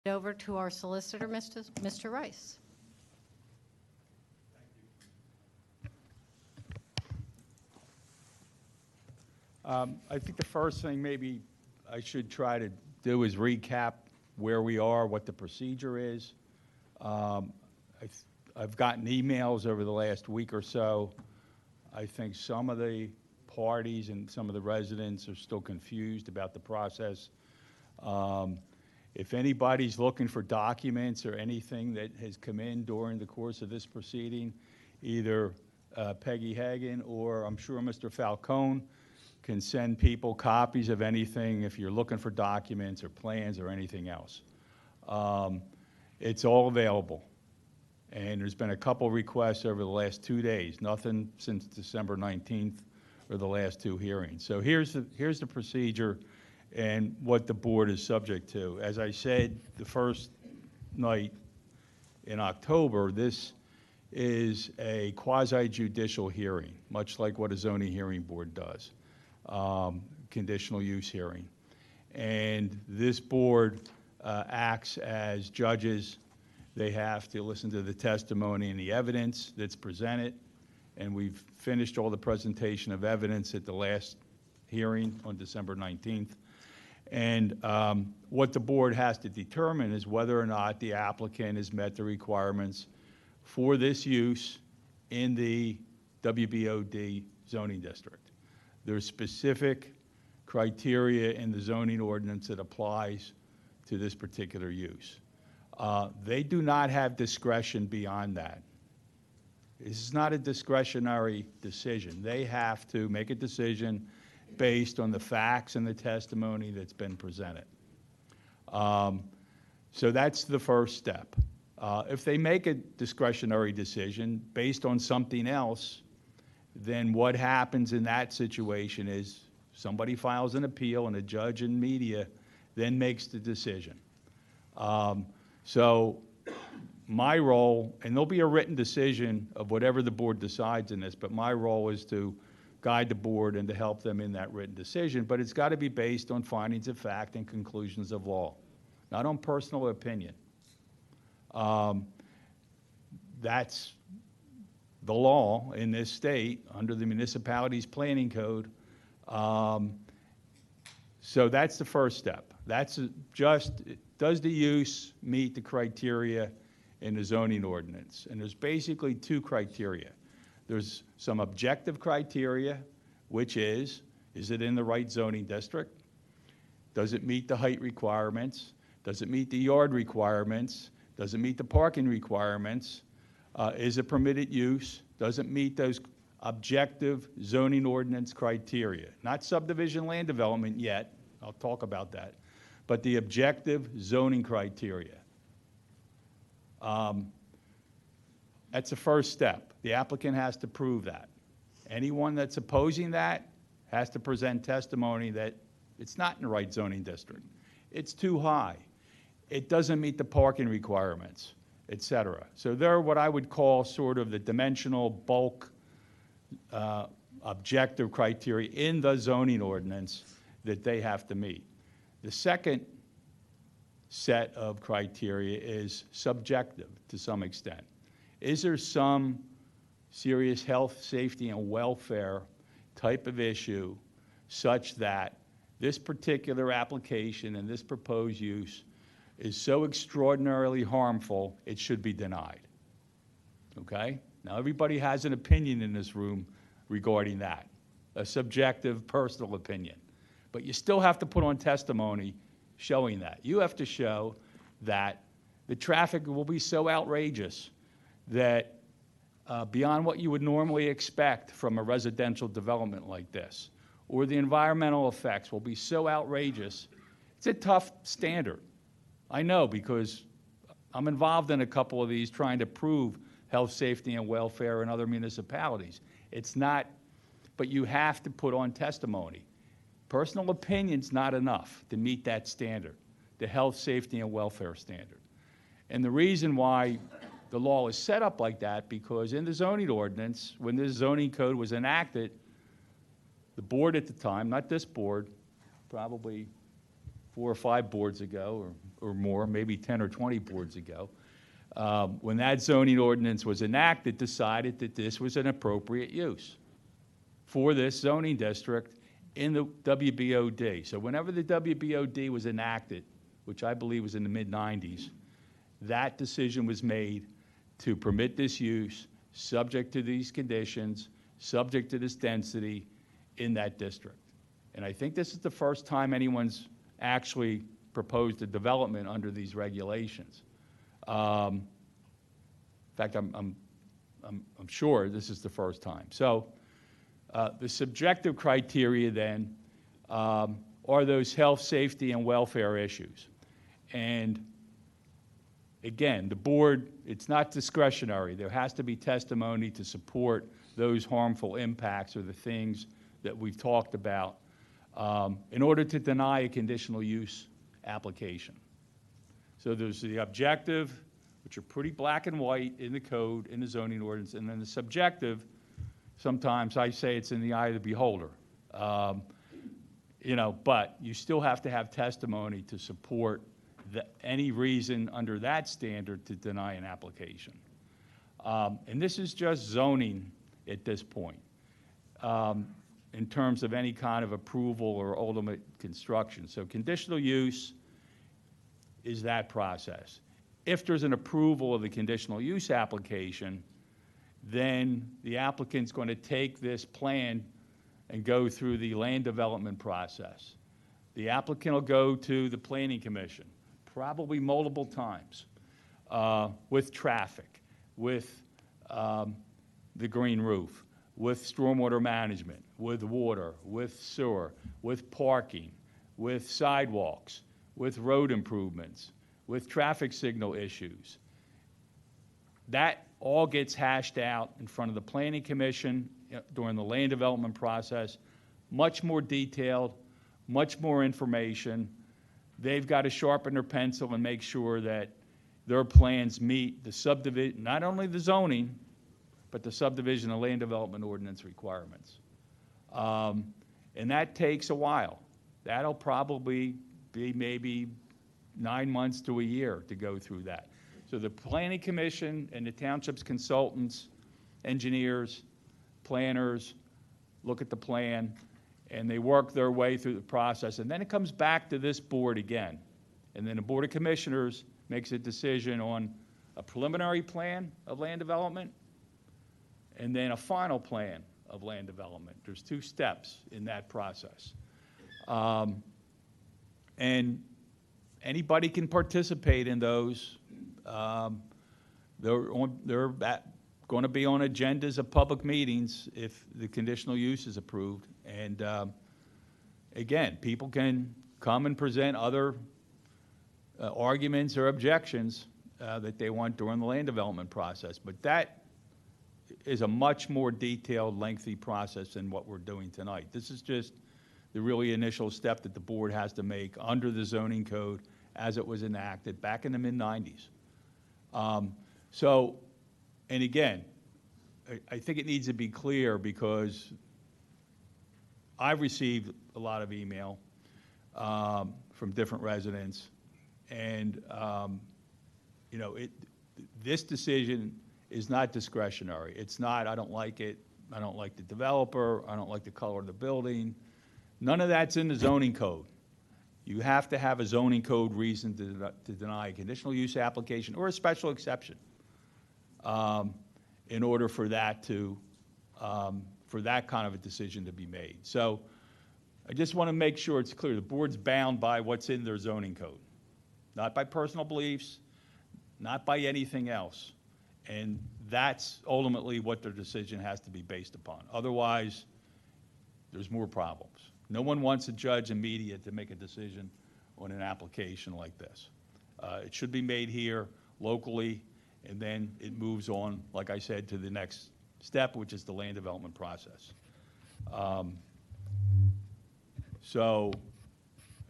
Over to our solicitor, Mr. Rice. I think the first thing maybe I should try to do is recap where we are, what the procedure is. I've gotten emails over the last week or so. I think some of the parties and some of the residents are still confused about the process. If anybody's looking for documents or anything that has come in during the course of this proceeding, either Peggy Hagan or I'm sure Mr. Falcone can send people copies of anything if you're looking for documents or plans or anything else. It's all available. And there's been a couple requests over the last 2 days, nothing since December 19th or the last two hearings. So here's the procedure and what the board is subject to. As I said the first night in October, this is a quasi-judicial hearing, much like what a zoning hearing board does, conditional use hearing. And this board acts as judges. They have to listen to the testimony and the evidence that's presented, and we've finished all the presentation of evidence at the last hearing on December 19th. And what the board has to determine is whether or not the applicant has met the requirements for this use in the WBOD zoning district. There's specific criteria in the zoning ordinance that applies to this particular use. They do not have discretion beyond that. This is not a discretionary decision. They have to make a decision based on the facts and the testimony that's been presented. So that's the first step. If they make a discretionary decision based on something else, then what happens in that situation is somebody files an appeal and a judge and media then makes the decision. So my role, and there'll be a written decision of whatever the board decides in this, but my role is to guide the board and to help them in that written decision, but it's got to be based on findings of fact and conclusions of law, not on personal opinion. That's the law in this state under the municipalities planning code. So that's the first step. That's just, does the use meet the criteria in the zoning ordinance? And there's basically two criteria. There's some objective criteria, which is it in the right zoning district? Does it meet the height requirements? Does it meet the yard requirements? Does it meet the parking requirements? Is it permitted use? Does it meet those objective zoning ordinance criteria? Not subdivision land development yet, I'll talk about that, but the objective zoning criteria. That's the first step. The applicant has to prove that. Anyone that's opposing that has to present testimony that it's not in the right zoning district. It's too high. It doesn't meet the parking requirements, et cetera. So they're what I would call sort of the dimensional bulk objective criteria in the zoning ordinance that they have to meet. The second set of criteria is subjective to some extent. Is there some serious health, safety, and welfare type of issue such that this particular application and this proposed use is so extraordinarily harmful it should be denied? Okay? Now everybody has an opinion in this room regarding that, a subjective personal opinion. But you still have to put on testimony showing that. You have to show that the traffic will be so outrageous that beyond what you would normally expect from a residential development like this, or the environmental effects will be so outrageous. It's a tough standard. I know, because I'm involved in a couple of these trying to prove health, safety, and welfare in other municipalities. It's not, but you have to put on testimony. Personal opinion's not enough to meet that standard, the health, safety, and welfare standard. And the reason why the law is set up like that, because in the zoning ordinance, when this zoning code was enacted, the board at the time, not this board, probably 4 or 5 boards ago, or more, maybe 10 or 20 boards ago, when that zoning ordinance was enacted, decided that this was an appropriate use for this zoning district in the WBOD. So whenever the WBOD was enacted, which I believe was in the mid-90s, that decision was made to permit this use, subject to these conditions, subject to this density in that district. And I think this is the first time anyone's actually proposed a development under these regulations. In fact, I'm sure this is the first time. So the subjective criteria then are those health, safety, and welfare issues. And again, the board, it's not discretionary. There has to be testimony to support those harmful impacts or the things that we've talked about in order to deny a conditional use application. So there's the objective, which are pretty black and white in the code, in the zoning ordinance, and then the subjective, sometimes I say it's in the eye of the beholder. But you still have to have testimony to support any reason under that standard to deny an application. And this is just zoning at this point. In terms of any kind of approval or ultimate construction. So conditional use is that process. If there's an approval of the conditional use application, then the applicant's going to take this plan and go through the land development process. The applicant will go to the Planning Commission, probably multiple times, with traffic, with the green roof, with stormwater management, with water, with sewer, with parking, with sidewalks, with road improvements, with traffic signal issues. That all gets hashed out in front of the Planning Commission during the land development process, much more detailed, much more information. They've got to sharpen their pencil and make sure that their plans meet the subdivision, not only the zoning, but the subdivision and land development ordinance requirements. And that takes a while. That'll probably be maybe 9 months to a year to go through that. So the Planning Commission and the Township's consultants, engineers, planners, look at the plan, and they work their way through the process. And then it comes back to this board again. And then the Board of Commissioners makes a decision on a preliminary plan of land development and then a final plan of land development. There's 2 steps in that process. And anybody can participate in those. They're going to be on agendas of public meetings if the conditional use is approved. And again, people can come and present other arguments or objections that they want during the land development process. But that is a much more detailed, lengthy process than what we're doing tonight. This is just the really initial step that the board has to make under the zoning code as it was enacted back in the mid-90s. And again, I think it needs to be clear because I've received a lot of email from different residents, and this decision is not discretionary. It's not, I don't like it, I don't like the developer, I don't like the color of the building. None of that's in the zoning code. You have to have a zoning code reason to deny a conditional use application or a special exception in order for that to, for that kind of a decision to be made. So I just want to make sure it's clear. The board's bound by what's in their zoning code, not by personal beliefs, not by anything else. And that's ultimately what their decision has to be based upon. Otherwise, there's more problems. No one wants a judge and media to make a decision on an application like this. It should be made here locally, and then it moves on, like I said, to the next step, which is the land development process. So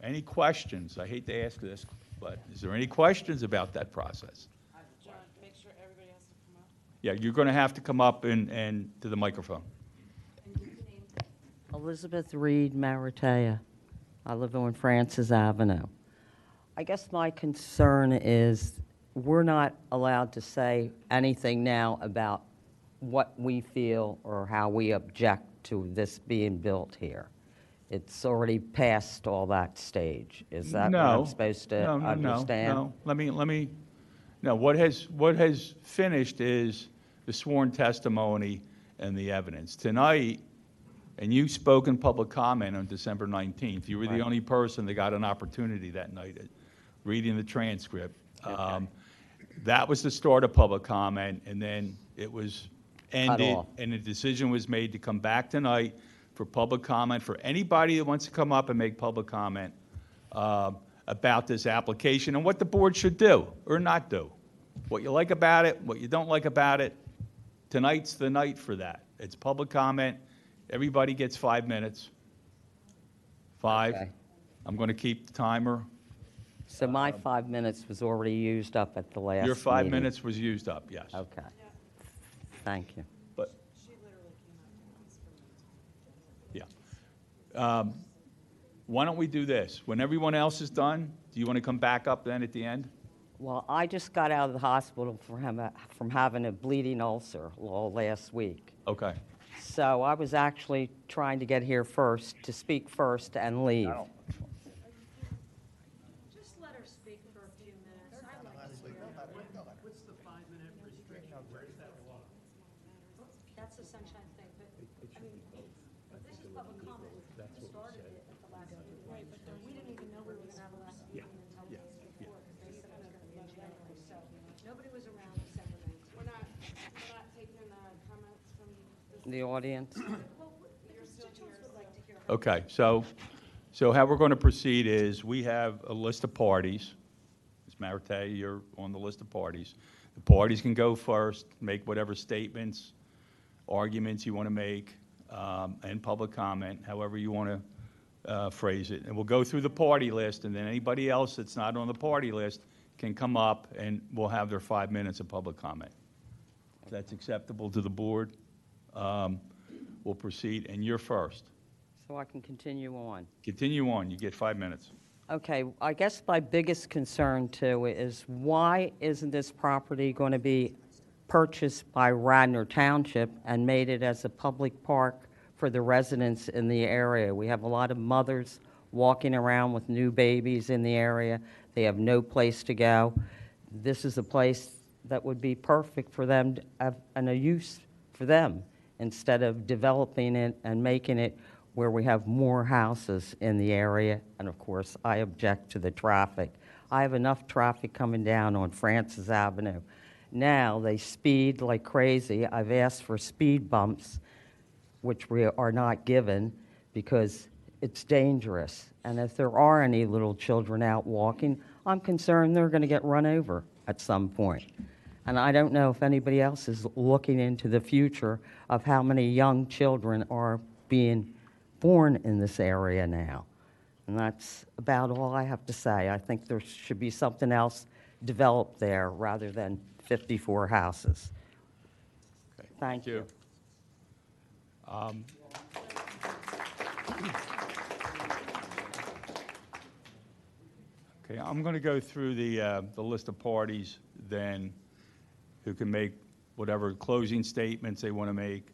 any questions? I hate to ask this, but is there any questions about that process? John, make sure everybody has to come up. Yeah, you're going to have to come up and to the microphone. Elizabeth Reed Maratea. I live on Francis Avenue. I guess my concern is we're not allowed to say anything now about what we feel or how we object to this being built here. It's already past all that stage. Is that what I'm supposed to understand? No. No, what has finished is the sworn testimony and the evidence. Tonight, and you spoke in public comment on December 19th. You were the Right. only person that got an opportunity that night, reading the transcript. That was the start of public comment, and then it was ended, off. and a decision was made to come back tonight for public comment, for anybody that wants to come up and make public comment about this application and what the board should do or not do. What you like about it, what you don't like about it. Tonight's the night for that. It's public comment. Everybody gets 5 minutes. 5. Okay. I'm going to keep the timer. So my 5 minutes was already used up at the last meeting? Your 5 minutes was used up, yes. Okay. Thank you. But, She literally came up and asked for me. yeah. Why don't we do this? When everyone else is done, do you want to come back up then at the end? Well, I just got out of the hospital from having a bleeding ulcer last week. Okay. So I was actually trying to get here first, to speak first and leave. Just let her speak for a few minutes. I like to hear her. What's the 5-minute restriction? Where's that law? That's the sunshine thing, but, I mean, this is public comment. We started it at the last meeting. Right, but we didn't even know we were gonna have a last meeting until days before, because they said it was gonna be in January, so nobody was around December 19th. We're not taking comments from this. The audience? Well, the constituents would like to hear her. Okay, so how we're going to proceed is, we have a list of parties. Ms. Marite, you're on the list of parties. The parties can go first, make whatever statements, arguments you want to make, and public comment, however you want to phrase it. And we'll go through the party list, and then anybody else that's not on the party list can come up, and we'll have their 5 minutes of public comment. If that's acceptable to the board, we'll proceed, and you're first. So I can continue on. Continue on, you get 5 minutes. Okay, I guess my biggest concern too is why isn't this property going to be purchased by Radnor Township and made it as a public park for the residents in the area? We have a lot of mothers walking around with new babies in the area. They have no place to go. This is a place that would be perfect for them and a use for them, instead of developing it and making it where we have more houses in the area. And of course, I object to the traffic. I have enough traffic coming down on Francis Avenue. Now, they speed like crazy. I've asked for speed bumps, which we are not given because it's dangerous. And if there are any little children out walking, I'm concerned they're going to get run over at some point. And I don't know if anybody else is looking into the future of how many young children are being born in this area now. And that's about all I have to say. I think there should be something else developed there rather than 54 houses. Okay, Thank you. Okay, I'm going to go through the list of parties then who can make whatever closing statements they want to make.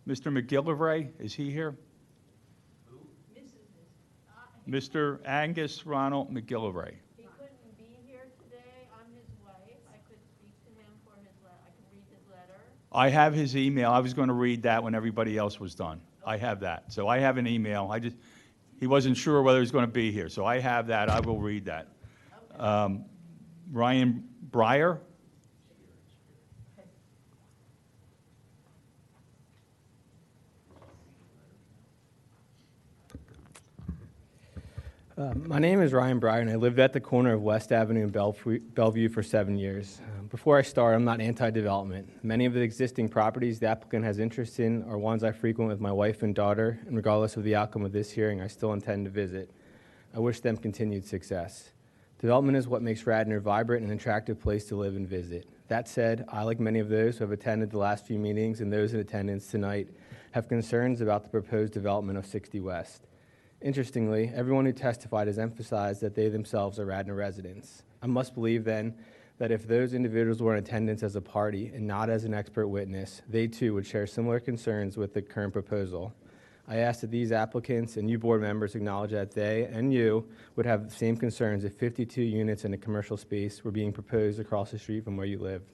Mr. McGillivray, is he here? Mr. Angus Ronald McGillivray. He couldn't be here today. I'm his wife. I could speak to him for his I could read his letter. I have his email. I was going to read that when everybody else was done. I have that. So I have an email. He wasn't sure whether he was going to be here. So I have that. I will read that. Ryan Breyer? My name is Ryan Breyer, and I lived at the corner of West Avenue and Bellevue for 7 years. Before I start, I'm not anti-development. Many of the existing properties the applicant has interest in are ones I frequent with my wife and daughter, and regardless of the outcome of this hearing, I still intend to visit. I wish them continued success. Development is what makes Radnor vibrant and an attractive place to live and visit. That said, I, like many of those who have attended the last few meetings and those in attendance tonight, have concerns about the proposed development of 60 West. Interestingly, everyone who testified has emphasized that they themselves are Radnor residents. I must believe then that if those individuals were in attendance as a party and not as an expert witness, they too would share similar concerns with the current proposal. I ask that these applicants and you board members acknowledge that they and you would have the same concerns if 52 units in a commercial space were being proposed across the street from where you lived.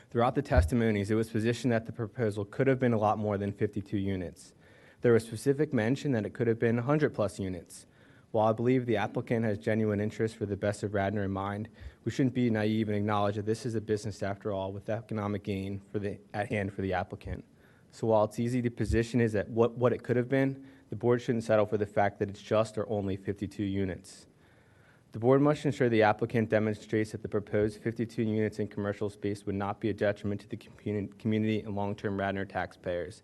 Throughout the testimonies, it was positioned that the proposal could have been a lot more than 52 units. There was specific mention that it could have been 100+ units. While I believe the applicant has genuine interest for the best of Radnor in mind, we shouldn't be naive and acknowledge that this is a business after all, with economic gain at hand for the applicant. So while it's easy to position is at what it could have been, the board shouldn't settle for the fact that it's just or only 52 units. The board must ensure the applicant demonstrates that the proposed 52 units in commercial space would not be a detriment to the community and long-term Radnor taxpayers.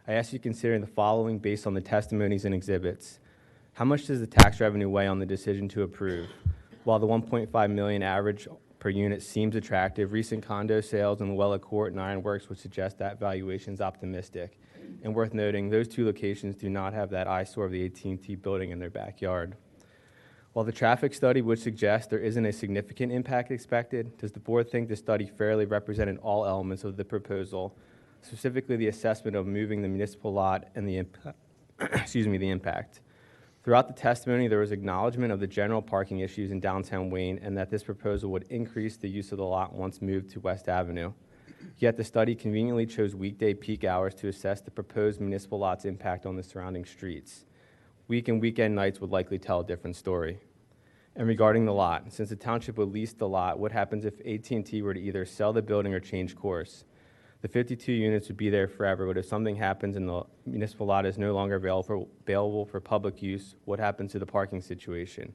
I ask you to consider the following based on the testimonies and exhibits. How much does the tax revenue weigh on the decision to approve? While the $1.5 million average per unit seems attractive, recent condo sales in Luella Court and Ironworks would suggest that valuation is optimistic. And worth noting, those two locations do not have that eyesore of the AT&T building in their backyard. While the traffic study would suggest there isn't a significant impact expected, does the board think the study fairly represented all elements of the proposal, specifically the assessment of moving the municipal lot and the impact? Throughout the testimony, there was acknowledgement of the general parking issues in downtown Wayne and that this proposal would increase the use of the lot once moved to West Avenue. Yet the study conveniently chose weekday peak hours to assess the proposed municipal lot's impact on the surrounding streets. Week and weekend nights would likely tell a different story. And regarding the lot, since the township would lease the lot, what happens if AT&T were to either sell the building or change course? The 52 units would be there forever, but if something happens and the municipal lot is no longer available for public use, what happens to the parking situation?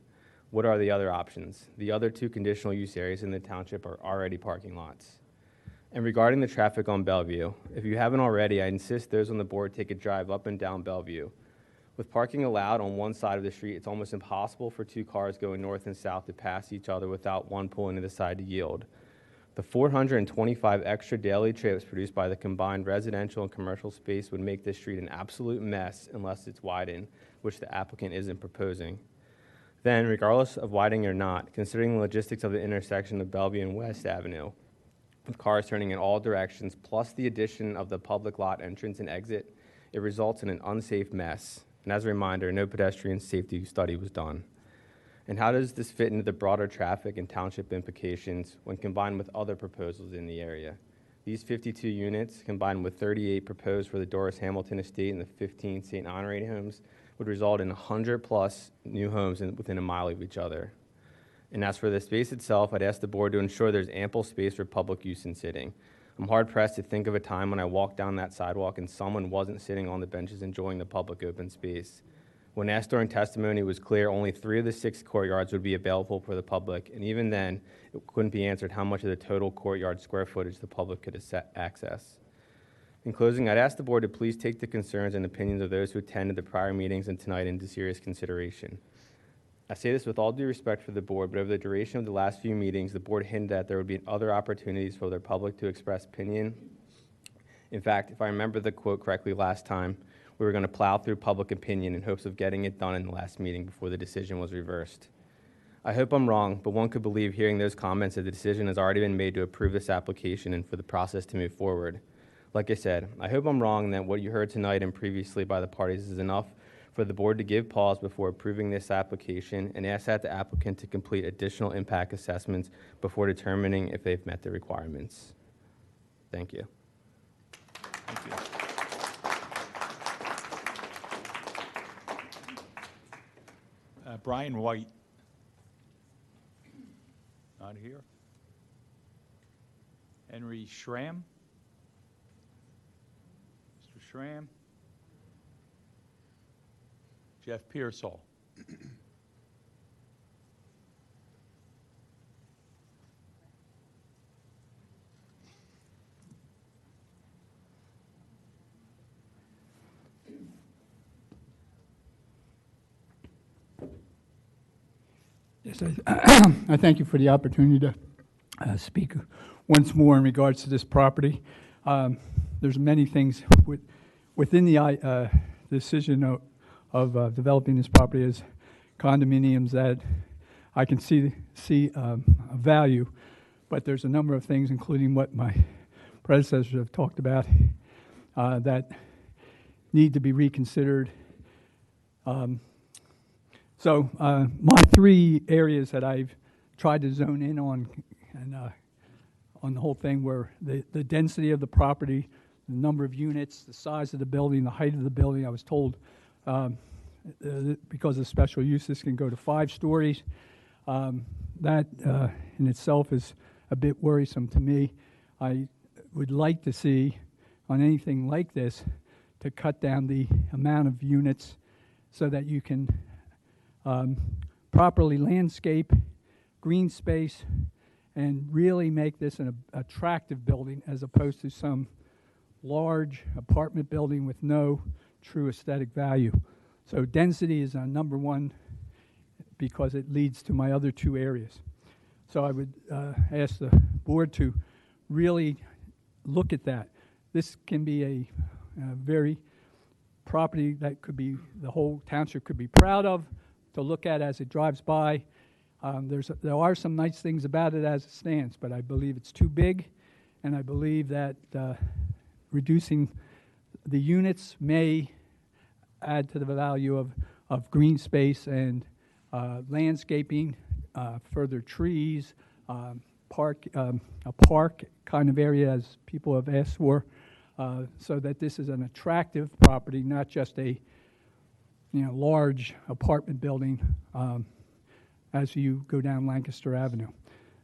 What are the other options? The other two conditional use areas in the township are already parking lots. And regarding the traffic on Bellevue, if you haven't already, I insist those on the board take a drive up and down Bellevue. With parking allowed on one side of the street, it's almost impossible for two cars going north and south to pass each other without one pulling to the side to yield. The 425 extra daily trips produced by the combined residential and commercial space would make this street an absolute mess unless it's widened, which the applicant isn't proposing. Then, regardless of widening or not, considering the logistics of the intersection of Bellevue and West Avenue, with cars turning in all directions, plus the addition of the public lot entrance and exit, it results in an unsafe mess. And as a reminder, no pedestrian safety study was done. And how does this fit into the broader traffic and township implications when combined with other proposals in the area? These 52 units, combined with 38 proposed for the Doris Hamilton estate and the 15 St. Honoré homes, would result in 100+ new homes within a mile of each other. And as for the space itself, I'd ask the board to ensure there's ample space for public use and sitting. I'm hard-pressed to think of a time when I walked down that sidewalk and someone wasn't sitting on the benches enjoying the public open space. When asked during testimony, it was clear only 3 of the 6 courtyards would be available for the public, and even then, it couldn't be answered how much of the total courtyard square footage the public could access. In closing, I'd ask the board to please take the concerns and opinions of those who attended the prior meetings and tonight into serious consideration. I say this with all due respect for the board, but over the duration of the last few meetings, the board hinted that there would be other opportunities for their public to express opinion. In fact, if I remember the quote correctly last time, we were going to plow through public opinion in hopes of getting it done in the last meeting before the decision was reversed. I hope I'm wrong, but one could believe hearing those comments that the decision has already been made to approve this application and for the process to move forward. Like I said, I hope I'm wrong and that what you heard tonight and previously by the parties is enough for the board to give pause before approving this application and ask that the applicant to complete additional impact assessments before determining if they've met the requirements. Thank you. Thank you. Brian White. Not here. Henry Schramm. Mr. Schramm. Jeff Pearsall. Yes, I thank you for the opportunity to speak once more in regards to this property. There's many things within the decision of developing this property as condominiums that I can see a value, but there's a number of things, including what my predecessors have talked about, that need to be reconsidered. So my three areas that I've tried to zone in on, and on the whole thing, were the density of the property, the number of units, the size of the building, the height of the building. I was told because of special use, this can go to 5 stories. That in itself is a bit worrisome to me. I would like to see, on anything like this, to cut down the amount of units so that you can properly landscape, green space, and really make this an attractive building as opposed to some large apartment building with no true aesthetic value. So density is number one because it leads to my other 2 areas. So I would ask the board to really look at that. This can be a very property that could be, the whole township could be proud of, to look at as it drives by. There are some nice things about it as it stands, but I believe it's too big, and I believe that reducing the units may add to the value of green space and landscaping, further trees, a park kind of area as people have asked for, so that this is an attractive property, not just a large apartment building as you go down Lancaster Avenue.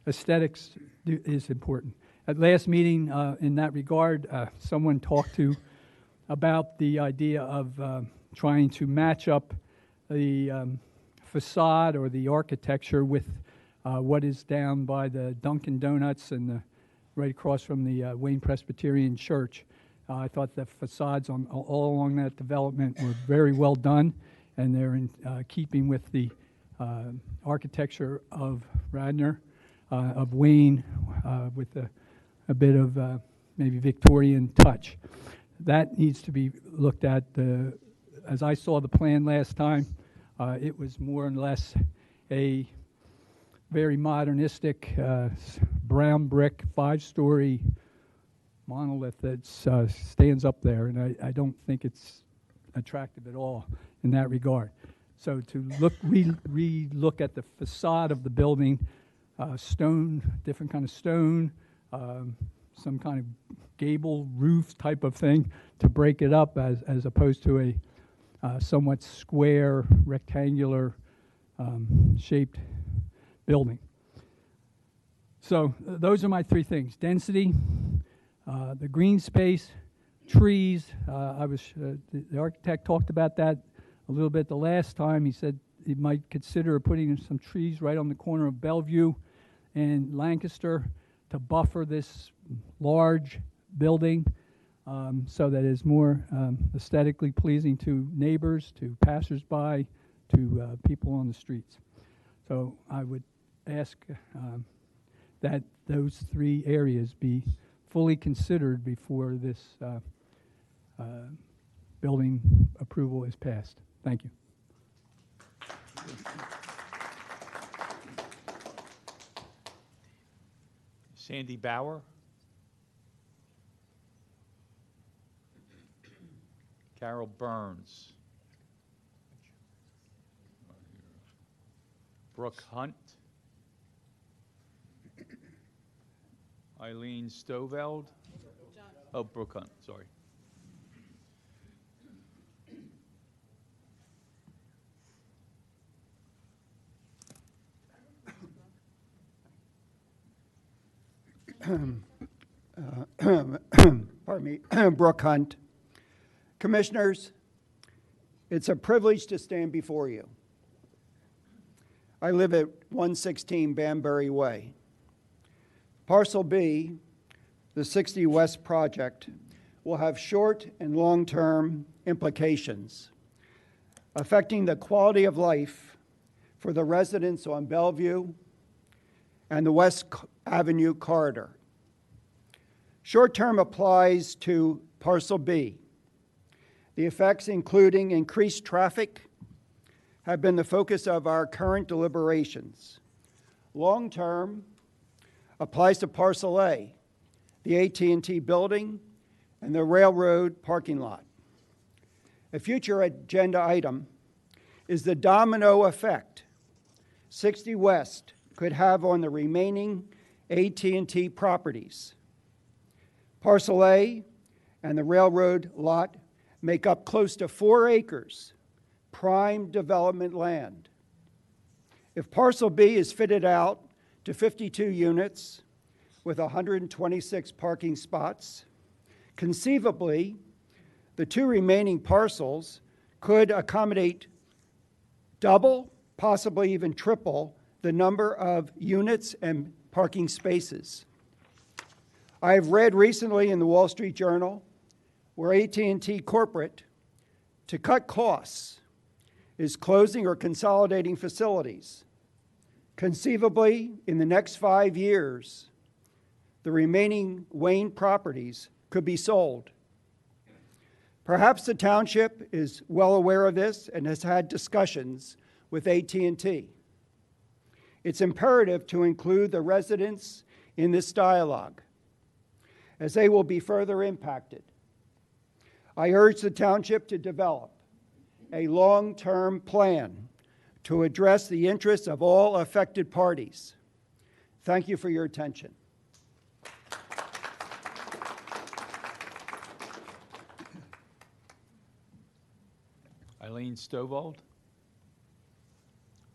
Aesthetics is important. At last meeting, in that regard, someone talked about the idea of trying to match up the facade or the architecture with what is down by the Dunkin' Donuts and right across from the Wayne Presbyterian Church. I thought the facades all along that development were very well done, and they're in keeping with the architecture of Radnor, of Wayne, with a bit of maybe Victorian touch. That needs to be looked at. As I saw the plan last time, it was more or less a very modernistic brown brick 5-story monolith that stands up there, and I don't think it's attractive at all in that regard. So to re-look at the facade of the building, stone, different kind of stone, some kind of gable roof type of thing to break it up as opposed to a somewhat square, rectangular shaped building. So those are my 3 things: density, the green space, trees. The architect talked about that a little bit the last time. He said he might consider putting in some trees right on the corner of Bellevue and Lancaster to buffer this large building so that it's more aesthetically pleasing to neighbors, to passersby, to people on the streets. So I would ask that those 3 areas be fully considered before this building approval is passed. Thank you. Sandy Bauer. Carol Burns. Brooke Hunt. Eileen Stoveld. Oh, Brooke Hunt, sorry. Pardon me, Brooke Hunt. Commissioners, it's a privilege to stand before you. I live at 116 Banbury Way. Parcel B, the 60 West project, will have short and long-term implications affecting the quality of life for the residents on Bellevue and the West Avenue corridor. Short-term applies to Parcel B, The effects, including increased traffic, have been the focus of our current deliberations. Long-term applies to Parcel A, the AT&T building, and the railroad parking lot. A future agenda item is the domino effect 60 West could have on the remaining AT&T properties. Parcel A and the railroad lot make up close to 4 acres, prime development land. If Parcel B is fitted out to 52 units with 126 parking spots, conceivably, the 2 remaining parcels could accommodate double, possibly even triple, the number of units and parking spaces. I have read recently in the Wall Street Journal where AT&T Corporate, to cut costs, is closing or consolidating facilities. Conceivably, in the next 5 years, the remaining Wayne properties could be sold. Perhaps the township is well aware of this and has had discussions with AT&T. It's imperative to include the residents in this dialogue, as they will be further impacted. I urge the township to develop a long-term plan to address the interests of all affected parties. Thank you for your attention. Eileen Stovall.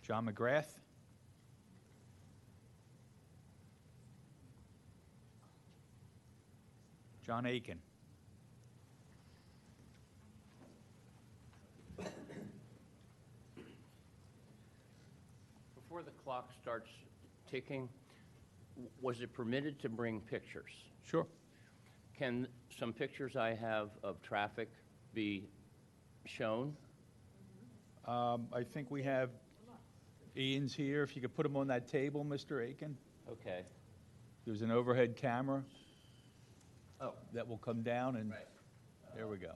John McGrath. John Aiken. Before the clock starts ticking, was it permitted to bring pictures? Sure. Can some pictures I have of traffic be shown? I think we have Ian's here. If you could put him on that table, Mr. Aiken. Okay. There's an overhead camera Oh, that will come down, and right. there we go.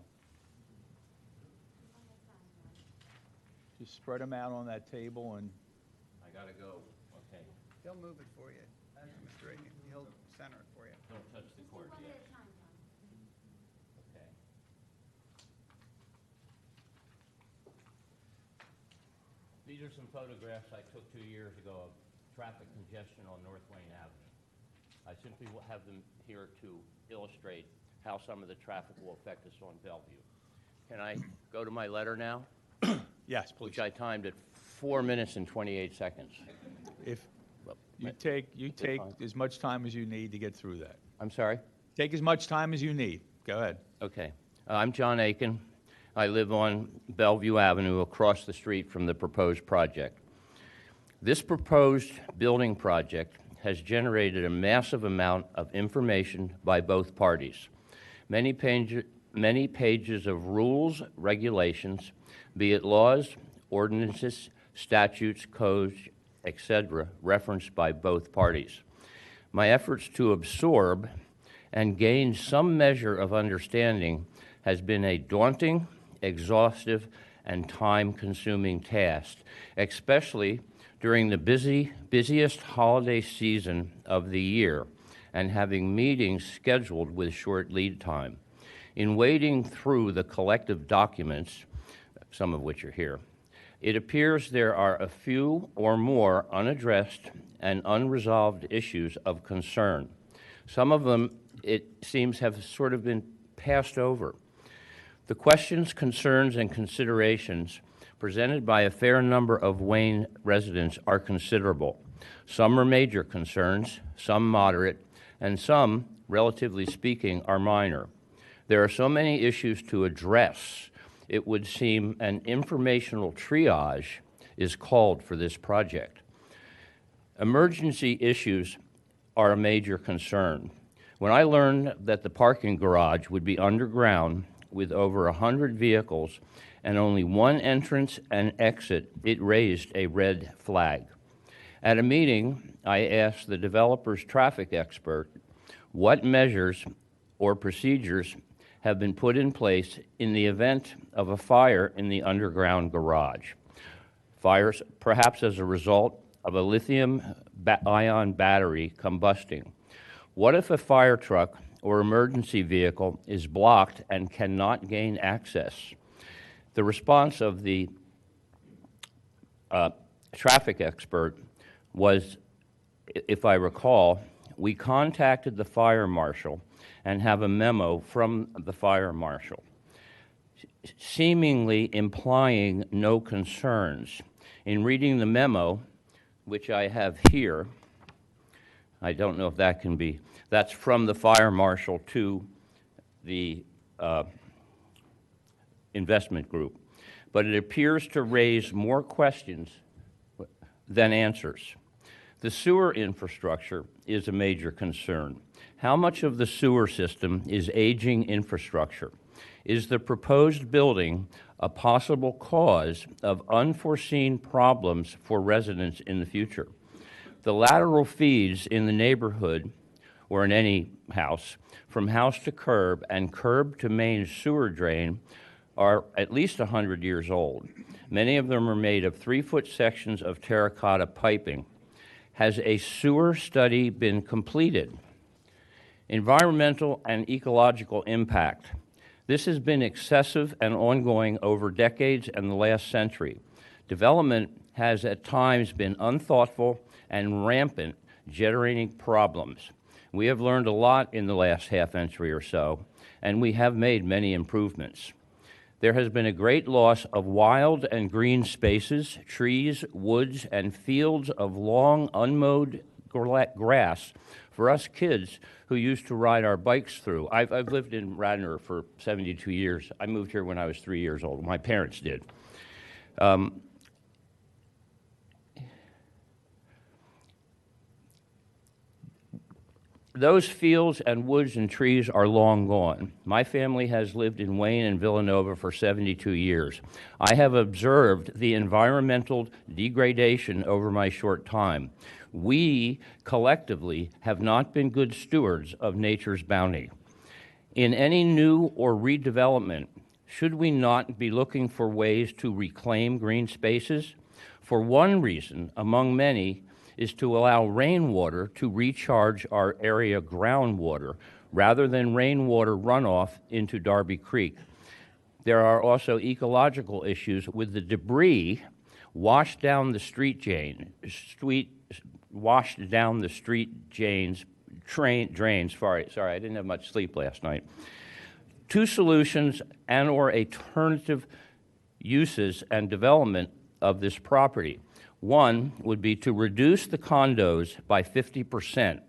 Just spread them out on that table, and I gotta go. Okay. He'll move it for you, Mr. Aiken. He'll center it for you. Don't touch the cord yet. Okay. These are some photographs I took 2 years ago of traffic congestion on North Wayne Avenue. I simply will have them here to illustrate how some of the traffic will affect us on Bellevue. Can I go to my letter now? yes, please. Which I timed at 4 minutes and 28 seconds. If Well, you take fine. as much time as you need to get through that. I'm sorry? Take as much time as you need. Go ahead. Okay. I'm John Aiken. I live on Bellevue Avenue across the street from the proposed project. This proposed building project has generated a massive amount of information by both parties. Many pages of rules, regulations, be it laws, ordinances, statutes, codes, etc., referenced by both parties. My efforts to absorb and gain some measure of understanding has been a daunting, exhaustive, and time-consuming task, especially during the busiest holiday season of the year and having meetings scheduled with short lead time. In wading through the collective documents, some of which are here, it appears there are a few or more unaddressed and unresolved issues of concern. Some of them, it seems, have sort of been passed over. The questions, concerns, and considerations presented by a fair number of Wayne residents are considerable. Some are major concerns, some moderate, and some, relatively speaking, are minor. There are so many issues to address, it would seem an informational triage is called for this project. Emergency issues are a major concern. When I learned that the parking garage would be underground with over 100 vehicles and only one entrance and exit, it raised a red flag. At a meeting, I asked the developer's traffic expert what measures or procedures have been put in place in the event of a fire in the underground garage. Fires, perhaps as a result of a lithium-ion battery combusting. What if a fire truck or emergency vehicle is blocked and cannot gain access? The response of the traffic expert was, if I recall, we contacted the fire marshal and have a memo from the fire marshal, seemingly implying no concerns. In reading the memo, which I have here, I don't know if that can be, that's from the fire marshal to the investment group, but it appears to raise more questions than answers. The sewer infrastructure is a major concern. How much of the sewer system is aging infrastructure? Is the proposed building a possible cause of unforeseen problems for residents in the future? The lateral feeds in the neighborhood, or in any house, from house to curb and curb to main sewer drain are at least 100 years old. Many of them are made of 3-foot sections of terracotta piping. Has a sewer study been completed? Environmental and ecological impact. This has been excessive and ongoing over decades and the last century. Development has at times been unthoughtful and rampant, generating problems. We have learned a lot in the last half-century or so, and we have made many improvements. There has been a great loss of wild and green spaces, trees, woods, and fields of long unmowed grass for us kids who used to ride our bikes through. I've lived in Radnor for 72 years. I moved here when I was 3 years old. My parents did. Those fields and woods and trees are long gone. My family has lived in Wayne and Villanova for 72 years. I have observed the environmental degradation over my short time. We, collectively, have not been good stewards of nature's bounty. In any new or redevelopment, should we not be looking for ways to reclaim green spaces? For one reason, among many, is to allow rainwater to recharge our area groundwater rather than rainwater runoff into Darby Creek. There are also ecological issues with the debris washed down the drains, sorry, I didn't have much sleep last night. Two solutions and or alternative uses and development of this property. One would be to reduce the condos by 50%,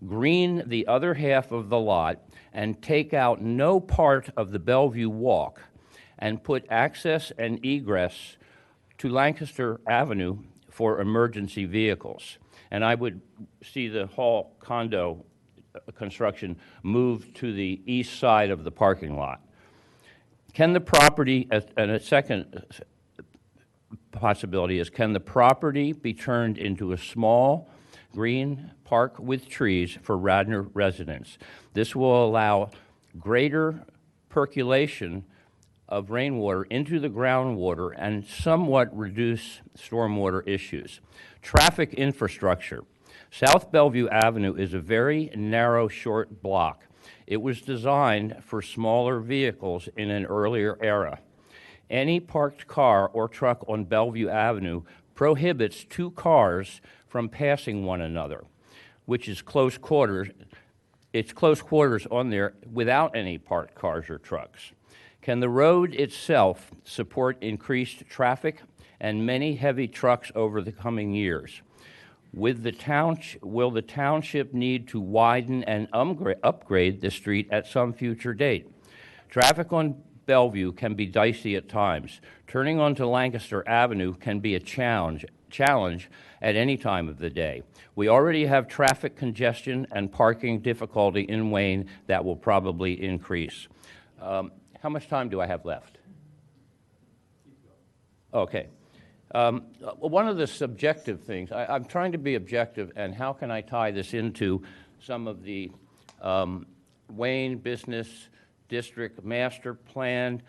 green the other half of the lot, and take out no part of the Bellevue Walk, and put access and egress to Lancaster Avenue for emergency vehicles. And I would see the Hall condo construction move to the east side of the parking lot. Can the property, and a second possibility is, can the property be turned into a small green park with trees for Radnor residents? This will allow greater percolation of rainwater into the groundwater and somewhat reduce stormwater issues. Traffic infrastructure. South Bellevue Avenue is a very narrow, short block. It was designed for smaller vehicles in an earlier era. Any parked car or truck on Bellevue Avenue prohibits two cars from passing one another, which is close quarters. It's close quarters on there without any parked cars or trucks. Can the road itself support increased traffic and many heavy trucks over the coming years? Will the township need to widen and upgrade the street at some future date? Traffic on Bellevue can be dicey at times. Turning onto Lancaster Avenue can be a challenge at any time of the day. We already have traffic congestion and parking difficulty in Wayne that will probably increase. How much time do I have left? Okay. One of the subjective things, I'm trying to be objective, and how can I tie this into some of the Wayne business District Master Plan,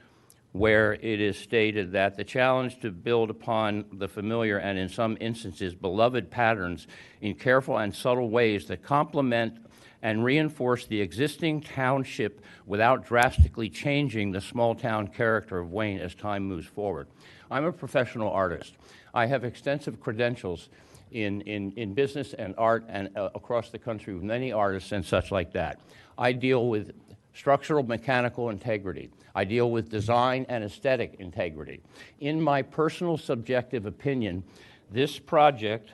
where it is stated that the challenge to build upon the familiar and in some instances beloved patterns in careful and subtle ways that complement and reinforce the existing township without drastically changing the small-town character of Wayne as time moves forward. I'm a professional artist. I have extensive credentials in business and art and across the country with many artists and such like that. I deal with structural mechanical integrity. I deal with design and aesthetic integrity. In my personal subjective opinion, this project,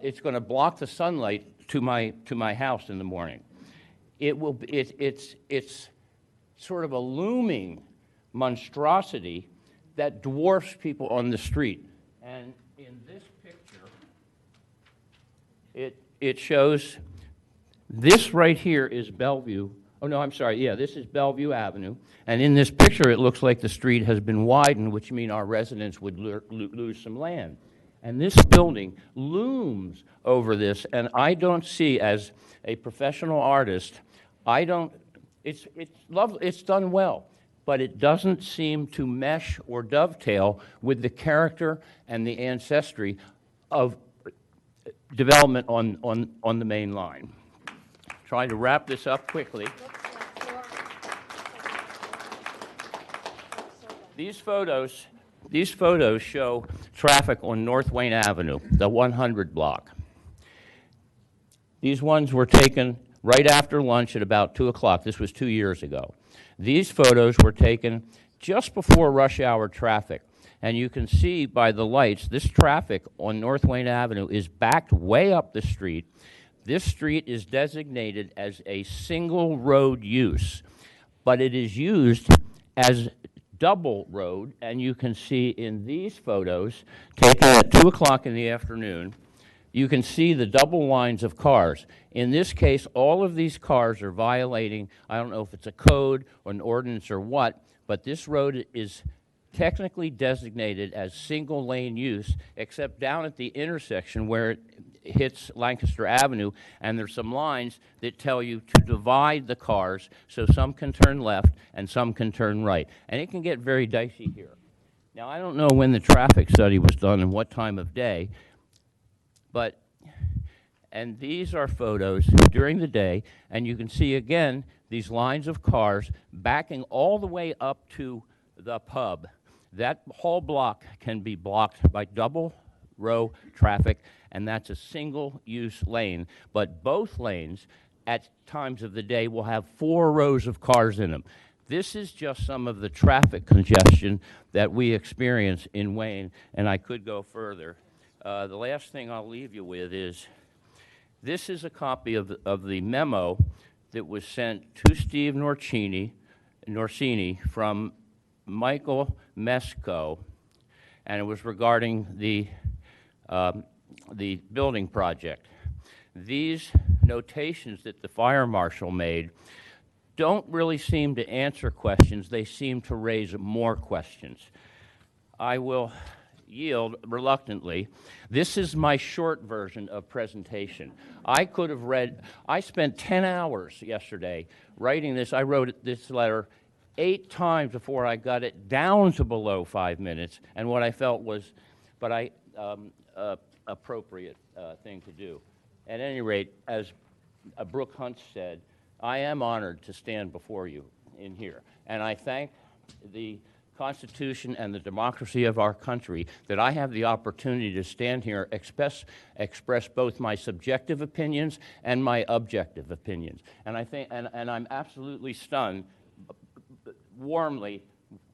it's going to block the sunlight to my house in the morning. It's sort of a looming monstrosity that dwarfs people on the street. And in this picture, it shows this right here is Bellevue. Oh, no, I'm sorry. Yeah, this is Bellevue Avenue. And in this picture, it looks like the street has been widened, which means our residents would lose some land. And this building looms over this, and I don't see, as a professional artist, it's lovely, it's done well, but it doesn't seem to mesh or dovetail with the character and the ancestry of development on the main line. Trying to wrap this up quickly. These photos show traffic on North Wayne Avenue, the 100 block. These ones were taken right after lunch at about 2 o'clock. This was 2 years ago. These photos were taken just before rush hour traffic. And you can see by the lights, this traffic on North Wayne Avenue is backed way up the street. This street is designated as a single road use, but it is used as double road, and you can see in these photos taken at 2 o'clock in the afternoon, you can see the double lines of cars. In this case, all of these cars are violating, I don't know if it's a code or an ordinance or what, but this road is technically designated as single lane use, except down at the intersection where it hits Lancaster Avenue, and there's some lines that tell you to divide the cars so some can turn left and some can turn right. And it can get very dicey here. Now, I don't know when the traffic study was done and what time of day, and these are photos during the day, and you can see again these lines of cars backing all the way up to the pub. That whole block can be blocked by double row traffic, and that's a single-use lane. But both lanes, at times of the day, will have 4 rows of cars in them. This is just some of the traffic congestion that we experience in Wayne, and I could go further. The last thing I'll leave you with is, this is a copy of the memo that was sent to Steve Norsini from Michael Mesco, and it was regarding the building project. These notations that the fire marshal made don't really seem to answer questions. They seem to raise more questions. I will yield reluctantly. This is my short version of presentation. I spent 10 hours yesterday writing this. I wrote this letter 8 times before I got it down to below 5 minutes, and what I felt was, appropriate thing to do. At any rate, as Brooke Hunt said, I am honored to stand before you in here, and I thank the Constitution and the democracy of our country that I have the opportunity to stand here, express both my subjective opinions and my objective opinions. And I think, and I'm absolutely stunned, warming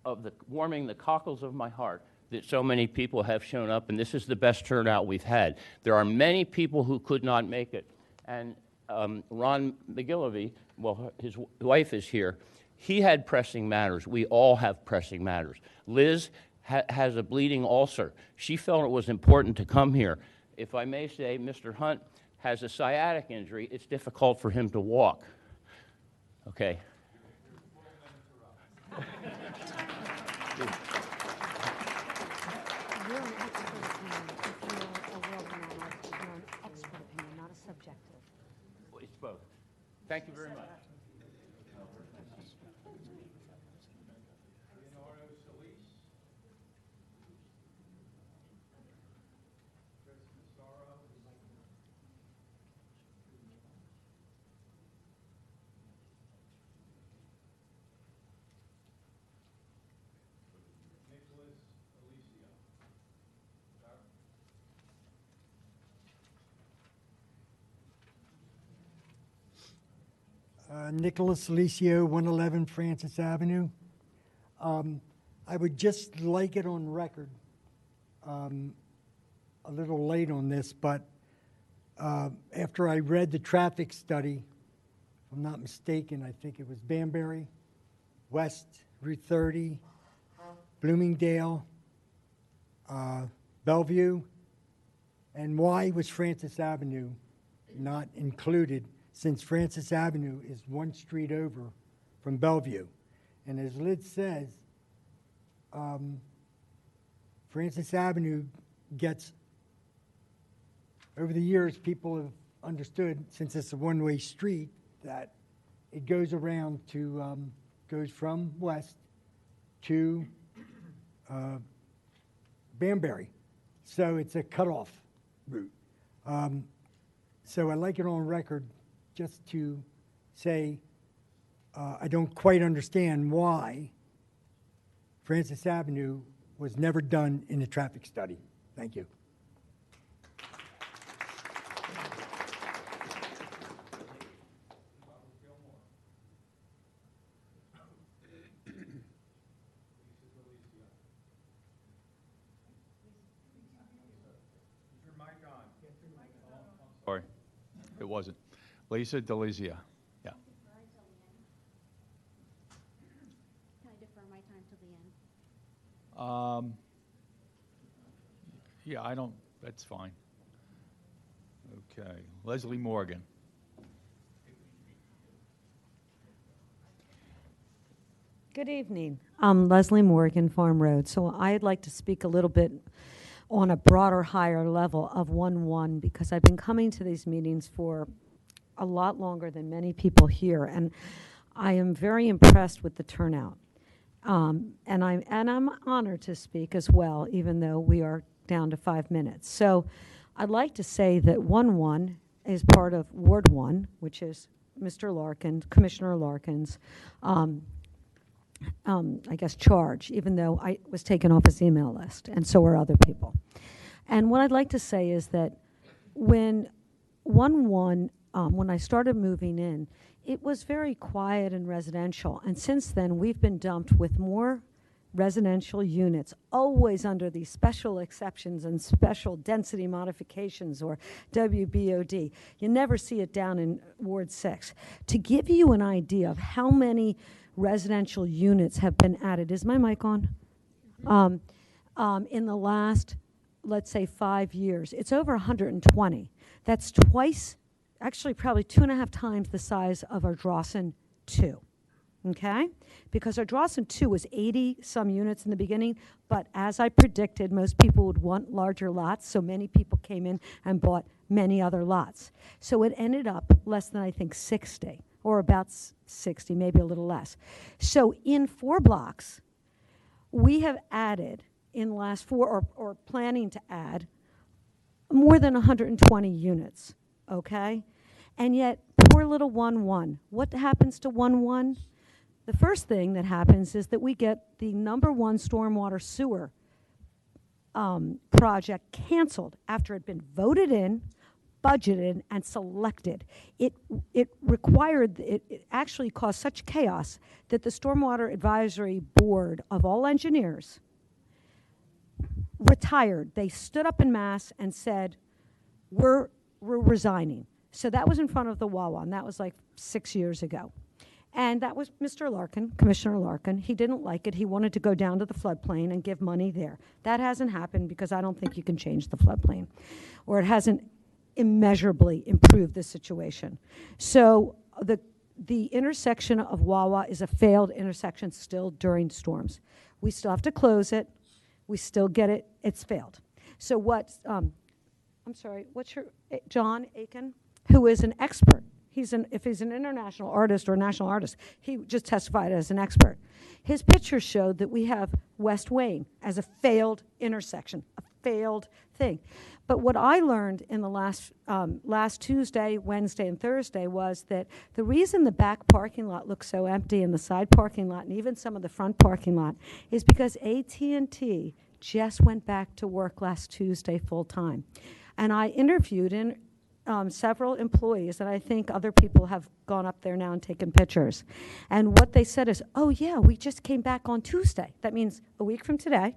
the cockles of my heart, that so many people have shown up, and this is the best turnout we've had. There are many people who could not make it, and Ron McGillivray, well, his wife is here. He had pressing matters. We all have pressing matters. Liz has a bleeding ulcer. She felt it was important to come here. If I may say, Mr. Hunt has a sciatic injury. It's difficult for him to walk. Okay. You're an expert opinion. If you're a world-renowned artist, you're an expert opinion, not a subjective. It's both. Thank you very much. Nicholas Alicio, 111 Francis Avenue. I would just like it on record, a little late on this, but after I read the traffic study, if I'm not mistaken, I think it was Banbury, West, Route 30, Bloomingdale, Bellevue, and why was Francis Avenue not included, since Francis Avenue is one street over from Bellevue? And as Liz says, Francis Avenue gets, over the years, people have understood, since it's a one-way street, that it goes around to, goes from west to Banbury. So it's a cutoff route. So I like it on record just to say I don't quite understand why Francis Avenue was never done in a traffic study. Thank you. Sorry, it wasn't. Lisa Delizia. Yeah. Can I defer my time till the end? Yeah, I don't, that's fine. Okay. Leslie Morgan. Good evening. I'm Leslie Morgan, Farm Road. So I'd like to speak a little bit on a broader, higher level of 1-1, because I've been coming to these meetings for a lot longer than many people here, and I am very impressed with the turnout. And I'm honored to speak as well, even though we are down to 5 minutes. So I'd like to say that 1-1 is part of Ward 1, which is Mr. Larkin, Commissioner Larkin's I guess, charge, even though I was taken off his email list, and so are other people. And what I'd like to say is that when 1-1, when I started moving in, it was very quiet and residential. And since then, we've been dumped with more residential units, always under these special exceptions and special density modifications, or WBOD. You never see it down in Ward 6. To give you an idea of how many residential units have been added. Is my mic on? In the last, let's say, 5 years, it's over 120. That's twice, actually probably 2.5 times the size of our Drawson 2, okay? Because our Drawson 2 was 80-some units in the beginning, but as I predicted, most people would want larger lots, so many people came in and bought many other lots. So it ended up less than, I think, 60. Or about 60, maybe a little less. So in 4 blocks, we have added in the last 4, or planning to add, more than 120 units, okay? And yet, poor little 1-1. What happens to 1-1? The first thing that happens is that we get the #1 stormwater sewer project canceled after it had been voted in, budgeted, and selected. It required, it actually caused such chaos that the Stormwater Advisory Board of all engineers retired. They stood up en masse and said, we're resigning. So that was in front of the Wawa, and that was like 6 years ago. And that was Mr. Larkin, Commissioner Larkin. He didn't like it. He wanted to go down to the floodplain and give money there. That hasn't happened because I don't think you can change the floodplain, or it hasn't immeasurably improve the situation. So the intersection of Wawa is a failed intersection still during storms. We still have to close it. We still get it. It's failed. So what, I'm sorry, what's your, John Aiken, who is an expert. If he's an international artist or a national artist, he just testified as an expert. His pictures showed that we have West Wayne as a failed intersection, a failed thing. But what I learned in the last Tuesday, Wednesday, and Thursday was that the reason the back parking lot looks so empty and the side parking lot and even some of the front parking lot is because AT&T just went back to work last Tuesday full time. And I interviewed several employees, and I think other people have gone up there now and taken pictures. And what they said is, oh yeah, we just came back on Tuesday. That means a week from today,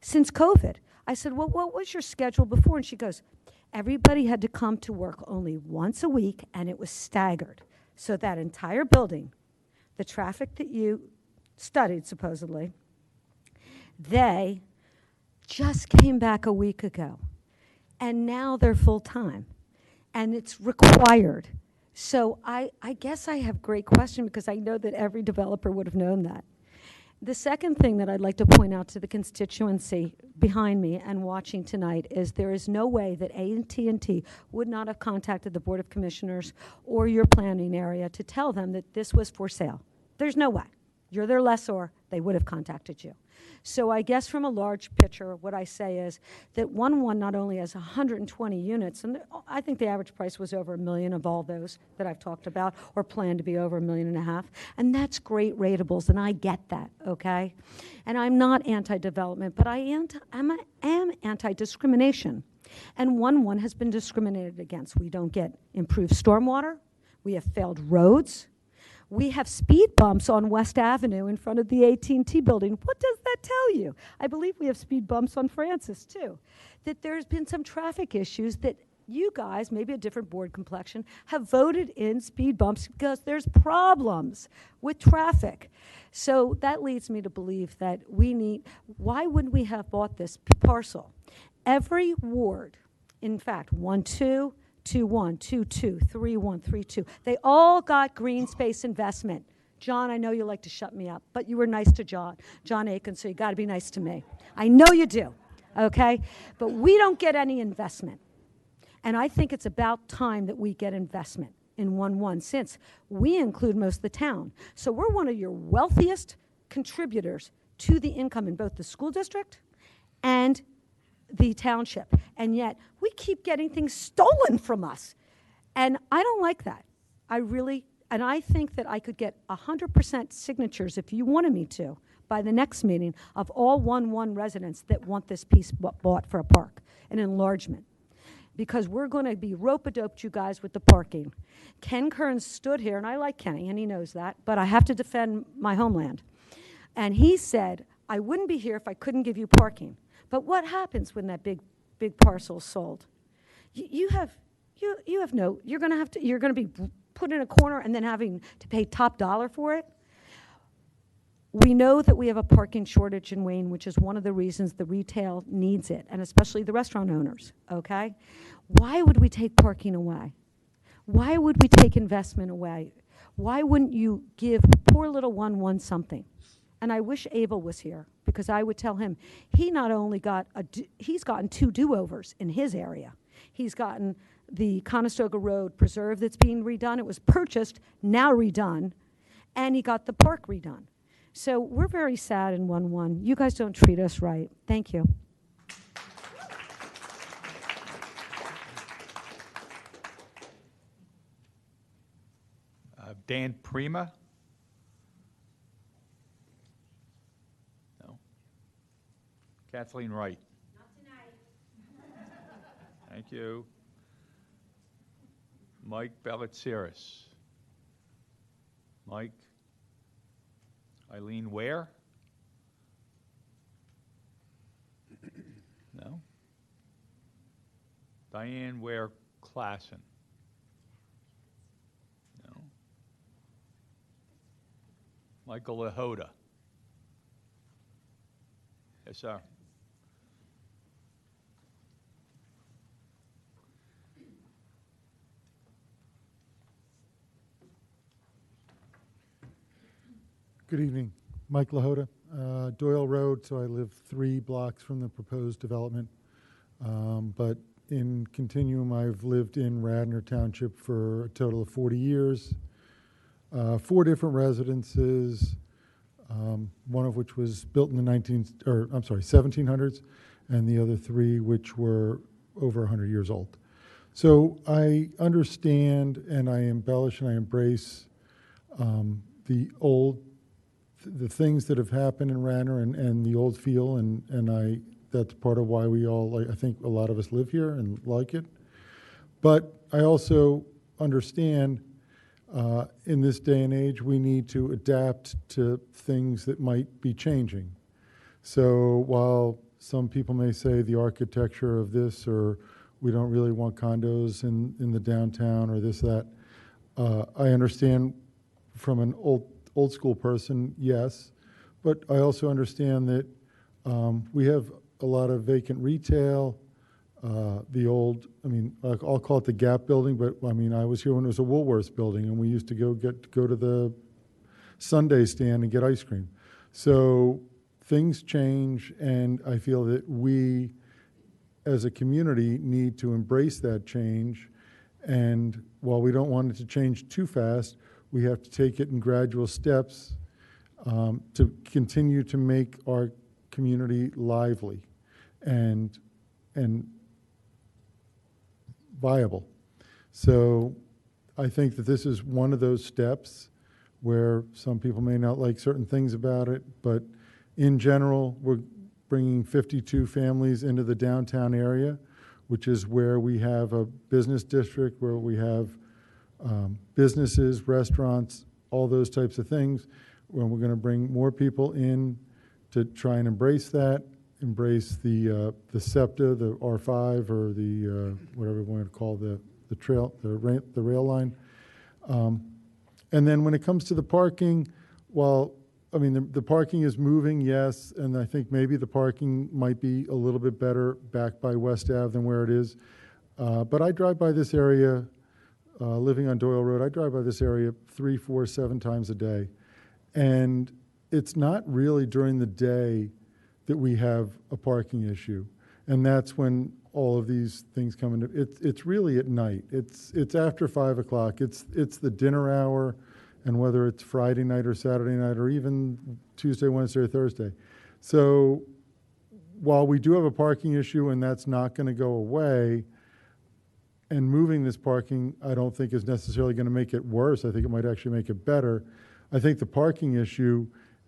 since COVID. I said, well, what was your schedule before? And she goes, everybody had to come to work only once a week, and it was staggered. So that entire building, the traffic that you studied supposedly, they just came back a week ago. And now they're full-time, and it's required. So I guess I have great question, because I know that every developer would have known that. The second thing that I'd like to point out to the constituency behind me and watching tonight is there is no way that AT&T would not have contacted the Board of Commissioners or your planning area to tell them that this was for sale. There's no way. You're their lessor, they would have contacted you. So I guess from a large picture, what I say is that 1-1 not only has 120 units, and I think the average price was over $1 million of all those that I've talked about, or planned to be over $1.5 million, and that's great ratables, and I get that, okay? And I'm not anti-development, but I am anti-discrimination. And 1-1 has been discriminated against. We don't get improved stormwater. We have failed roads. We have speed bumps on West Avenue in front of the AT&T building. What does that tell you? I believe we have speed bumps on Francis, too. That there's been some traffic issues that you guys, maybe a different board complexion, have voted in speed bumps because there's problems with traffic. So that leads me to believe that we need, why wouldn't we have bought this parcel? Every ward, in fact, 1-2, 2-1, 2-2, 3-1, 3-2. They all got green space investment. John, I know you like to shut me up, but you were nice to John Aiken, so you got to be nice to me. I know you do, okay? But we don't get any investment. And I think it's about time that we get investment in 1-1, since we include most of the town. So we're one of your wealthiest contributors to the income in both the school district and the township, and yet we keep getting things stolen from us. And I don't like that. And I think that I could get 100% signatures, if you wanted me to, by the next meeting, of all 1-1 residents that want this piece bought for a park, an enlargement. Because we're going to be rope-a-doped, you guys, with the parking. Ken Kearns stood here, and I like Kenny, and he knows that, but I have to defend my homeland. And he said, I wouldn't be here if I couldn't give you parking. But what happens when that big parcel is sold? You're going to be put in a corner and then having to pay top dollar for it. We know that we have a parking shortage in Wayne, which is one of the reasons the retail needs it, and especially the restaurant owners, okay? Why would we take parking away? Why would we take investment away? Why wouldn't you give poor little 1-1 something? And I wish Abel was here, because I would tell him he not only he's gotten 2 do-overs in his area. He's gotten the Conestoga Road Preserve that's being redone. It was purchased, now redone, and he got the park redone. So we're very sad in 1-1. You guys don't treat us right. Thank you. Dan Prima? No. Kathleen Wright? Not tonight. Thank you. Mike Bellitsiris? Mike? Eileen Ware? No. Diane Ware Klassen? No. Michael Lahota? Yes, sir. Good evening. Mike Lahota, Doyle Road, so I live 3 blocks from the proposed development. But in continuum, I've lived in Radnor Township for a total of 40 years. 4 different residences, one of which was built in the 1700s, and the other 3 which were over 100 years old. So I understand and I embellish and I embrace the things that have happened in Radnor and the old feel, and that's part of why we all, I think a lot of us live here and like it. But I also understand in this day and age, we need to adapt to things that might be changing. So while some people may say the architecture of this, or we don't really want condos in the downtown, or this, that, I understand from an old school person, yes, but I also understand that we have a lot of vacant retail, the old, I mean, I'll call it the Gap building, but I mean, I was here when it was a Woolworths building, and we used to go to the Sunday stand and get ice cream. So things change, and I feel that we, as a community, need to embrace that change. And while we don't want it to change too fast, we have to take it in gradual steps to continue to make our community lively and viable. So I think that this is one of those steps where some people may not like certain things about it, but in general, we're bringing 52 families into the downtown area, which is where we have a business district, where we have businesses, restaurants, all those types of things. When we're going to bring more people in to try and embrace that, embrace the SEPTA, the R5, or the whatever we want to call the rail line. And then when it comes to the parking, well, I mean, the parking is moving, yes, and I think maybe the parking might be a little bit better back by West Ave than where it is. But I drive by this area, living on Doyle Road, I drive by this area 3, 4, 7 times a day. And it's not really during the day that we have a parking issue. And that's when all of these things come into, it's really at night. It's after 5 o'clock. It's the dinner hour, and whether it's Friday night or Saturday night or even Tuesday, Wednesday, or Thursday. So while we do have a parking issue and that's not going to go away, and moving this parking I don't think is necessarily going to make it worse. I think it might actually make it better. I think the parking issue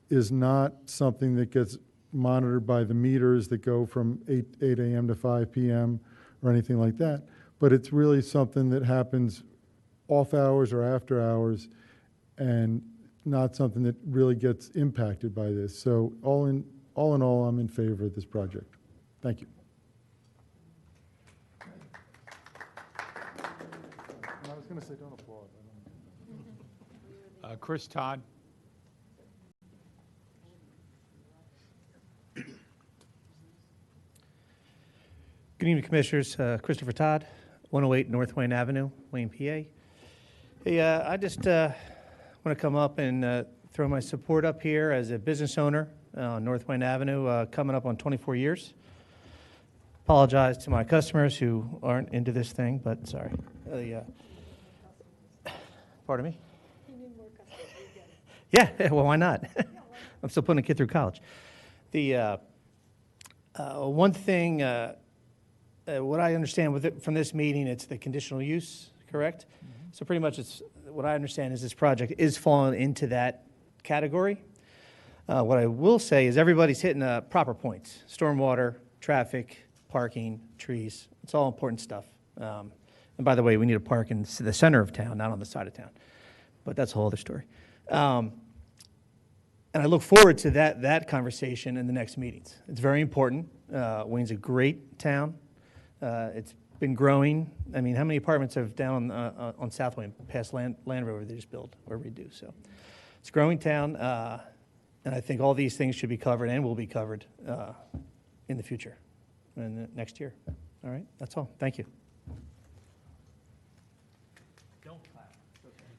is not something that gets monitored by the meters that go from 8 a.m. to 5 p.m. or anything like that, but it's really something that happens off hours or after hours, and not something that really gets impacted by this. So all in all, I'm in favor of this project. Thank you. I was going to say don't applaud. Chris Todd. Good evening, Commissioners. Christopher Todd, 108 North Wayne Avenue, Wayne, PA. Hey, I just want to come up and throw my support up here as a business owner on North Wayne Avenue, coming up on 24 years. Apologize to my customers who aren't into this thing, but sorry. Pardon me? Yeah, well, why not? I'm still putting a kid through college. The one thing, what I understand from this meeting, it's the conditional use, correct? Mm-hmm. So pretty much it's, what I understand is this project is falling into that category. What I will say is everybody's hitting the proper points: stormwater, traffic, parking, trees. It's all important stuff. And by the way, we need a park in the center of town, not on the side of town. But that's a whole other story. And I look forward to that conversation in the next meetings. It's very important. Wayne's a great town. It's been growing. I mean, how many apartments have down on South Wayne past Land Rover they just built or redo? So it's a growing town, and I think all these things should be covered and will be covered in the future, in the next year. All right, that's all. Thank you.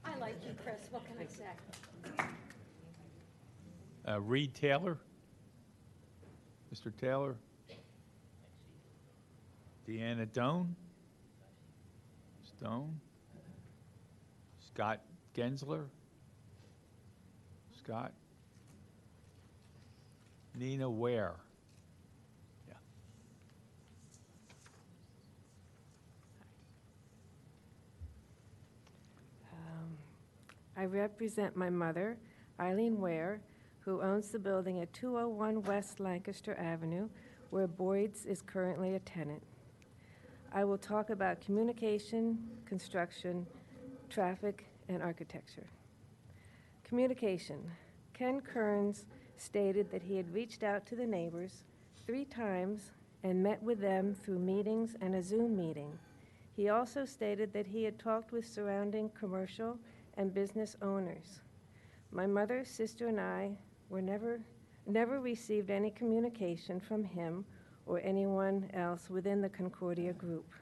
I like you, Chris. What can I say? Reed Taylor. Mr. Taylor. Deanna Stone. Scott Gensler. Scott. Nina Ware. Yeah. I represent my mother, Eileen Ware, who owns the building at 201 West Lancaster Avenue, where Boyd's is currently a tenant. I will talk about communication, construction, traffic, and architecture. Communication. Ken Kearns stated that he had reached out to the neighbors 3 times and met with them through meetings and a Zoom meeting. He also stated that he had talked with surrounding commercial and business owners. My mother, sister, and I were never received any communication from him or anyone else within the Concordia group.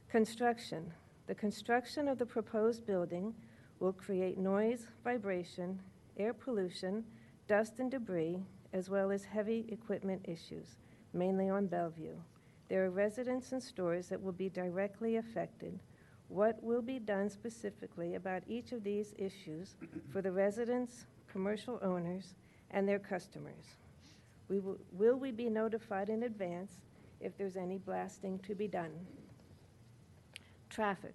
Construction. The construction of the proposed building will create noise, vibration, air pollution, dust and debris, as well as heavy equipment issues, mainly on Bellevue. There are residents and stores that will be directly affected. What will be done specifically about each of these issues for the residents, commercial owners, and their customers? Will we be notified in advance if there's any blasting to be done? Traffic.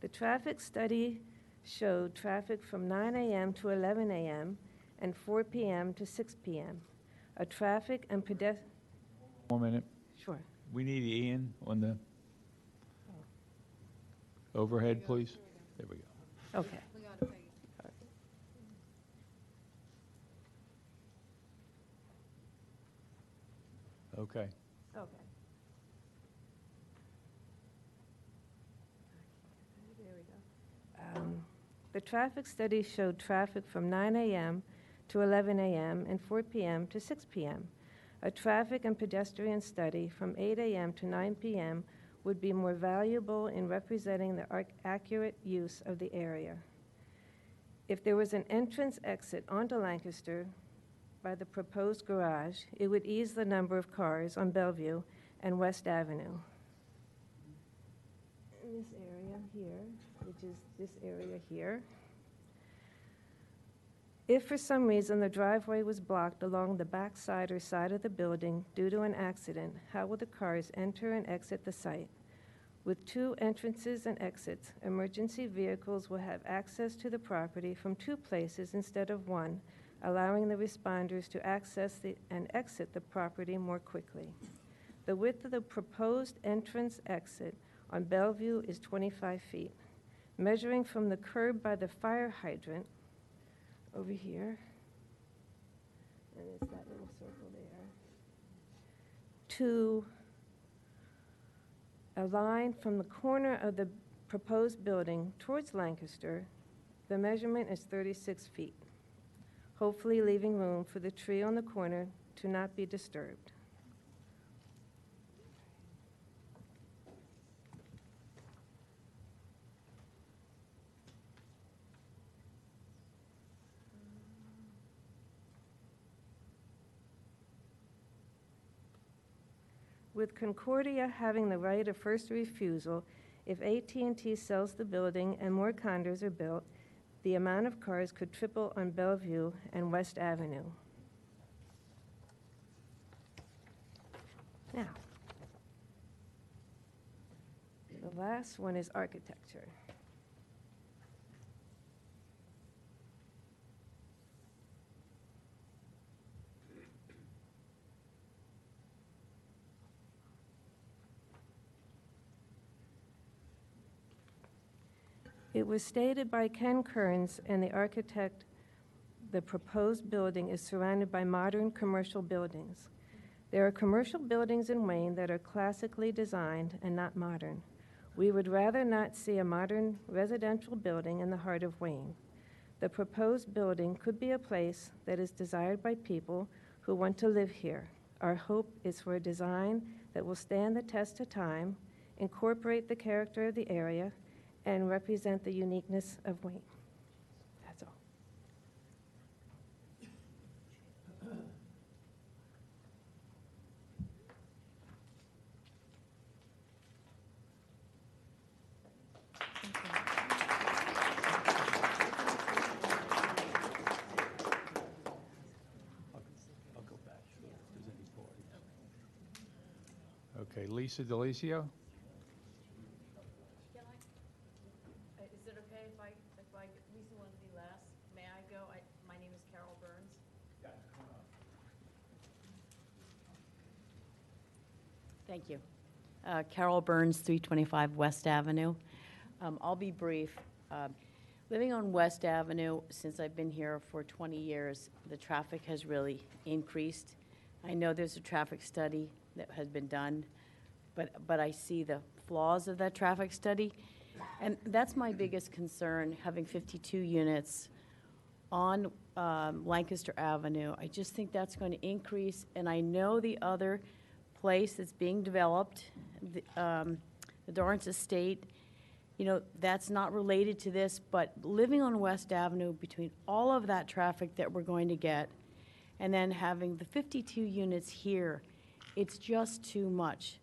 The traffic study showed traffic from 9 a.m. to 11 a.m. and 4 p.m. to 6 p.m. A traffic and pedestrian... 1 minute. Sure. We need Ian on the overhead, please. There we go. Okay. Okay. Okay. There we go. The traffic study showed traffic from 9 a.m. to 11 a.m. and 4 p.m. to 6 p.m. A traffic and pedestrian study from 8 a.m. to 9 p.m. would be more valuable in representing the accurate use of the area. If there was an entrance exit onto Lancaster by the proposed garage, it would ease the number of cars on Bellevue and West Avenue. In this area here, which is this area here, if for some reason the driveway was blocked along the back side or side of the building due to an accident, how will the cars enter and exit the site? With 2 entrances and exits, emergency vehicles will have access to the property from 2 places instead of 1, allowing the responders to access and exit the property more quickly. The width of the proposed entrance exit on Bellevue is 25 feet. Measuring from the curb by the fire hydrant over here, and it's that little circle there, to a line from the corner of the proposed building towards Lancaster, the measurement is 36 feet, hopefully leaving room for the tree on the corner to not be disturbed. With Concordia having the right of first refusal, if AT&T sells the building and more condos are built, the amount of cars could triple on Bellevue and West Avenue. Now, the last one is architecture. It was stated by Ken Kearns and the architect, the proposed building is surrounded by modern commercial buildings. There are commercial buildings in Wayne that are classically designed and not modern. We would rather not see a modern residential building in the heart of Wayne. The proposed building could be a place that is desired by people who want to live here. Our hope is for a design that will stand the test of time, incorporate the character of the area, and represent the uniqueness of Wayne. That's all. I'll go back if there's any parties. Okay, Lisa Delicio? Thank you. Carol Burns, 325 West Avenue. I'll be brief. Living on West Avenue, since I've been here for 20 years, the traffic has really increased. I know there's a traffic study that has been done, but I see the flaws of that traffic study. And that's my biggest concern, having 52 units on Lancaster Avenue. I just think that's going to increase, and I know the other place that's being developed, the Dorrance Estate, you know, that's not related to this, but living on West Avenue between all of that traffic that we're going to get, and then having the 52 units here, it's just too much.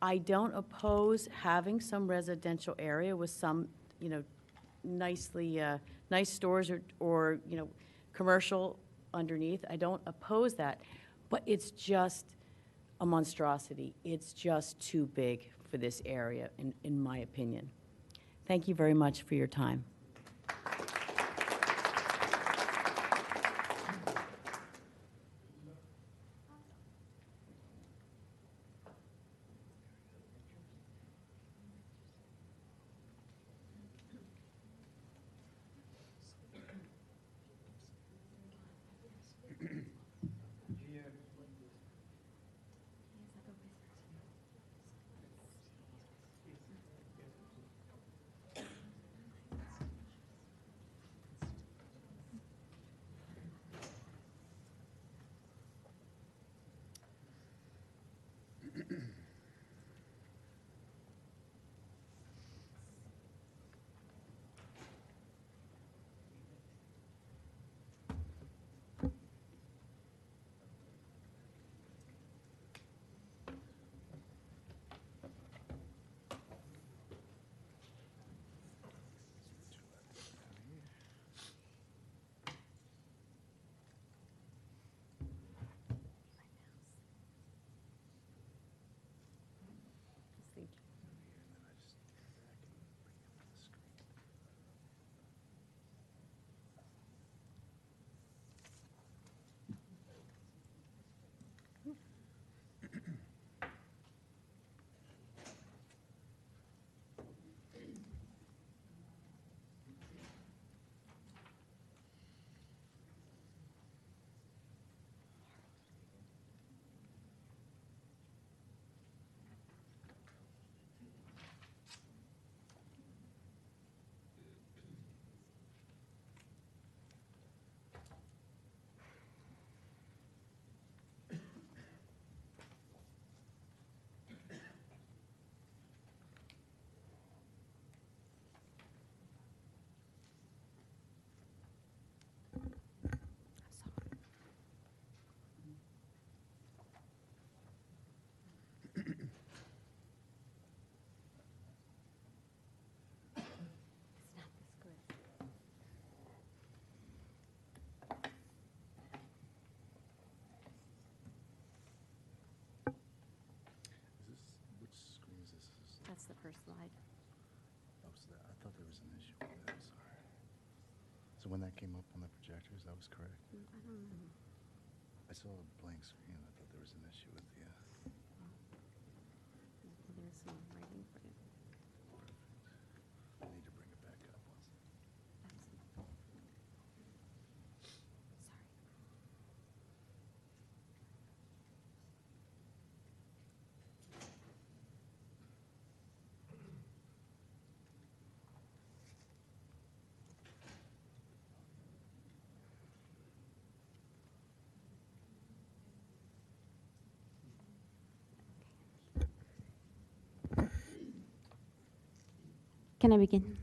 I don't oppose having some residential area with some, you know, nicely, nice stores or, you know, commercial underneath. I don't oppose that, but it's just a monstrosity. It's just too big for this area, in my opinion. Thank you very much for your time. That's the first slide. Oh, so I thought there was an issue with that, sorry. So when that came up on the projectors, that was correct? I don't know. I saw a blank screen, I thought there was an issue with the, There's some writing for you. I need to bring it back up once. Can I begin?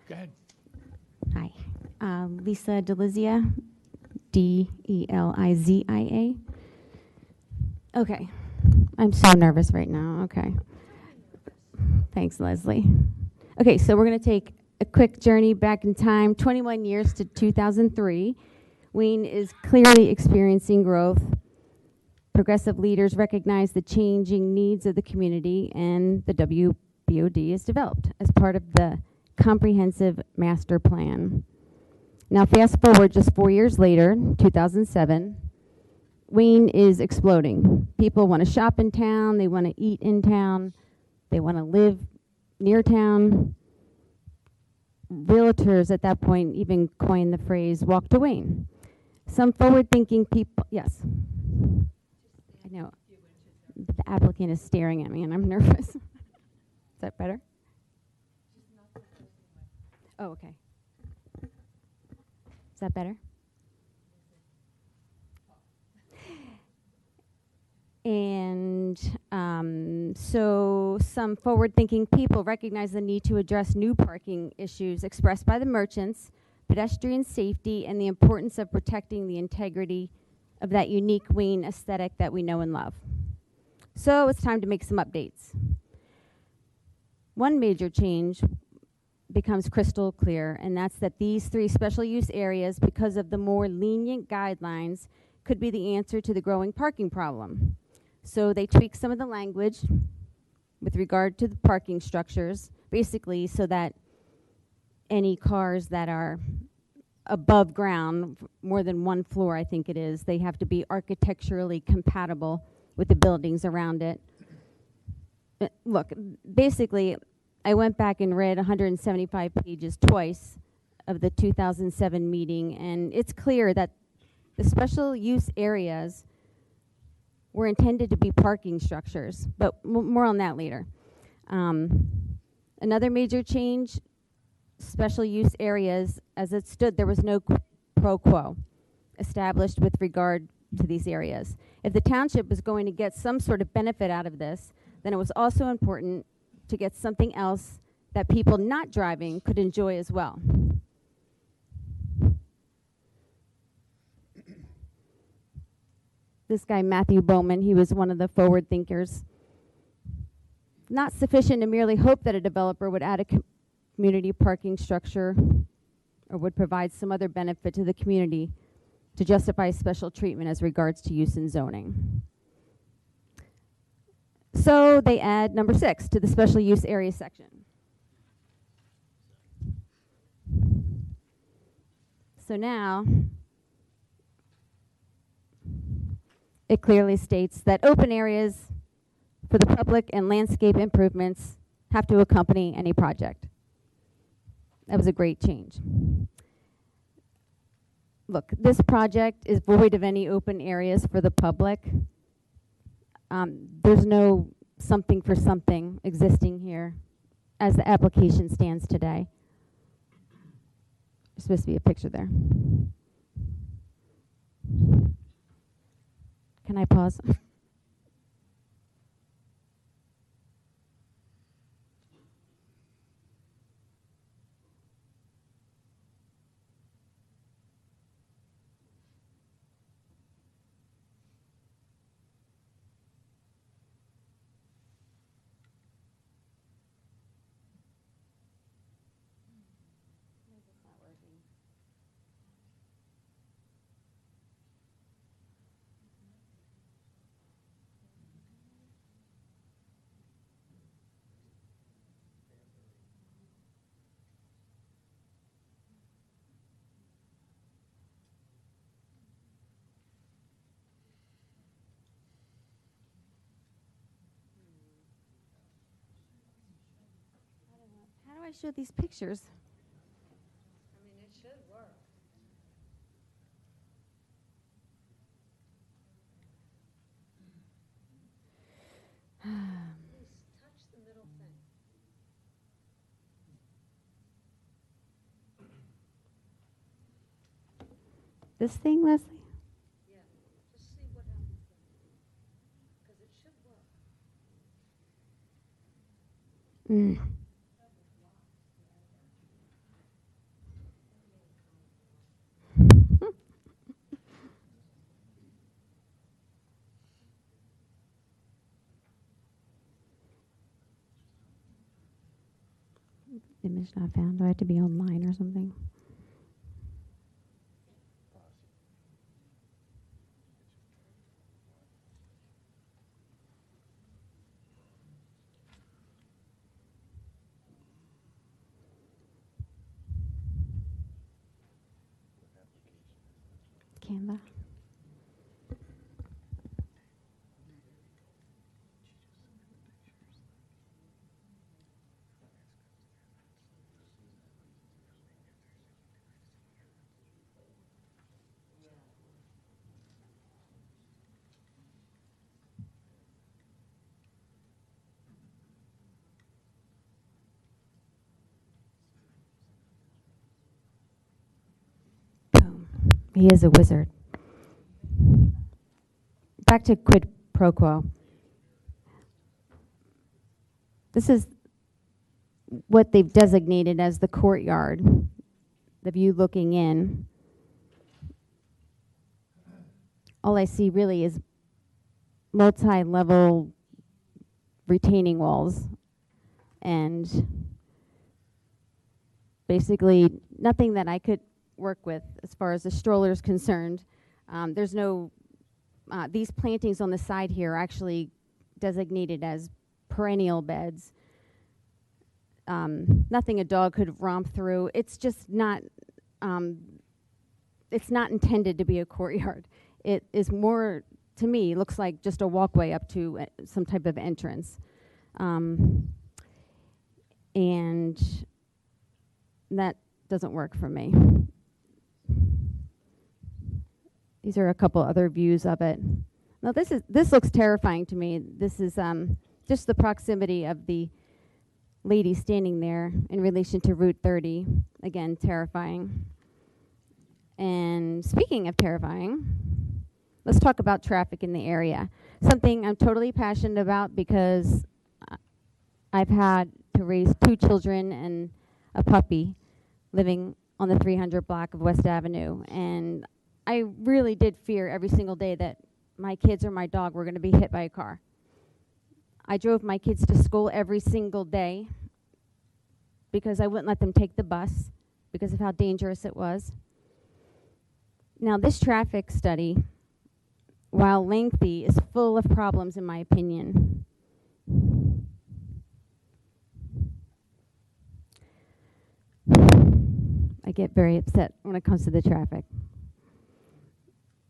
Go ahead. Hi. Lisa Delizia, Delizia. Okay. I'm so nervous right now. Okay. Thanks, Leslie. Okay, so we're going to take a quick journey back in time, 21 years to 2003. Wayne is clearly experiencing growth. Progressive leaders recognize the changing needs of the community, and the WBOD is developed as part of the comprehensive master plan. Now, fast forward just 4 years later, 2007, Wayne is exploding. People want to shop in town, they want to eat in town, they want to live near town. Realtors at that point even coined the phrase walk to Wayne. Some forward-thinking people, yes. I know. The applicant is staring at me and I'm nervous. Is that better? Oh, okay. Is that better? And so some forward-thinking people recognize the need to address new parking issues expressed by the merchants, pedestrian safety, and the importance of protecting the integrity of that unique Wayne aesthetic that we know and love. So it's time to make some updates. One major change becomes crystal clear, and that's that these 3 special use areas, because of the more lenient guidelines, could be the answer to the growing parking problem. So they tweak some of the language with regard to the parking structures, basically so that any cars that are above ground, more than 1 floor I think it is, they have to be architecturally compatible with the buildings around it. Look, basically, I went back and read 175 pages twice of the 2007 meeting, and it's clear that the special use areas were intended to be parking structures, but more on that later. Another major change, special use areas, as it stood, there was no quid pro quo established with regard to these areas. If the township was going to get some sort of benefit out of this, then it was also important to get something else that people not driving could enjoy as well. This guy, Matthew Bowman, he was one of the forward thinkers. Not sufficient to merely hope that a developer would add a community parking structure or would provide some other benefit to the community to justify special treatment as regards to use and zoning. So they add number 6 to the special use area section. So now it clearly states that open areas for the public and landscape improvements have to accompany any project. That was a great change. Look, this project is void of any open areas for the public. There's no something for something existing here as the application stands today. There's supposed to be a picture there. Can I pause? How do I show these pictures? I mean, it should work. Please touch the middle thing. This thing, Leslie? Yeah, just see what happens then. Because it should work. Image not found. Do I have to be online or something? Canva. He is a wizard. Back to quid pro quo. This is what they've designated as the courtyard, the view looking in. All I see really is multi-level retaining walls and basically nothing that I could work with as far as the stroller is concerned. There's no, these plantings on the side here are actually designated as perennial beds. Nothing a dog could romp through. It's just not, it's not intended to be a courtyard. It is more, to me, looks like just a walkway up to some type of entrance. And that doesn't work for me. These are a couple other views of it. Now this looks terrifying to me. This is just the proximity of the lady standing there in relation to Route 30. Again, terrifying. And speaking of terrifying, let's talk about traffic in the area. Something I'm totally passionate about because I've had to raise 2 children and a puppy living on the 300 block of West Avenue. And I really did fear every single day that my kids or my dog were going to be hit by a car. I drove my kids to school every single day because I wouldn't let them take the bus because of how dangerous it was. Now, this traffic study, while lengthy, is full of problems in my opinion. I get very upset when it comes to the traffic.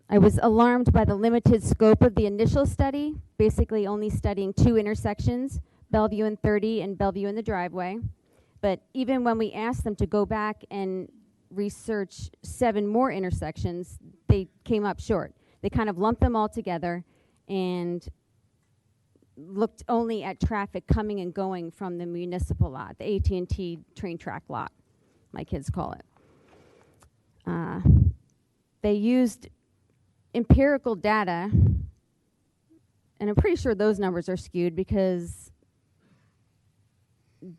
I was alarmed by the limited scope of the initial study, basically only studying 2 intersections, Bellevue and 30 and Bellevue and the driveway. But even when we asked them to go back and research 7 more intersections, they came up short. They kind of lumped them all together and looked only at traffic coming and going from the municipal lot, the AT&T train track lot, my kids call it. They used empirical data, and I'm pretty sure those numbers are skewed because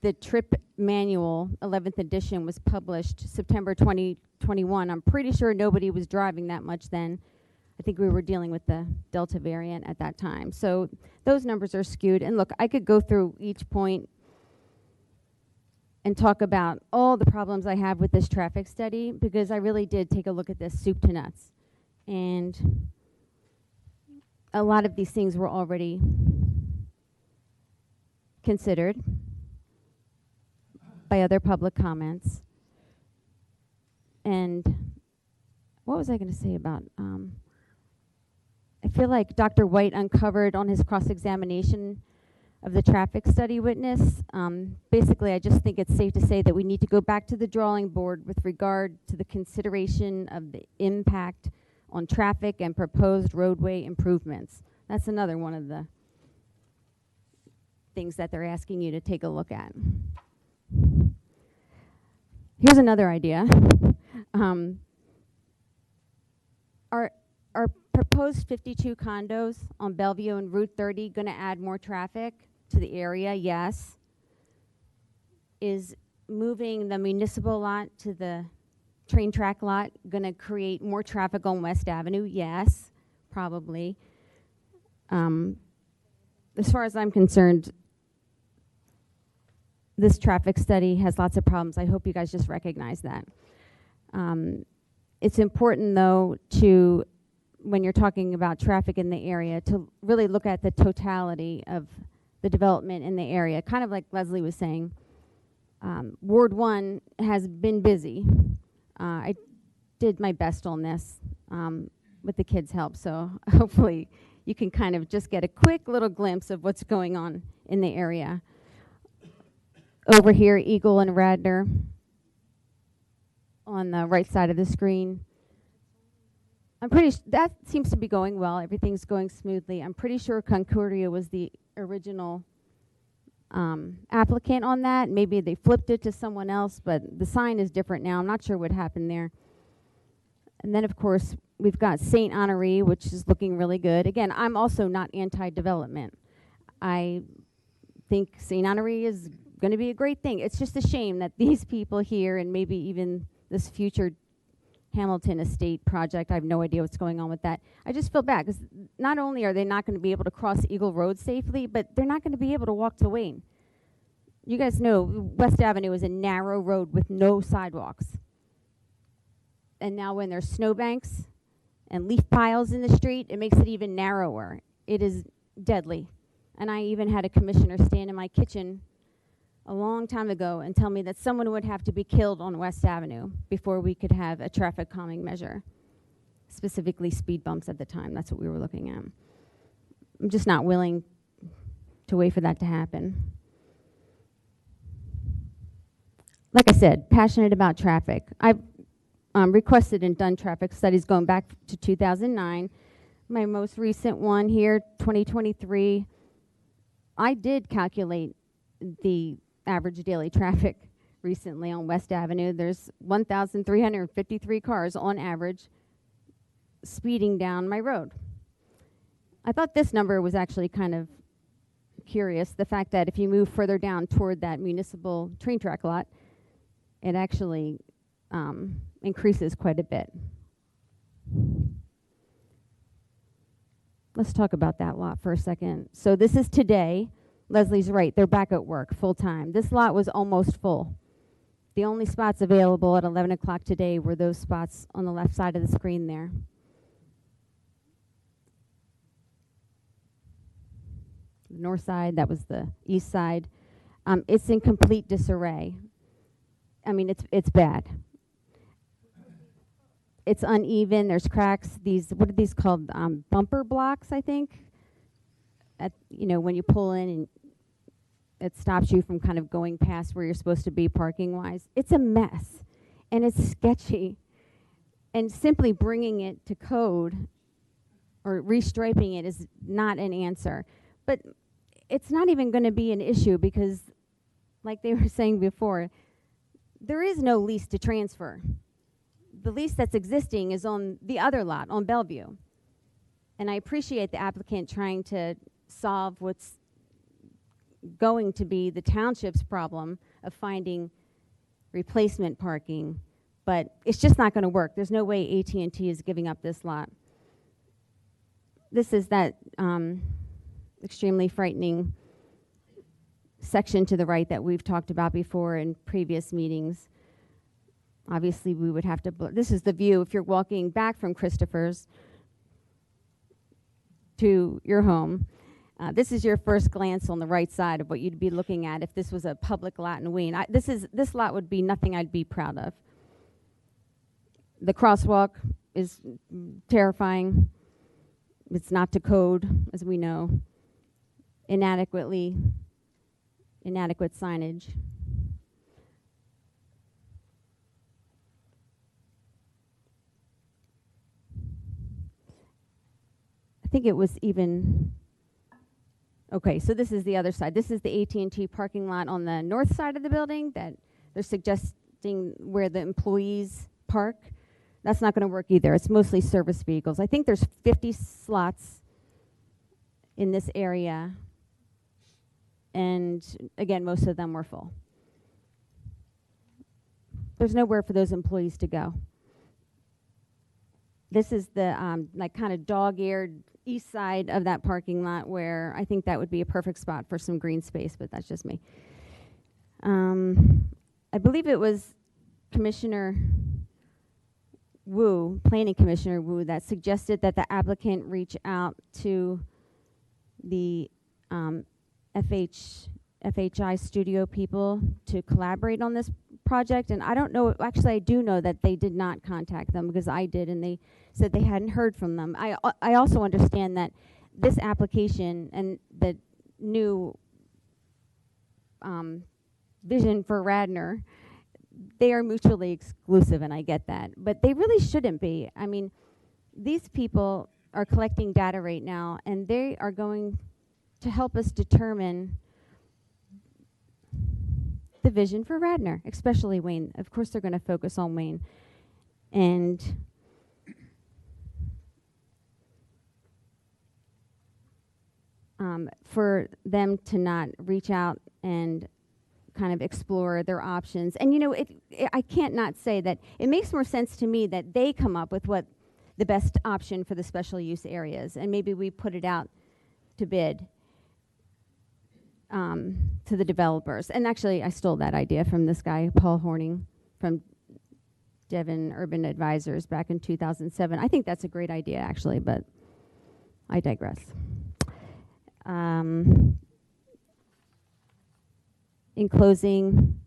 the trip manual, 11th edition, was published September 2021. I'm pretty sure nobody was driving that much then. I think we were dealing with the Delta variant at that time. So those numbers are skewed. And look, I could go through each point and talk about all the problems I have with this traffic study because I really did take a look at this soup to nuts. And a lot of these things were already considered by other public comments. And what was I going to say about, I feel like Dr. White uncovered on his cross-examination of the traffic study witness. Basically, I just think it's safe to say that we need to go back to the drawing board with regard to the consideration of the impact on traffic and proposed roadway improvements. That's another one of the things that they're asking you to take a look at. Here's another idea. Are proposed 52 condos on Bellevue and Route 30 going to add more traffic to the area? Yes. Is moving the municipal lot to the train track lot going to create more traffic on West Avenue? Yes, probably. As far as I'm concerned, this traffic study has lots of problems. I hope you guys just recognize that. It's important, though, to, when you're talking about traffic in the area, to really look at the totality of the development in the area. Kind of like Leslie was saying, Ward 1 has been busy. I did my best on this with the kids' help, so hopefully you can kind of just get a quick little glimpse of what's going on in the area. Over here, Eagle and Radnor on the right side of the screen. I'm pretty that seems to be going well. Everything's going smoothly. I'm pretty sure Concordia was the original applicant on that. Maybe they flipped it to someone else, but the sign is different now. I'm not sure what happened there. And then, of course, we've got St. Honoré, which is looking really good. Again, I'm also not anti-development. I think St. Honoré is going to be a great thing. It's just a shame that these people here, and maybe even this future Hamilton Estate project, I have no idea what's going on with that. I just feel bad, because not only are they not going to be able to cross Eagle Road safely, but they're not going to be able to walk to Wayne. You guys know West Avenue is a narrow road with no sidewalks. And now when there's snowbanks and leaf piles in the street, it makes it even narrower. It is deadly. And I even had a commissioner stand in my kitchen a long time ago and tell me that someone would have to be killed on West Avenue before we could have a traffic calming measure, specifically speed bumps at the time. That's what we were looking at. I'm just not willing to wait for that to happen. Like I said, passionate about traffic. I've requested and done traffic studies going back to 2009. My most recent one here, 2023, I did calculate the average daily traffic recently on West Avenue. There's 1,353 cars on average speeding down my road. I thought this number was actually kind of curious, the fact that if you move further down toward that municipal train track lot, it actually increases quite a bit. Let's talk about that lot for a second. So this is today. Leslie's right, they're back at work full time. This lot was almost full. The only spots available at 11 o'clock today were those spots on the left side of the screen there. The north side, that was the east side. It's in complete disarray. I mean, it's bad. It's uneven, there's cracks. These, what are these called? Bumper blocks, I think. When you pull in and it stops you from kind of going past where you're supposed to be parking-wise. It's a mess, and it's sketchy. And simply bringing it to code or restriping it is not an answer. But it's not even going to be an issue because, like they were saying before, there is no lease to transfer. The lease that's existing is on the other lot, on Bellevue. And I appreciate the applicant trying to solve what's going to be the township's problem of finding replacement parking, but it's just not going to work. There's no way AT&T is giving up this lot. This is that extremely frightening section to the right that we've talked about before in previous meetings. Obviously, we would have to, this is the view if you're walking back from Christopher's to your home. This is your first glance on the right side of what you'd be looking at if this was a public lot in Wayne. This lot would be nothing I'd be proud of. The crosswalk is terrifying. It's not to code, as we know. Inadequate signage. I think it was even, okay, so this is the other side. This is the AT&T parking lot on the north side of the building that they're suggesting where the employees park. That's not going to work either. It's mostly service vehicles. I think there's 50 slots in this area. And again, most of them were full. There's nowhere for those employees to go. This is the like kind of dog-eared east side of that parking lot where I think that would be a perfect spot for some green space, but that's just me. I believe it was Commissioner Wu, Planning Commissioner Wu, that suggested that the applicant reach out to the FHI studio people to collaborate on this project. And I don't know, actually I do know that they did not contact them because I did, and they said they hadn't heard from them. I also understand that this application and the new vision for Radnor, they are mutually exclusive, and I get that. But they really shouldn't be. I mean, these people are collecting data right now, and they are going to help us determine the vision for Radnor, especially Wayne. Of course, they're going to focus on Wayne. And for them to not reach out and kind of explore their options. And I can't not say that it makes more sense to me that they come up with what the best option for the special use areas, and maybe we put it out to bid to the developers. And actually, I stole that idea from this guy, Paul Horning, from Devon Urban Advisors back in 2007. I think that's a great idea, actually, but I digress. In closing,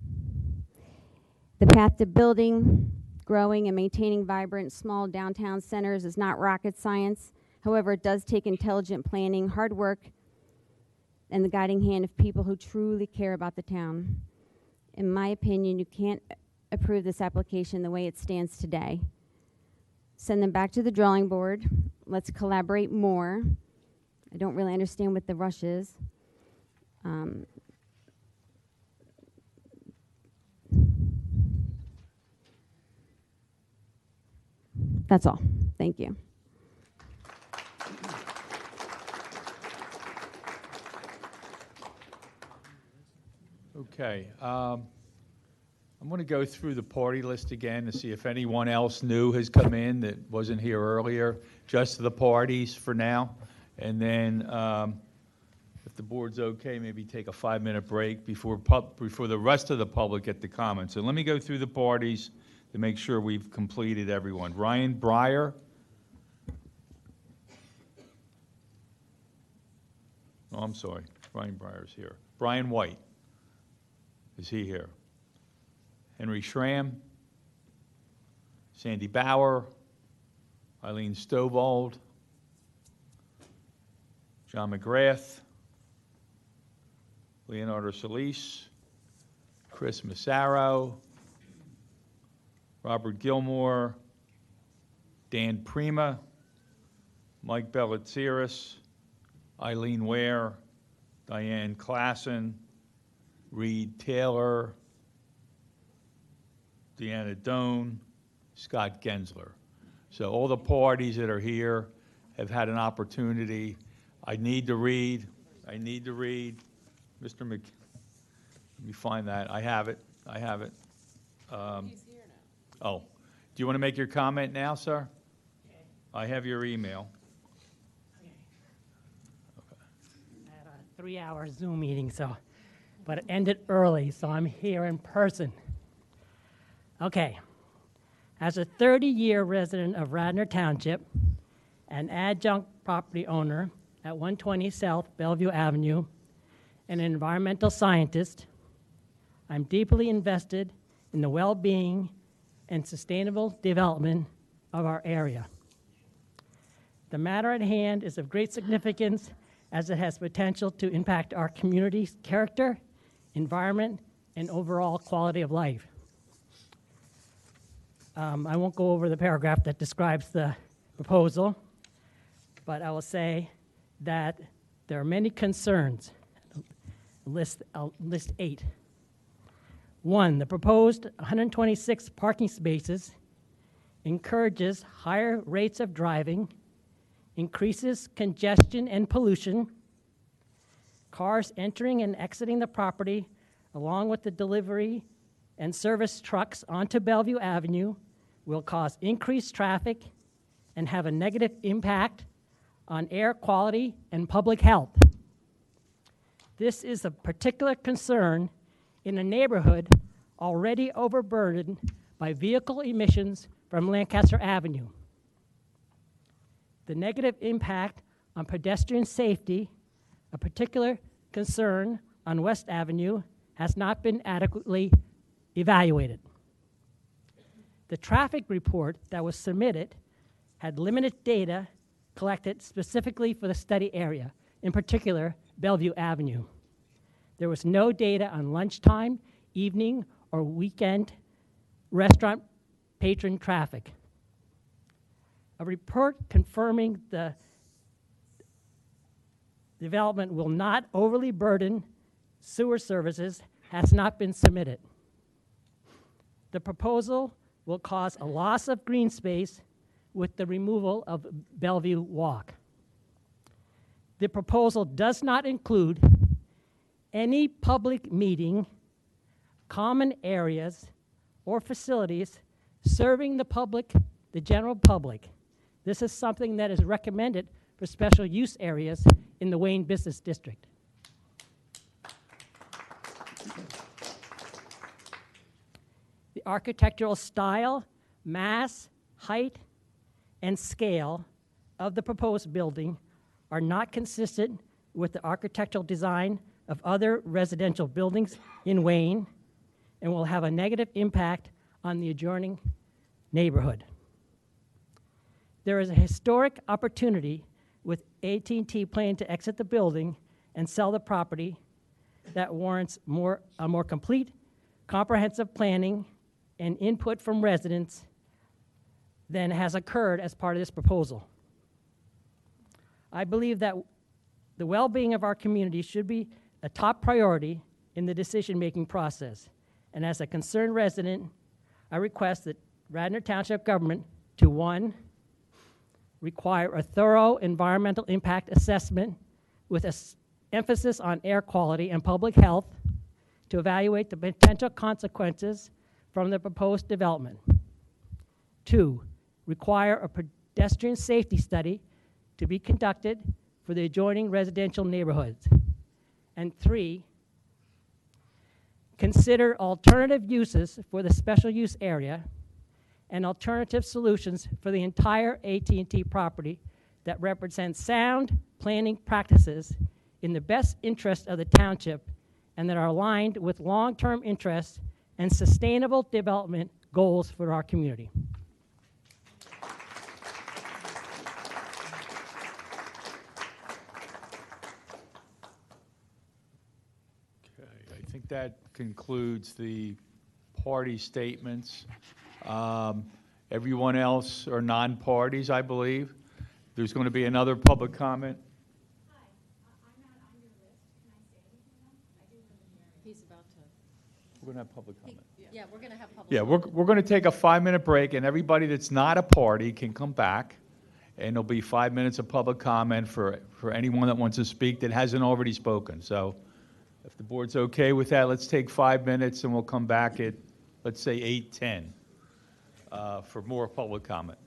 the path to building, growing, and maintaining vibrant small downtown centers is not rocket science. However, it does take intelligent planning, hard work, and the guiding hand of people who truly care about the town. In my opinion, you can't approve this application the way it stands today. Send them back to the drawing board. Let's collaborate more. I don't really understand what the rush is. That's all. Thank you. Okay. I'm going to go through the party list again to see if anyone else new has come in that wasn't here earlier, just the parties for now. And then if the board's okay, maybe take a 5-minute break before the rest of the public get the comments. So let me go through the parties to make sure we've completed everyone. Ryan Breyer. Oh, I'm sorry. Ryan Breyer's here. Brian White. Is he here? Henry Schramm. Sandy Bauer. Eileen Stovald. John McGrath. Leonardo Solis. Chris Massaro. Robert Gilmore, Dan Prima, Mike Bellatieris, Eileen Ware, Diane Klassen, Reed Taylor, Deanna Doan, Scott Gensler. So all the parties that are here have had an opportunity. I need to read. Mr. Mc, let me find that. I have it. Oh, do you want to make your comment now, sir? Okay. I have your email. Okay. I had a 3-hour Zoom meeting, but it ended early, so I'm here in person. Okay. As a 30-year resident of Radnor Township, an adjunct property owner at 120 South Bellevue Avenue, and an environmental scientist, I'm deeply invested in the well-being and sustainable development of our area. The matter at hand is of great significance as it has potential to impact our community's character, environment, and overall quality of life. I won't go over the paragraph that describes the proposal, but I will say that there are many concerns. I'll list 8. 1, the proposed 126 parking spaces encourages higher rates of driving, increases congestion and pollution. Cars entering and exiting the property, along with the delivery and service trucks onto Bellevue Avenue, will cause increased traffic and have a negative impact on air quality and public health. This is a particular concern in a neighborhood already overburdened by vehicle emissions from Lancaster Avenue. The negative impact on pedestrian safety, a particular concern on West Avenue, has not been adequately evaluated. The traffic report that was submitted had limited data collected specifically for the study area, in particular Bellevue Avenue. There was no data on lunchtime, evening, or weekend restaurant patron traffic. A report confirming the development will not overly burden sewer services has not been submitted. The proposal will cause a loss of green space with the removal of Bellevue Walk. the proposal does not include any public meeting, common areas, or facilities serving the public, the general public. This is something that is recommended for special use areas in the Wayne Business District. The architectural style, mass, height, and scale of the proposed building are not consistent with the architectural design of other residential buildings in Wayne and will have a negative impact on the adjoining neighborhood. There is a historic opportunity with AT&T planning to exit the building and sell the property that warrants a more complete, comprehensive planning and input from residents than has occurred as part of this proposal. I believe that the well-being of our community should be a top priority in the decision-making process. And as a concerned resident, I request that Radnor Township government to, one, require a thorough environmental impact assessment with an emphasis on air quality and public health to evaluate the potential consequences from the proposed development. Two, require a pedestrian safety study to be conducted for the adjoining residential neighborhoods. And three, consider alternative uses for the special use area and alternative solutions for the entire AT&T property that represent sound planning practices in the best interest of the township and that are aligned with long-term interests and sustainable development goals for our community. Okay, I think that concludes the party statements. Everyone else are non-parties, I believe. There's going to be another public comment. He's about to. We're going to have public comment. Yeah, we're going to have public. Yeah, we're going to take a 5-minute break, and everybody that's not a party can come back, and there'll be 5 minutes of public comment for anyone that wants to speak that hasn't already spoken. So if the board's okay with that, let's take 5 minutes, and we'll come back at, let's say, 8:10 for more public comment.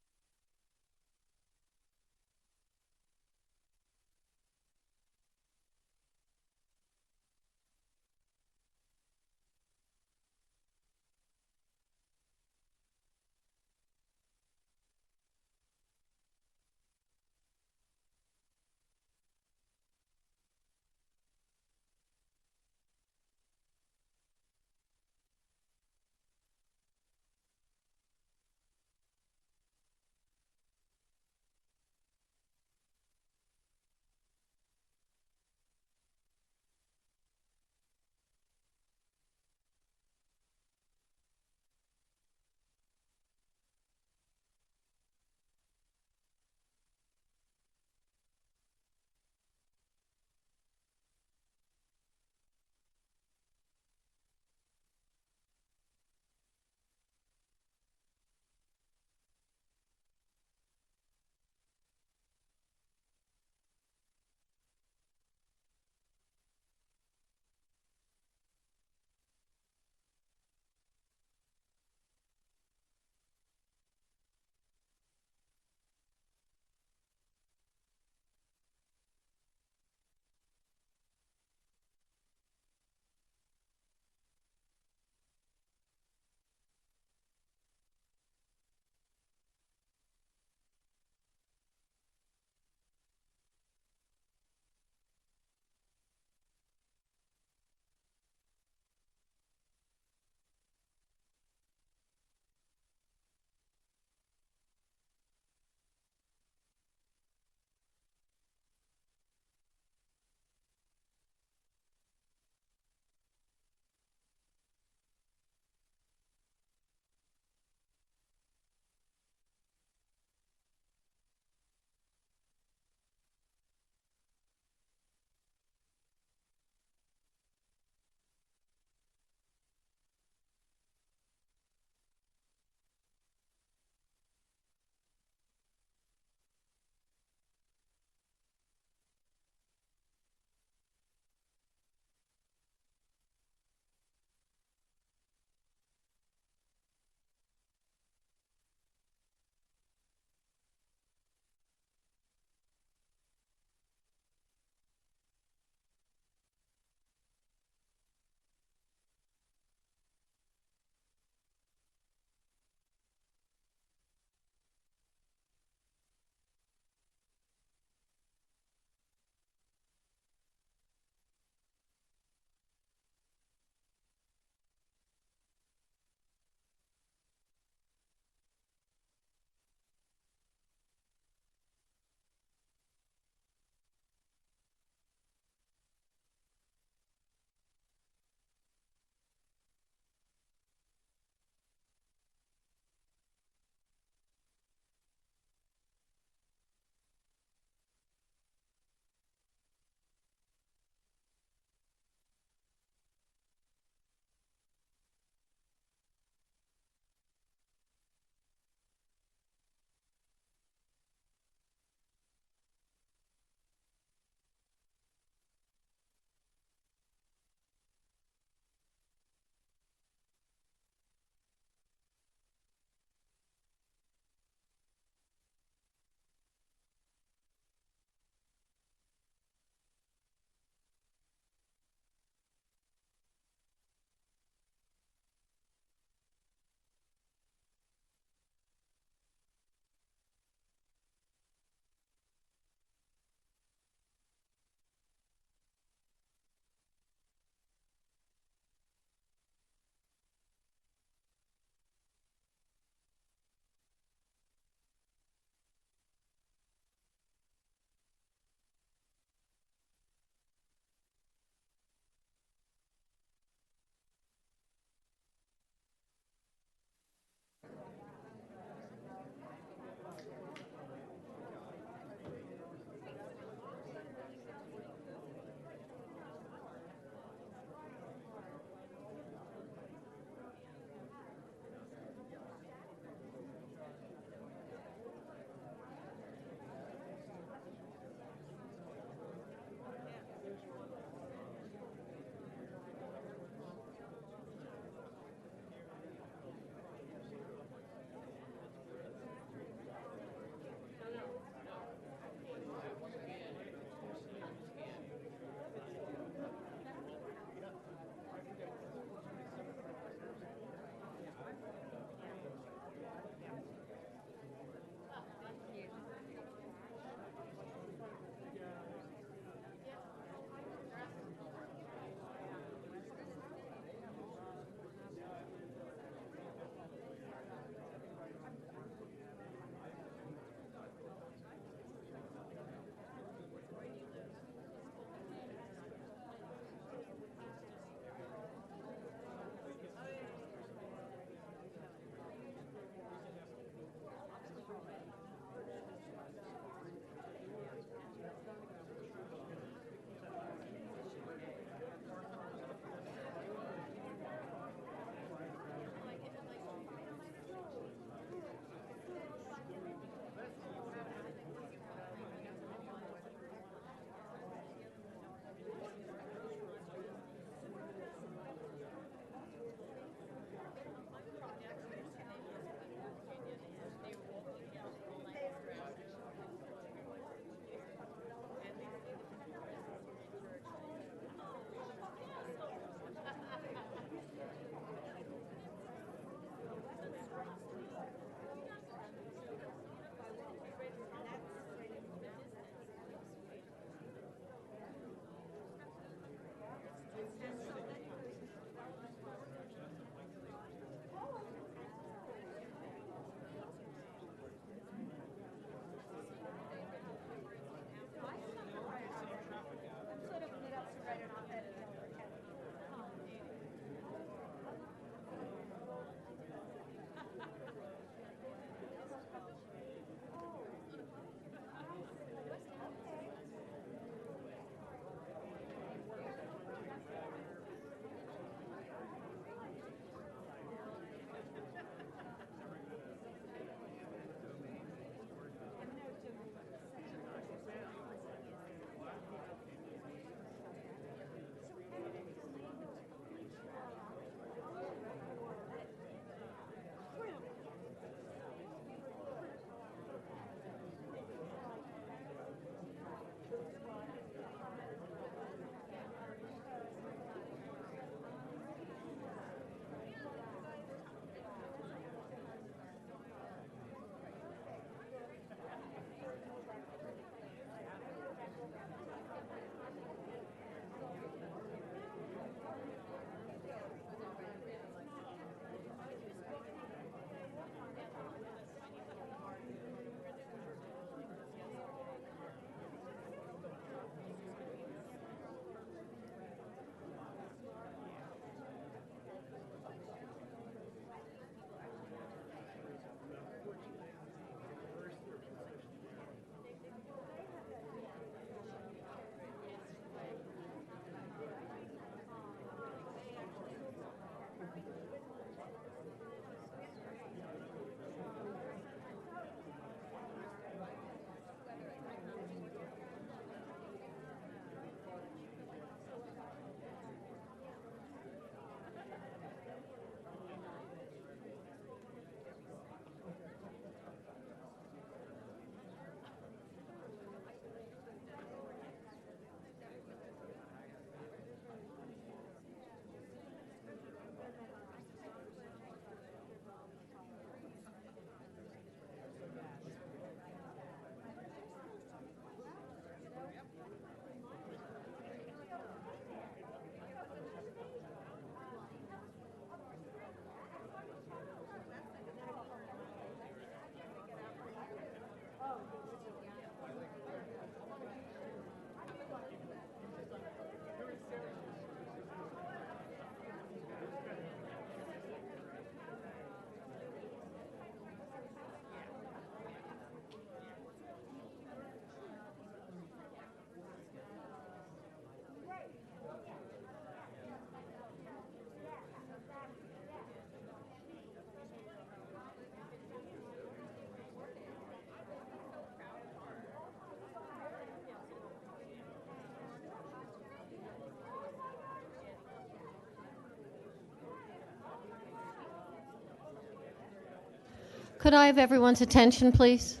Could I have everyone's attention, please?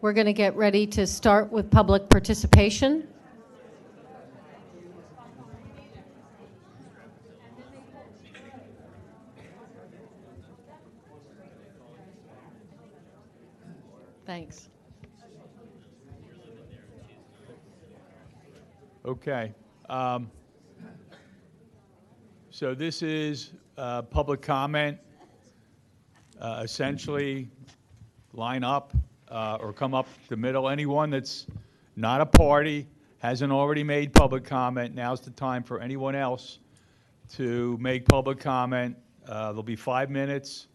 We're going to get ready to start with public participation. Thanks. Okay. So this is public comment. Essentially, line up or come up the middle. Anyone that's not a party, hasn't already made public comment, now's the time for anyone else to make public comment. There'll be 5 minutes.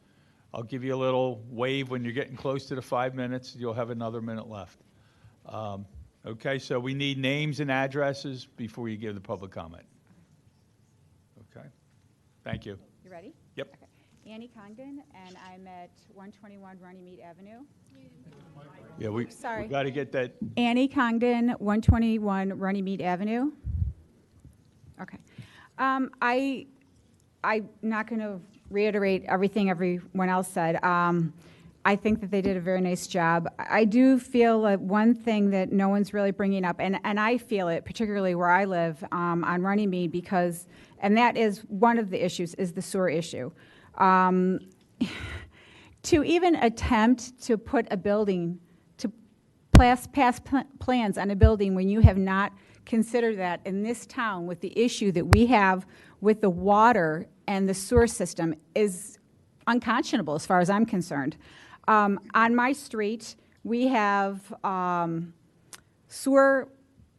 I'll give you a little wave when you're getting close to the 5 minutes. You'll have another minute left. Okay, so we need names and addresses before you give the public comment. Okay, thank you. You ready? Yep. Okay. Annie Congdon, and I'm at 121 Runnymede Avenue. Yeah, we got to get that. Annie Congdon, 121 Runnymede Avenue. Okay. I'm not going to reiterate everything everyone else said. I think that they did a very nice job. I do feel like one thing that no one's really bringing up, and I feel it particularly where I live on Runnymede, because, and that is one of the issues, is the sewer issue. To even attempt to put a building, to pass plans on a building when you have not considered that in this town with the issue that we have with the water and the sewer system is unconscionable as far as I'm concerned. On my street, we have sewer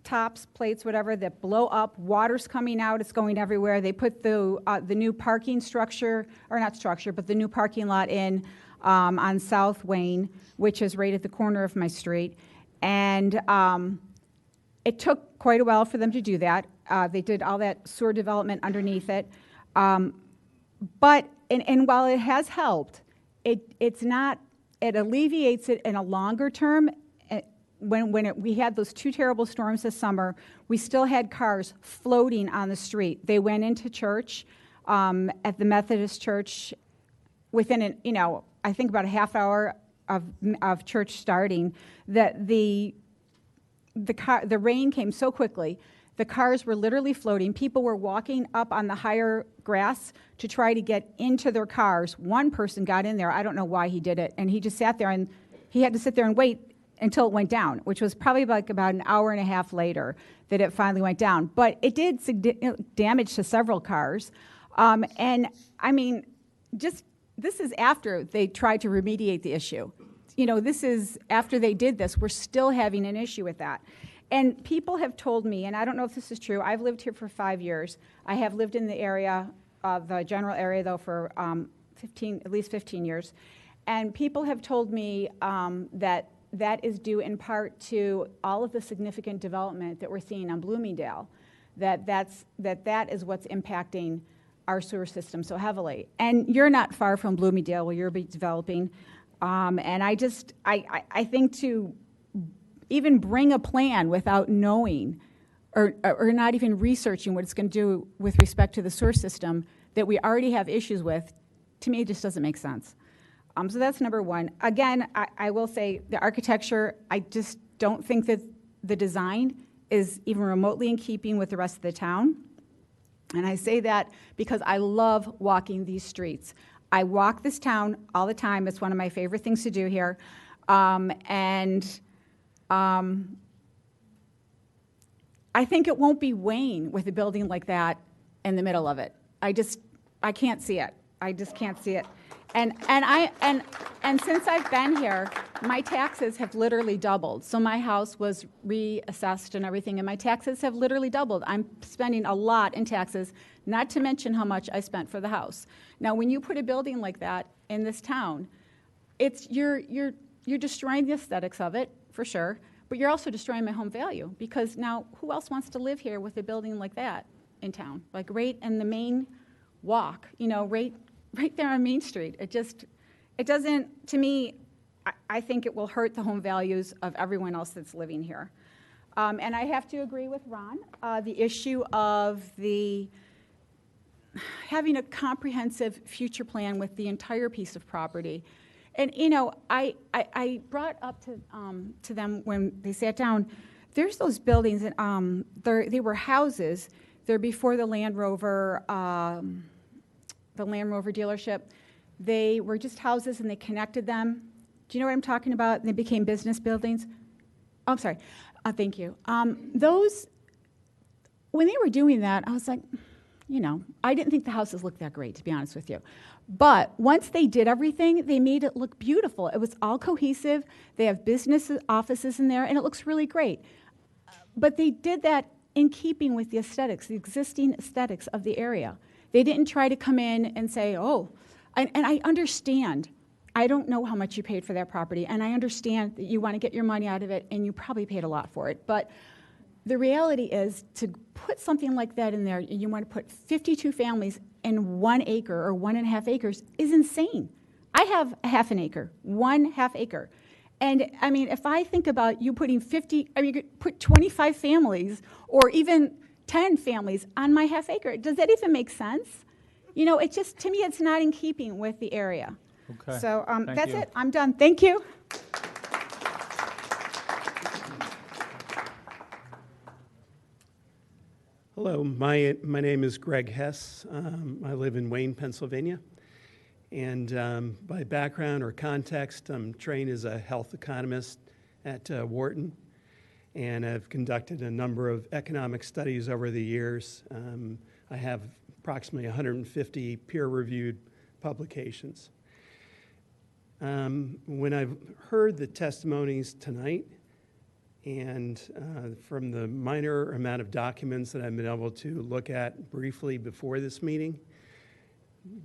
tops, plates, whatever, that blow up. Water's coming out. It's going everywhere. They put the new parking structure, or not structure, but the new parking lot in on South Wayne, which is right at the corner of my street. And it took quite a while for them to do that. They did all that sewer development underneath it. But while it has helped, it's not, it alleviates it in a longer term. We had those 2 terrible storms this summer, we still had cars floating on the street. They went into church at the Methodist church within, I think about a half hour of church starting, that the rain came so quickly. The cars were literally floating. People were walking up on the higher grass to try to get into their cars. One person got in there. I don't know why he did it. And he just sat there, and he had to sit there and wait until it went down, which was probably like about an hour and a half later that it finally went down. But it did damage to several cars. And I mean, this is after they tried to remediate the issue. This is after they did this. We're still having an issue with that. And people have told me, and I don't know if this is true, I've lived here for 5 years. I have lived in the area, the general area, though, for at least 15 years. And people have told me that is due in part to all of the significant development that we're seeing on Bloomingdale, that is what's impacting our sewer system so heavily. And you're not far from Bloomingdale where you're developing. And I think to even bring a plan without knowing or not even researching what it's going to do with respect to the sewer system that we already have issues with, to me, it just doesn't make sense. So that's number one. Again, I will say the architecture, I just don't think that the design is even remotely in keeping with the rest of the town. And I say that because I love walking these streets. I walk this town all the time. It's one of my favorite things to do here. I think it won't be Wayne with a building like that in the middle of it. I can't see it. I just can't see it. And since I've been here, my taxes have literally doubled. So my house was reassessed and everything, and my taxes have literally doubled. I'm spending a lot in taxes, not to mention how much I spent for the house. Now, when you put a building like that in this town, you're destroying the aesthetics of it, for sure, but you're also destroying my home value, because now who else wants to live here with a building like that in town? Like right in the main walk, right there on Main Street. It doesn't, to me, I think it will hurt the home values of everyone else that's living here. And I have to agree with Ron, the issue of having a comprehensive future plan with the entire piece of property And, I brought up to them when they sat down, there's those buildings, and they were houses. They're before the Land Rover dealership. They were just houses, and they connected them. Do you know what I'm talking about? And they became business buildings. Oh, I'm sorry. Thank you. Those, when they were doing that, I was like, I didn't think the houses looked that great, to be honest with you. But once they did everything, they made it look beautiful. It was all cohesive. They have business offices in there, and it looks really great. But they did that in keeping with the aesthetics, the existing aesthetics of the area. They didn't try to come in and say, and I understand. I don't know how much you paid for that property, and I understand that you want to get your money out of it, and you probably paid a lot for it. But the reality is, to put something like that in there, and you want to put 52 families in 1 acre or 1.5 acres, is insane. I have a half an acre, 1/2 acre. And I mean, if I think about you putting you could put 25 families or even 10 families on my half acre. Does that even make sense? It just, to me, it's not in keeping with the area. Okay. So Thank that's you. it. I'm done. Thank you. Hello, my name is Greg Hess. I live in Wayne, Pennsylvania. And by background or context, I'm trained as a health economist at Wharton, and I've conducted a number of economic studies over the years. I have approximately 150 peer-reviewed publications. When I've heard the testimonies tonight, and from the minor amount of documents that I've been able to look at briefly before this meeting,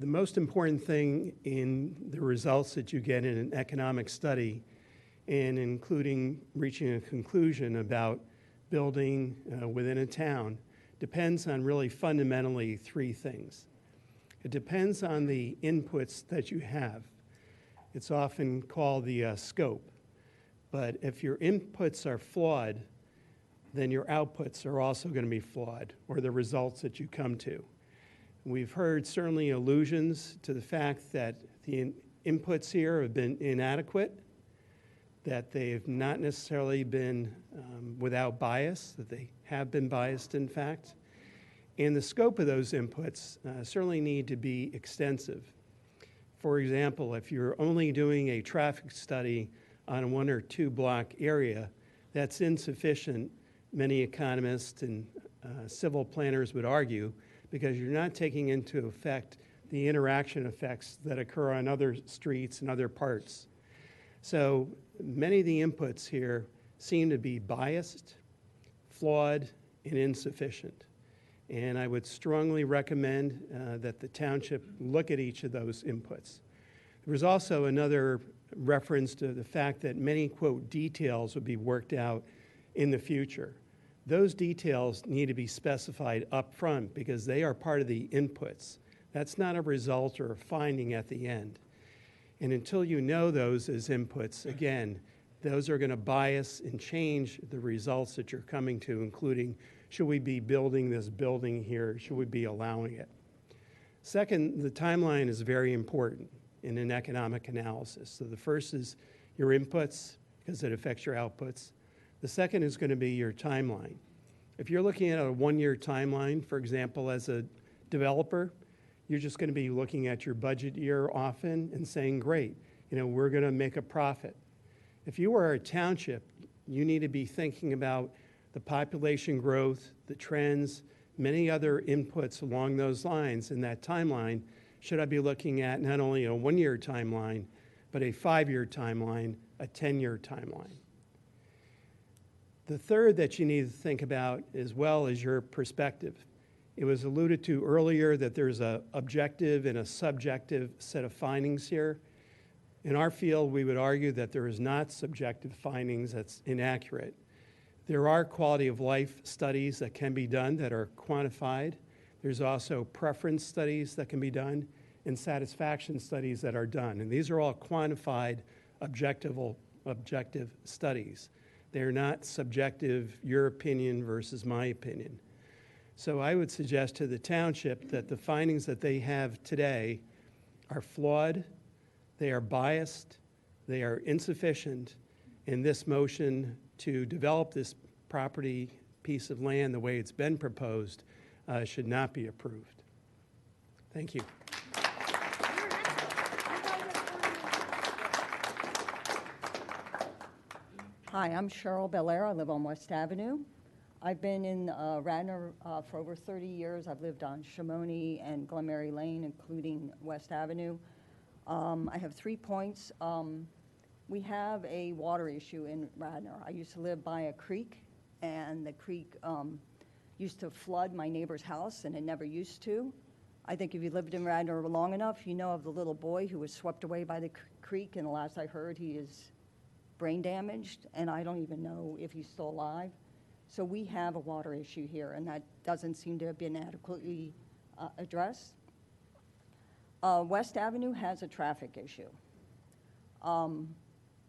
the most important thing in the results that you get in an economic study, and including reaching a conclusion about building within a town, depends on really fundamentally 3 things. It depends on the inputs that you have. It's often called the scope. But if your inputs are flawed, then your outputs are also going to be flawed, or the results that you come to. We've heard certainly allusions to the fact that the inputs here have been inadequate, that they've not necessarily been without bias, that they have been biased, in fact. And the scope of those inputs certainly need to be extensive. For example, if you're only doing a traffic study on a 1 or 2 block area, that's insufficient, many economists and civil planners would argue, because you're not taking into effect the interaction effects that occur on other streets and other parts. So many of the inputs here seem to be biased, flawed, and insufficient. And I would strongly recommend that the township look at each of those inputs. There was also another reference to the fact that many, quote, details would be worked out in the future. Those details need to be specified up front because they are part of the inputs. That's not a result or a finding at the end. And until you know those as inputs, again, those are going to bias and change the results that you're coming to, including, should we be building this building here? Should we be allowing it? Second, the timeline is very important in an economic analysis. So the first is your inputs, because it affects your outputs. The second is going to be your timeline. If you're looking at a 1-year timeline, for example, as a developer, you're just going to be looking at your budget year often and saying, great, we're going to make a profit. If you are a township, you need to be thinking about the population growth, the trends, many other inputs along those lines in that timeline. Should I be looking at not only a 1-year timeline, but a 5-year timeline, a 10-year timeline? The third that you need to think about as well is your perspective. It was alluded to earlier that there's an objective and a subjective set of findings here. In our field, we would argue that there is not subjective findings. That's inaccurate. There are quality of life studies that can be done that are quantified. There's also preference studies that can be done and satisfaction studies that are done. And these are all quantified, objective studies. They're not subjective, your opinion versus my opinion. So I would suggest to the township that the findings that they have today are flawed, They are biased, they are insufficient, and this motion to develop this property piece of land the way it's been proposed should not be approved. Thank you. Hi, I'm Cheryl Belair. I live on West Avenue. I've been in Radnor for over 30 years. I've lived on Chamonix and Glenmary Lane, including West Avenue. I have 3 points. We have a water issue in Radnor. I used to live by a creek, and the creek used to flood my neighbor's house, and it never used to. I think if you lived in Radnor long enough, you know of the little boy who was swept away by the creek, and the last I heard, he is brain damaged, and I don't even know if he's still alive. So we have a water issue here, and that doesn't seem to have been adequately addressed. West Avenue has a traffic issue.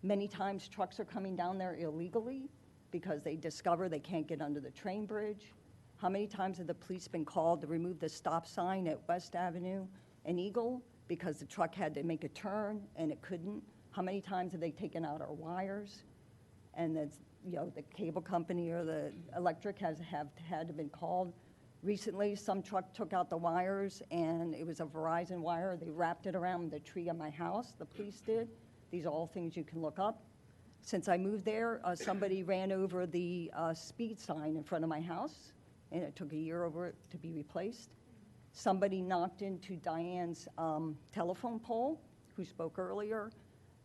Many times trucks are coming down there illegally because they discover they can't get under the train bridge. How many times have the police been called to remove the stop sign at West Avenue and Eagle because the truck had to make a turn and it couldn't? How many times have they taken out our wires? And the cable company or the electric have had to been called. Recently, some truck took out the wires, and it was a Verizon wire. They wrapped it around the tree of my house, the police did. These are all things you can look up. Since I moved there, somebody ran over the speed sign in front of my house, and it took a year over it to be replaced. Somebody knocked into Diane's telephone pole, who spoke earlier.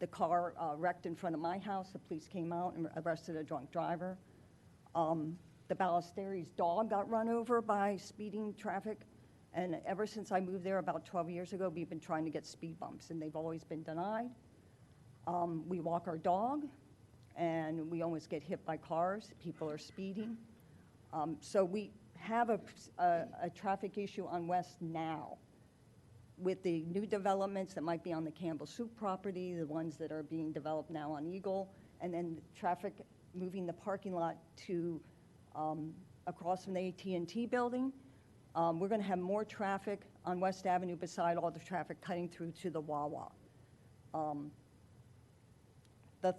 The car wrecked in front of my house. The police came out and arrested a drunk driver. The Ballesteri's dog got run over by speeding traffic. And ever since I moved there about 12 years ago, we've been trying to get speed bumps, and they've always been denied. We walk our dog, and we almost get hit by cars. People are speeding. So we have a traffic issue on West now. With the new developments that might be on the Campbell Soup property, the ones that are being developed now on Eagle, and then traffic moving the parking lot to across from the AT&T building, we're going to have more traffic on West Avenue beside all the traffic cutting through to the Wawa. The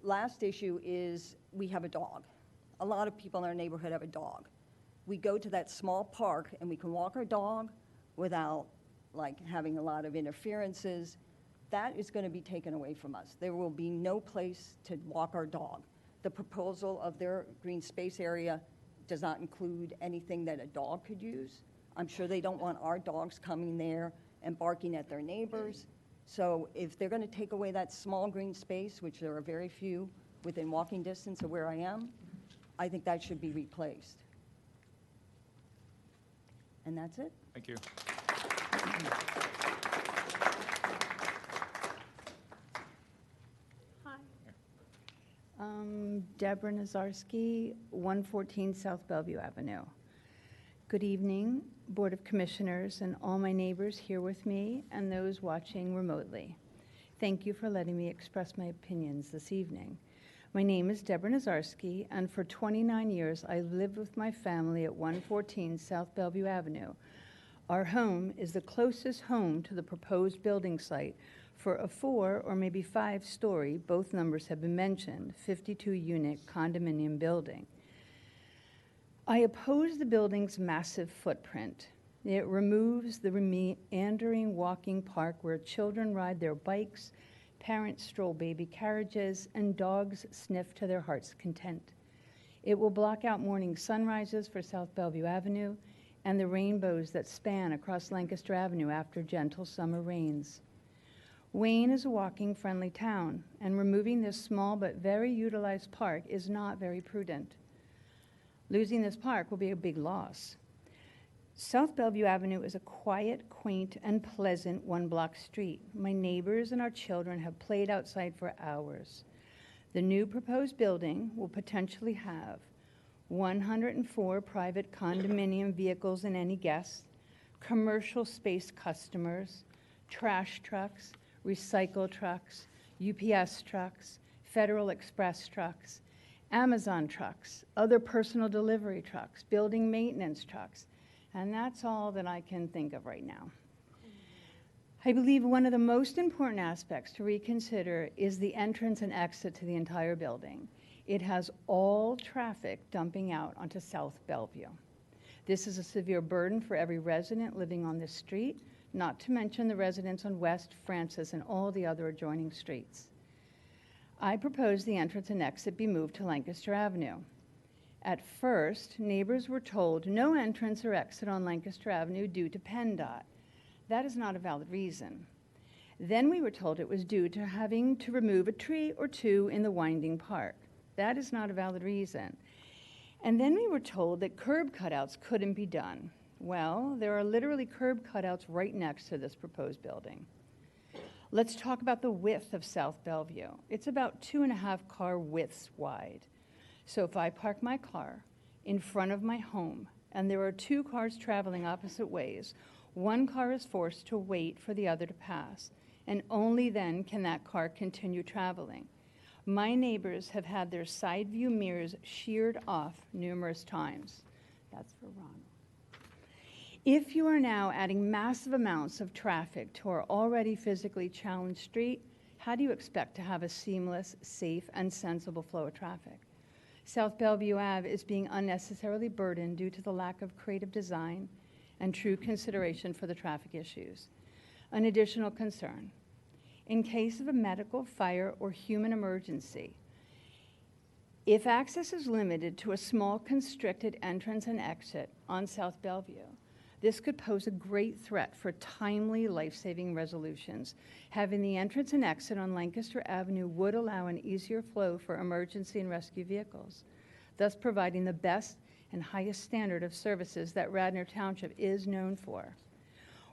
last issue is we have a dog. A lot of people in our neighborhood have a dog. We go to that small park, and we can walk our dog without having a lot of interferences. That is going to be taken away from us. There will be no place to walk our dog. The proposal of their green space area does not include anything that a dog could use. I'm sure they don't want our dogs coming there and barking at their neighbors. So if they're going to take away that small green space, which there are very few within walking distance of where I am, I think that should be replaced. And that's it. Thank you. Deborah Nazarski, 114 South Bellevue Avenue. Good evening, Board of Commissioners, and all my neighbors here with me and those watching remotely. Thank you for letting me express my opinions this evening. My name is Deborah Nazarski, and for 29 years I lived with my family at 114 South Bellevue Avenue. Our home is the closest home to the proposed building site for a 4 or maybe 5-story, both numbers have been mentioned, 52-unit condominium building. I oppose the building's massive footprint. It removes the meandering walking park where children ride their bikes, parents stroll baby carriages, and dogs sniff to their heart's content. It will block out morning sunrises for South Bellevue Avenue and the rainbows that span across Lancaster Avenue after gentle summer rains. Wayne is a walking-friendly town, and removing this small but very utilized park is not very prudent. Losing this park will be a big loss. South Bellevue Avenue is a quiet, quaint, and pleasant one-block street. My neighbors and our children have played outside for hours. The new proposed building will potentially have 104 private condominium vehicles and any guests, commercial space customers, trash trucks, recycle trucks, UPS trucks, Federal Express trucks, Amazon trucks, other personal delivery trucks, building maintenance trucks, and that's all that I can think of right now. I believe one of the most important aspects to reconsider is the entrance and exit to the entire building. It has all traffic dumping out onto South Bellevue. This is a severe burden for every resident living on this street, not to mention the residents on West, Francis, and all the other adjoining streets. I propose the entrance and exit be moved to Lancaster Avenue. At first, neighbors were told no entrance or exit on Lancaster Avenue due to PennDOT. That is not a valid reason. Then we were told it was due to having to remove a tree or two in the winding park. That is not a valid reason. And then we were told that curb cutouts couldn't be done. Well, there are literally curb cutouts right next to this proposed building. Let's talk about the width of South Bellevue. It's about 2.5 car widths wide. So if I park my car in front of my home and there are 2 cars traveling opposite ways, one car is forced to wait for the other to pass, and only then can that car continue traveling. My neighbors have had their side view mirrors sheared off numerous times. That's for Ron. If you are now adding massive amounts of traffic to our already physically challenged street, how do you expect to have a seamless, safe, and sensible flow of traffic? South Bellevue Ave is being unnecessarily burdened due to the lack of creative design and true consideration for the traffic issues. An additional concern: in case of a medical, fire, or human emergency, if access is limited to a small constricted entrance and exit on South Bellevue, this could pose a great threat for timely life-saving resolutions. Having the entrance and exit on Lancaster Avenue would allow an easier flow for emergency and rescue vehicles, thus providing the best and highest standard of services that Radnor Township is known for.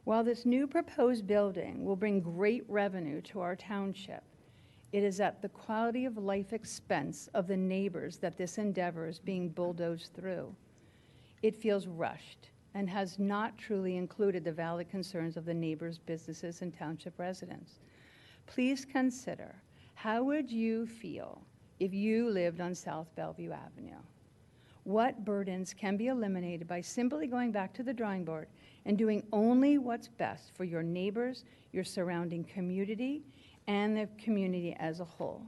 While this new proposed building will bring great revenue to our township, it is at the quality of life expense of the neighbors that this endeavor is being bulldozed through. It feels rushed and has not truly included the valid concerns of the neighbors, businesses, and township residents. Please consider, how would you feel if you lived on South Bellevue Avenue? What burdens can be eliminated by simply going back to the drawing board and doing only what's best for your neighbors, your surrounding community, and the community as a whole?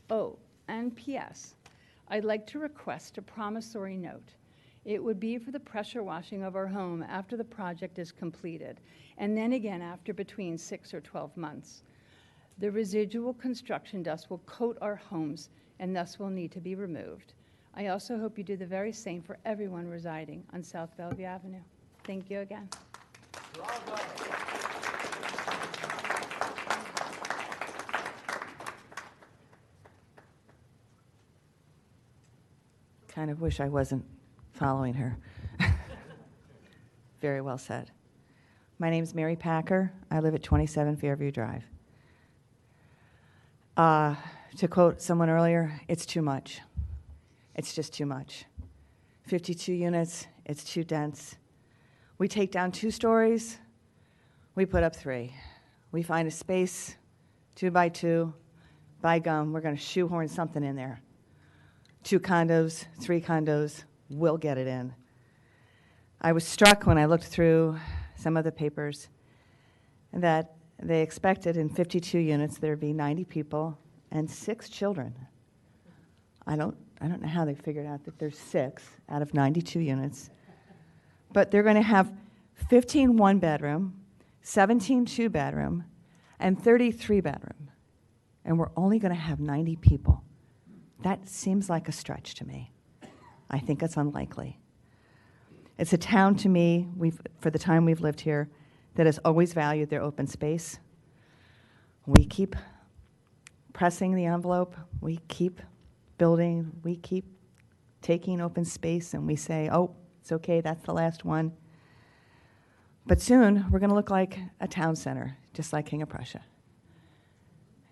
Oh, and P.S., I'd like to request a promissory note. It would be for the pressure washing of our home after the project is completed, and then again after between 6 or 12 months. The residual construction dust will coat our homes and thus will need to be removed. I also hope you do the very same for everyone residing on South Bellevue Avenue. Thank you again. Kind of wish I wasn't following her. Very well said. My name's Mary Packer. I live at 27 Fairview Drive. To quote someone earlier, it's too much. It's just too much. 52 units, it's too dense. We take down 2 stories, we put up 3. We find a space, 2 by 2, by gum, we're gonna shoehorn something in there. 2 condos, 3 condos, we'll get it in. I was struck when I looked through some of the papers that they expected in 52 units there'd be 90 people and 6 children. I don't know how they figured out that there's 6 out of 92 units, but they're going to have 15 one-bedroom, 17 two-bedroom, and 33 bedroom, and we're only going to have 90 people. That seems like a stretch to me. I think it's unlikely. It's a town to me, for the time we've lived here, that has always valued their open space. We keep pressing the envelope, we keep building, we keep taking open space, and we say, oh, it's okay, that's the last one. But soon, we're gonna look like a town center, just like King of Prussia.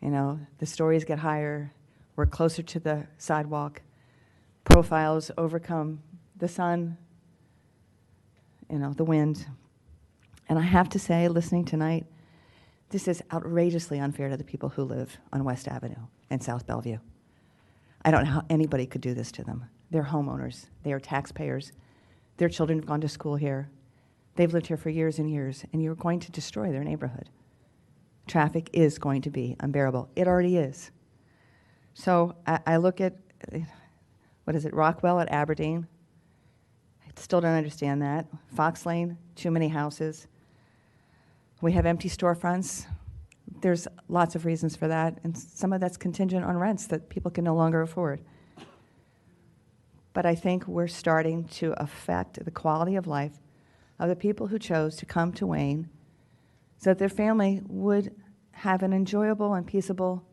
You know, the stories get higher, we're closer to the sidewalk, profiles overcome the sun, you know, the wind. And I have to say, listening tonight, this is outrageously unfair to the people who live on West Avenue and South Bellevue. I don't know how anybody could do this to them. They're homeowners, they are taxpayers, their children have gone to school here, they've lived here for years and years, and you're going to destroy their neighborhood. traffic is going to be unbearable. It already is. So I look at, what is it, Rockwell at Aberdeen. I still don't understand that. Fox Lane, too many houses. We have empty storefronts. There's lots of reasons for that, and some of that's contingent on rents that people can no longer afford. But I think we're starting to affect the quality of life of the people who chose to come to Wayne so that their family would have an enjoyable and peaceable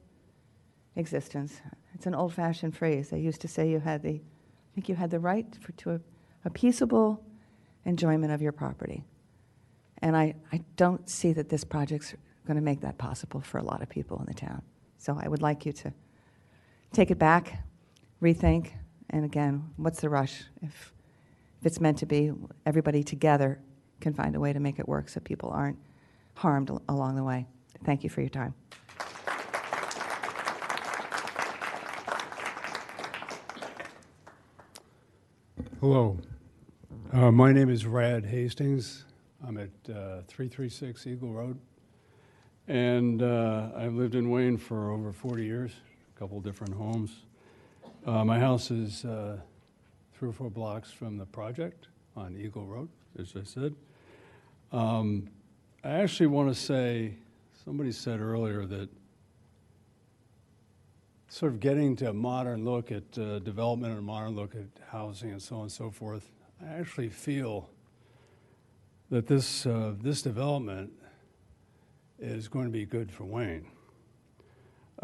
existence. It's an old-fashioned phrase. They used to say you had the right to a peaceable enjoyment of your property. And I don't see that this project's going to make that possible for a lot of people in the town. So I would like you to take it back, rethink, and again, what's the rush? If it's meant to be, everybody together can find a way to make it work so people aren't harmed along the way. Thank you for your time. Hello. My name is Rad Hastings. I'm at 336 Eagle Road. And I've lived in Wayne for over 40 years, a couple different homes. My house is 3 or 4 blocks from the project on Eagle Road, as I said. I actually want to say, somebody said earlier that sort of getting to a modern look at development and a modern look at housing and so on and so forth, I actually feel that this development is going to be good for Wayne.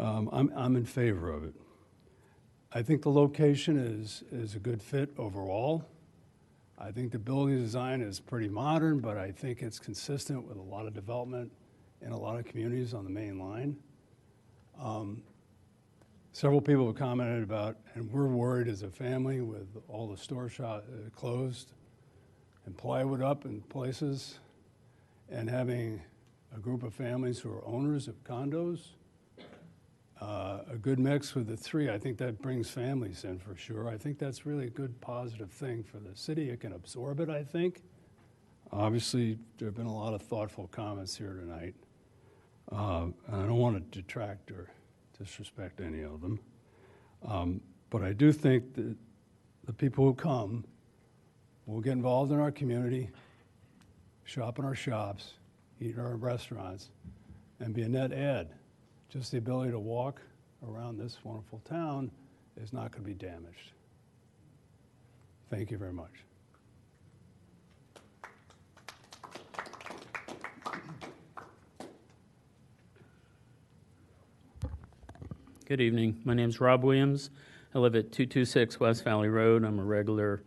I'm in favor of it. I think the location is a good fit overall. I think the building design is pretty modern, but I think it's consistent with a lot of development in a lot of communities on the main line. Several people have commented about, and we're worried as a family with all the store shop closed and plywood up in places, and having a group of families who are owners of condos, a good mix with the 3. I think that brings families in for sure. I think that's really a good positive thing for the city. It can absorb it, I think. Obviously, there have been a lot of thoughtful comments here tonight. And I don't want to detract or disrespect any of them. But I do think that the people who come will get involved in our community, shop in our shops, eat in our restaurants, and be a net add. Just the ability to walk around this wonderful town is not going to be damaged. Thank you very much. Good evening. My name's Rob Williams. I live at 226 West Valley Road. I'm a regular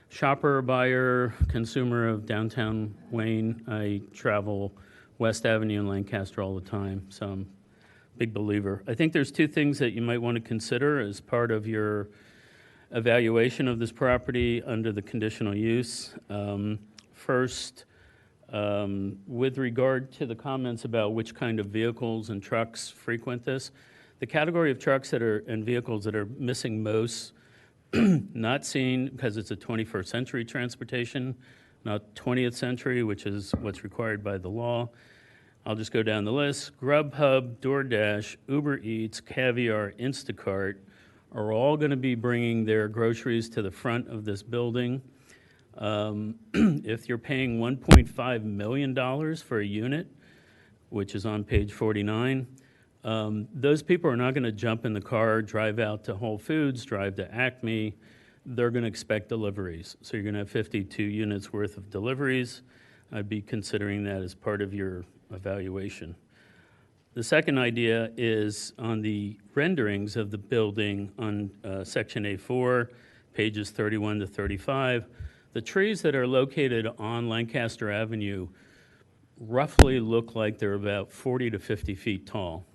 shopper, buyer, consumer of downtown Wayne. I travel West Avenue and Lancaster all the time, so I'm a big believer. I think there's 2 things that you might want to consider as part of your evaluation of this property under the conditional use. First, with regard to the comments about which kind of vehicles and trucks frequent this, the category of trucks and vehicles that are missing most, not seen because it's a 21st century transportation, not 20th century, which is what's required by the law. I'll just go down the list. Grubhub, DoorDash, Uber Eats, Caviar, Instacart are all going to be bringing their groceries to the front of this building. If you're paying $1.5 million for a unit, which is on page 49, those people are not going to jump in the car, drive out to Whole Foods, drive to Acme. They're going to expect deliveries. So you're going to have 52 units worth of deliveries. I'd be considering that as part of your evaluation. The second idea is on the renderings of the building on section A4, pages 31 to 35. The trees that are located on Lancaster Avenue roughly look like they're about 40 to 50 feet tall.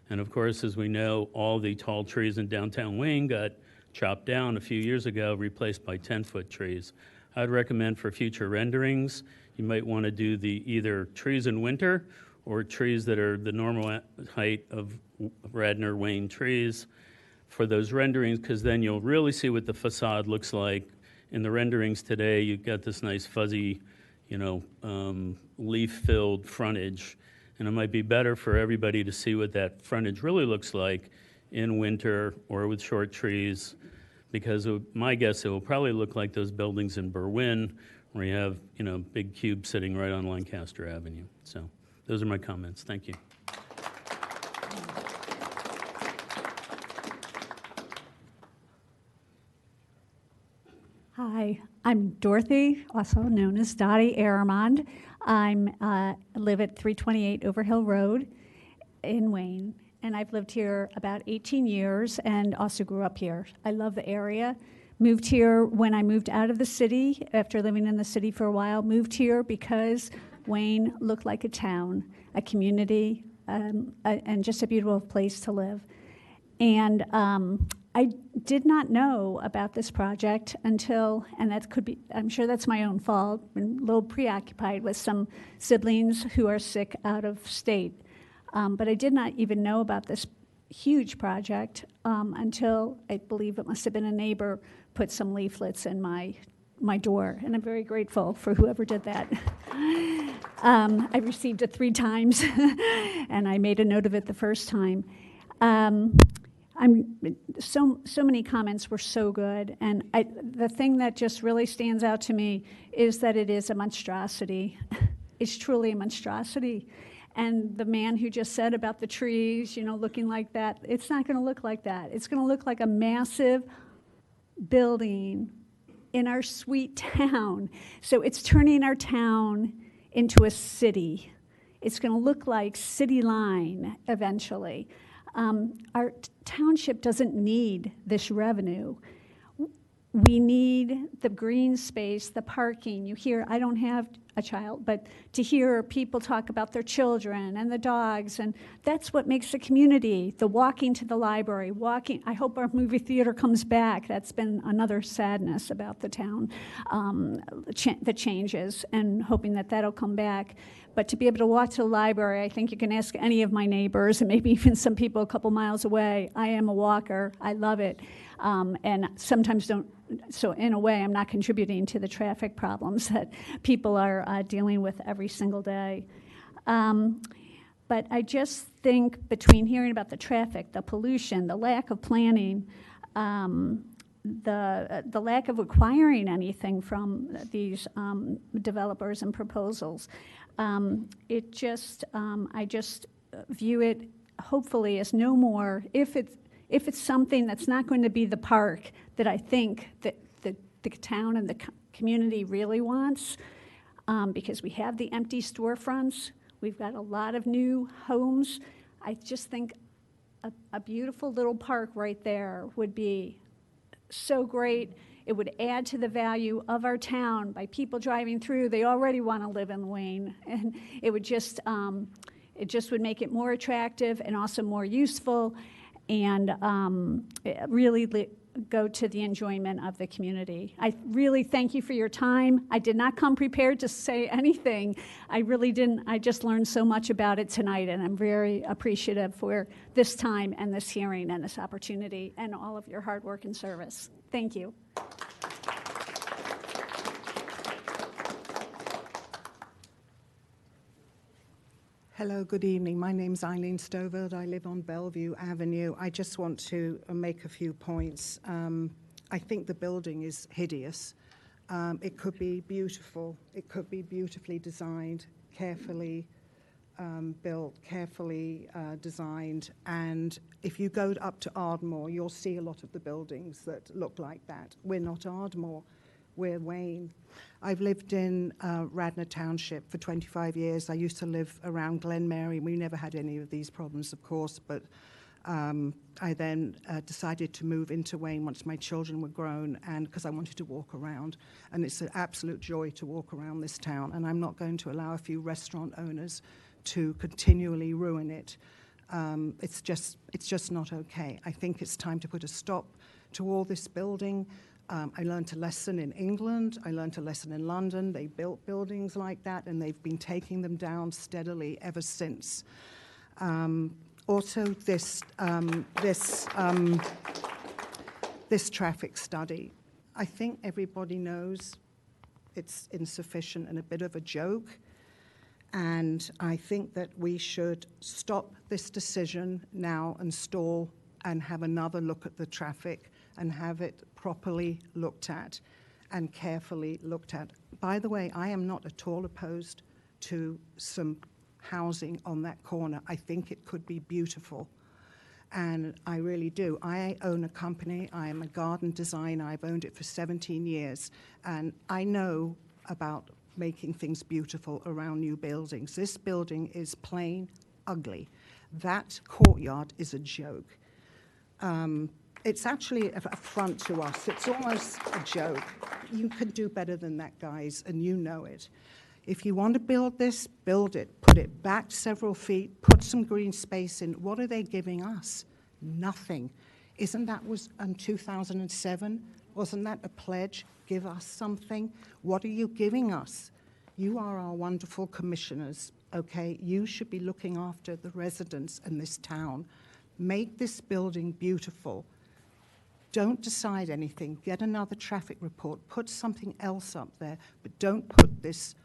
And of course, as we know, all the tall trees in downtown Wayne got chopped down a few years ago, replaced by 10-foot trees. I'd recommend for future renderings, you might want to do the either trees in winter or trees that are the normal height of Radnor Wayne trees for those renderings, because then you'll really see what the facade looks like. In the renderings today, you've got this nice fuzzy, leaf-filled frontage, And it might be better for everybody to see what that frontage really looks like in winter or with short trees, because my guess it will probably look like those buildings in Berwyn where you have, big cubes sitting right on Lancaster Avenue. So those are my comments. Thank you. Hi, I'm Dorothy, also known as Dottie Aramond. I live at 328 Overhill Road in Wayne, and I've lived here about 18 years and also grew up here. I love the area. Moved here when I moved out of the city, after living in the city for a while, moved here because Wayne looked like a town, a community, and just a beautiful place to live. And I did not know about this project until, and that could be, I'm sure that's my own fault, been a little preoccupied with some siblings who are sick out of state. But I did not even know about this huge project until I believe it must have been a neighbor put some leaflets in my door, and I'm very grateful for whoever did that. I received it 3 times, and I made a note of it the first time. So many comments were so good, and the thing that just really stands out to me is that it is a monstrosity. It's truly a monstrosity. And the man who just said about the trees, looking like that, it's not going to look like that. It's going to look like a massive building in our sweet town. So it's turning our town into a city. It's going to look like City Line eventually. Our township doesn't need this revenue. We need the green space, the parking. You hear, I don't have a child, but to hear people talk about their children and the dogs, and that's what makes a community, the walking to the library, walking. I hope our movie theater comes back. That's been another sadness about the town, the changes, and hoping that that'll come back. But to be able to walk to the library, I think you can ask any of my neighbors, and maybe even some people a couple miles away. I am a walker. I love it. And sometimes don't, so in a way, I'm not contributing to the traffic problems that people are dealing with every single day. But I just think between hearing about the traffic, the pollution, the lack of planning, the lack of acquiring anything from these developers and proposals, I just view it hopefully as no more, if it's something that's not going to be the park that I think that the town and the community really wants, because we have the empty storefronts, we've got a lot of new homes. I just think a beautiful little park right there would be so great. It would add to the value of our town by people driving through. They already want to live in Wayne, and it just would make it more attractive and also more useful, and really go to the enjoyment of the community. I really thank you for your time. I did not come prepared to say anything. I really didn't. I just learned so much about it tonight, and I'm very appreciative for this time and this hearing and this opportunity and all of your hard work and service. Thank you. Hello, good evening. My name's Eileen Stoveld. I live on Bellevue Avenue. I just want to make a few points. I think the building is hideous. It could be beautiful. It could be beautifully designed, carefully built, carefully designed. And if you go up to Ardmore, you'll see a lot of the buildings that look like that. We're not Ardmore. We're Wayne. I've lived in Radnor Township for 25 years. I used to live around Glen Mary. We never had any of these problems, of course, but I then decided to move into Wayne once my children were grown, and because I wanted to walk around. And it's an absolute joy to walk around this town, and I'm not going to allow a few restaurant owners to continually ruin it. It's just not okay. I think it's time to put a stop to all this building. I learned a lesson in England. I learned a lesson in London. They built buildings like that, and they've been taking them down steadily ever since. Also, this traffic study, I think everybody knows it's insufficient and a bit of a joke. And I think that we should stop this decision now and stall and have another look at the traffic and have it properly looked at and carefully looked at. By the way, I am not at all opposed to some housing on that corner. I think it could be beautiful. And I really do. I own a company. I am a garden designer. I've owned it for 17 years. And I know about making things beautiful around new buildings. This building is plain ugly. That courtyard is a joke. It's actually a affront to us. It's almost a joke. You can do better than that, guys, and you know it. If you want to build this, build it. Put it back several feet. Put some green space in. What are they giving us? Nothing. Isn't that was in 2007? Wasn't that a pledge? Give us something. What are you giving us? You are our wonderful commissioners, okay? You should be looking after the residents in this town. Make this building beautiful. Don't decide anything. Get another traffic report. Put something else up there, but don't put this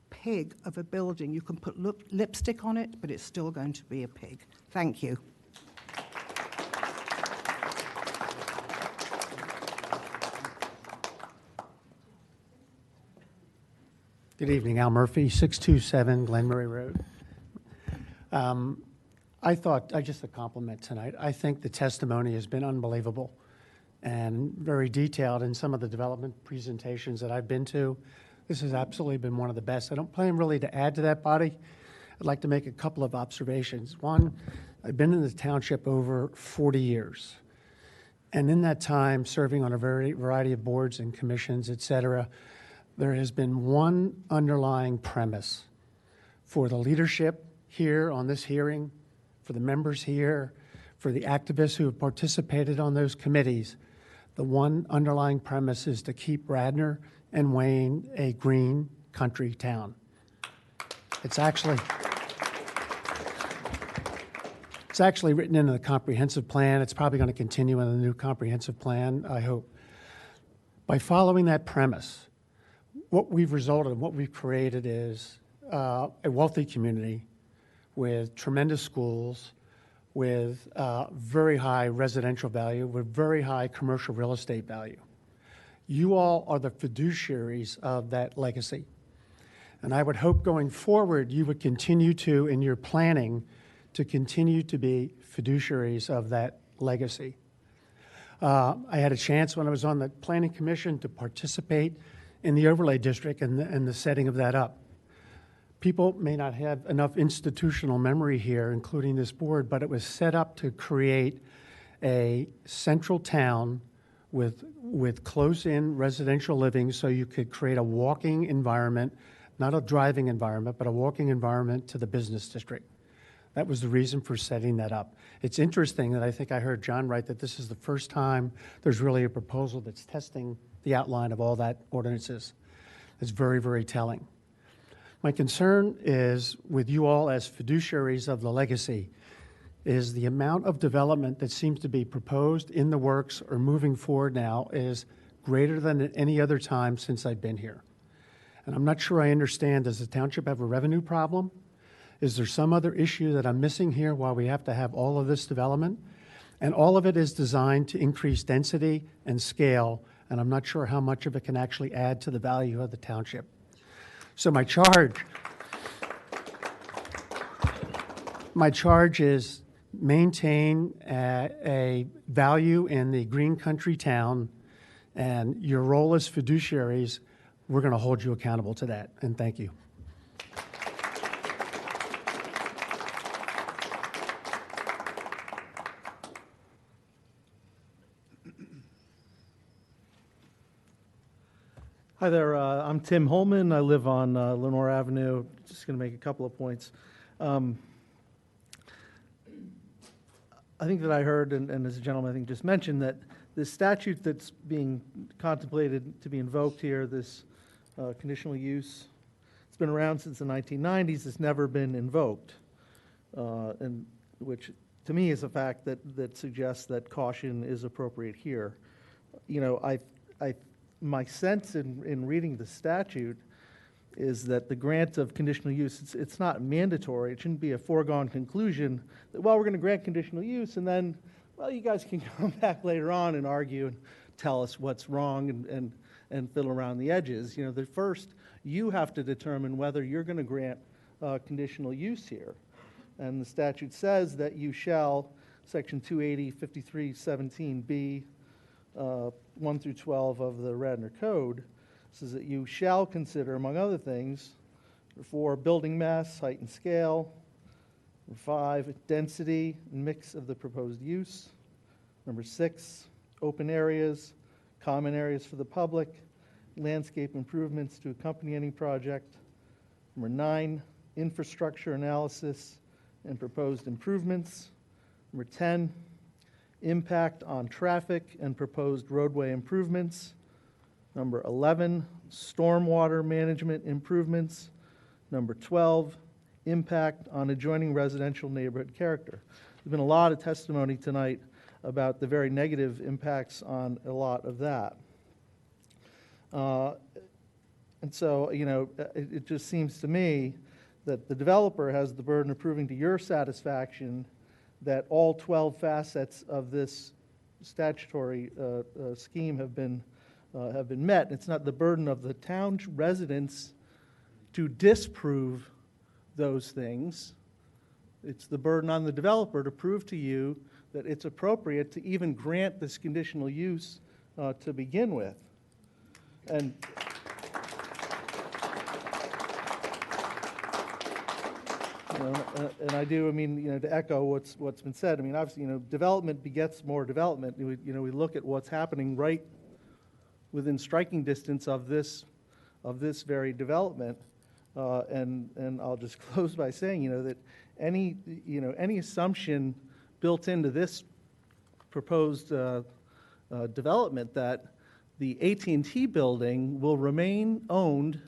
pig of a building. You can put lipstick on it, but it's still going to be a pig. Thank you. Good evening, Al Murphy, 627 Glenmurray Road. Just a compliment tonight. I think the testimony has been unbelievable and very detailed in some of the development presentations that I've been to. This has absolutely been one of the best. I don't plan really to add to that body. I'd like to make a couple of observations. One, I've been in the township over 40 years. And in that time, serving on a variety of boards and commissions, et cetera, there has been one underlying premise for the leadership here on this hearing, for the members here, for the activists who have participated on those committees. The one underlying premise is to keep Radnor and Wayne a green country town. It's actually written into the comprehensive plan. It's probably going to continue in the new comprehensive plan, I hope. By following that premise, what we've created is a wealthy community with tremendous schools, with very high residential value, with very high commercial real estate value. You all are the fiduciaries of that legacy. And I would hope going forward you would continue to, in your planning, to continue to be fiduciaries of that legacy. I had a chance when I was on the Planning Commission to participate in the overlay district and the setting of that up. People may not have enough institutional memory here, including this board, but it was set up to create a central town with close-in residential living so you could create a walking environment, not a driving environment, but a walking environment to the business district. That was the reason for setting that up. It's interesting that I think I heard John write that this is the first time there's really a proposal that's testing the outline of all that ordinances. It's very, very telling. My concern is with you all as fiduciaries of the legacy is the amount of development that seems to be proposed in the works or moving forward now is greater than at any other time since I've been here. And I'm not sure I understand, does the township have a revenue problem? Is there some other issue that I'm missing here while we have to have all of this development? And all of it is designed to increase density and scale, and I'm not sure how much of it can actually add to the value of the township. So my charge is maintain a value in the green country town, and your role as fiduciaries, we're going to hold you accountable to that, and thank you. Hi there, I'm Tim Holman. I live on Lenore Avenue. Just going to make a couple of points. I think that I heard, and as a gentleman I think just mentioned, that the statute that's being contemplated to be invoked here, this conditional use, it's been around since the 1990s. It's never been invoked, and which to me is a fact that suggests that caution is appropriate here. You know, my sense in reading the statute is that the grant of conditional use, it's not mandatory. It shouldn't be a foregone conclusion that, well, we're going to grant conditional use, and then, well, you guys can come back later on and argue and tell us what's wrong and fiddle around the edges. You know, the first, you have to determine whether you're going to grant conditional use here. And the statute says that you shall, Section 280, 5317B, 1 through 12 of the Radnor Code, says that you shall consider, among other things, for building mass, height and scale. Number 5, density and mix of the proposed use. Number 6, open areas, common areas for the public, landscape improvements to accompany any project. Number 9, infrastructure analysis and proposed improvements. Number 10, impact on traffic and proposed roadway improvements. Number 11, stormwater management improvements. Number 12, impact on adjoining residential neighborhood character. There's been a lot of testimony tonight about the very negative impacts on a lot of that. And so, you know, it just seems to me that the developer has the burden of proving to your satisfaction that all 12 facets of this statutory scheme have been met. It's not the burden of the town residents to disprove those things. It's the burden on the developer to prove to you that it's appropriate to even grant this conditional use to begin with. And and I do, I mean, you know, to echo what's been said, I mean, obviously, you know, development begets more development. We look at what's happening right within striking distance of this very development, and I'll just close by saying, you know, that any assumption built into this proposed development that the AT&T building will remain owned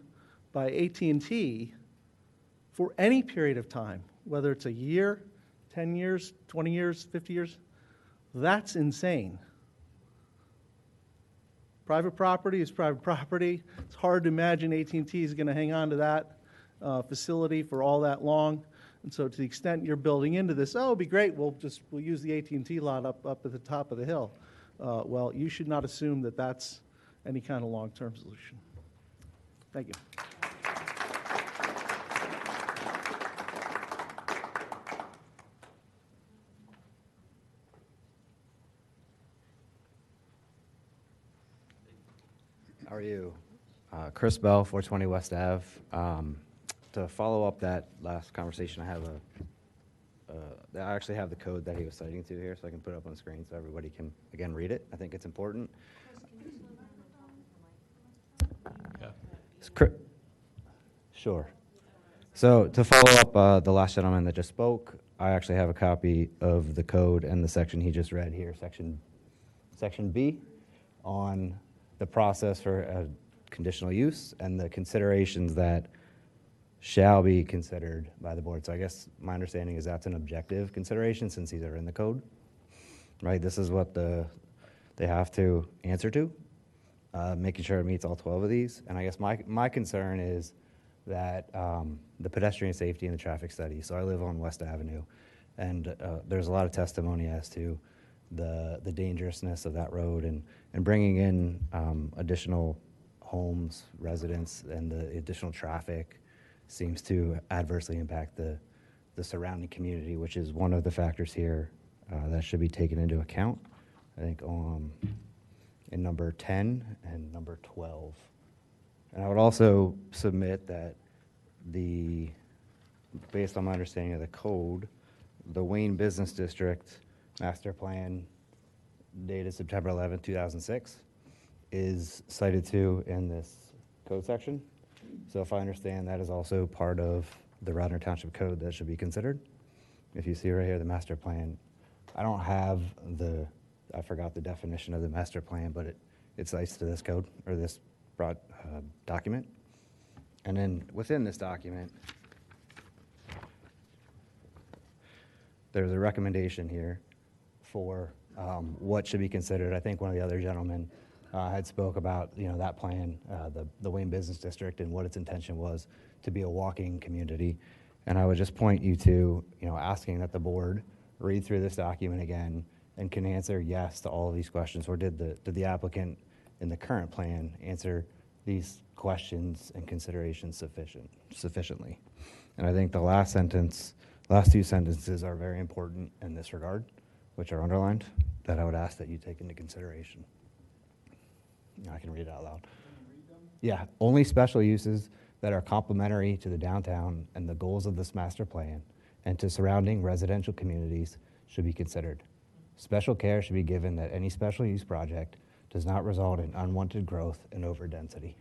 by AT&T for any period of time, whether it's a year, 10 years, 20 years, 50 years, that's insane. Private property is private property. It's hard to imagine AT&T is going to hang on to that facility for all that long. And so to the extent you're building into this, oh, it'll be great, we'll use the AT&T lot up at the top of the hill. Well, you should not assume that that's any kind of long-term solution. Thank you. How are you? Chris Bell, 420 West Ave. To follow up that last conversation, I actually have the code that he was citing to here, so I can put it up on the screen so everybody can, again, read it. I think it's important. Sure. So to follow up the last gentleman that just spoke, I actually have a copy of the code and the section he just read here, section B, on the process for conditional use and the considerations that shall be considered by the board. So I guess my understanding is that's an objective consideration since these are in the code, right? This is what they have to answer to, making sure it meets all 12 of these. And I guess my concern is that the pedestrian safety and the traffic study. So I live on West Avenue, and there's a lot of testimony as to the dangerousness of that road and bringing in additional homes, residents, and the additional traffic seems to adversely impact the surrounding community, which is one of the factors here that should be taken into account, I think, in number 10 and number 12. And I would also submit that based on my understanding of the code, the Wayne Business District Master Plan dated September 11, 2006 is cited to in this code section. So if I understand, that is also part of the Radnor Township Code that should be considered. If you see right here, the master plan, I don't have I forgot the definition of the master plan, but it cites to this code or this broad document. And then within this document, there's a recommendation here for what should be considered. I think one of the other gentlemen had spoke about, that plan, the Wayne Business District and what its intention was to be a walking community. And I would just point you to, asking that the board read through this document again and can answer yes to all of these questions, or did the applicant in the current plan answer these questions and considerations sufficiently? And I think the last two sentences are very important in this regard, which are underlined, that I would ask that you take into consideration. I can read it out loud. Yeah, only special uses that are complementary to the downtown and the goals of this master plan and to surrounding residential communities should be considered. Special care should be given that any special use project does not result in unwanted growth and overdensity.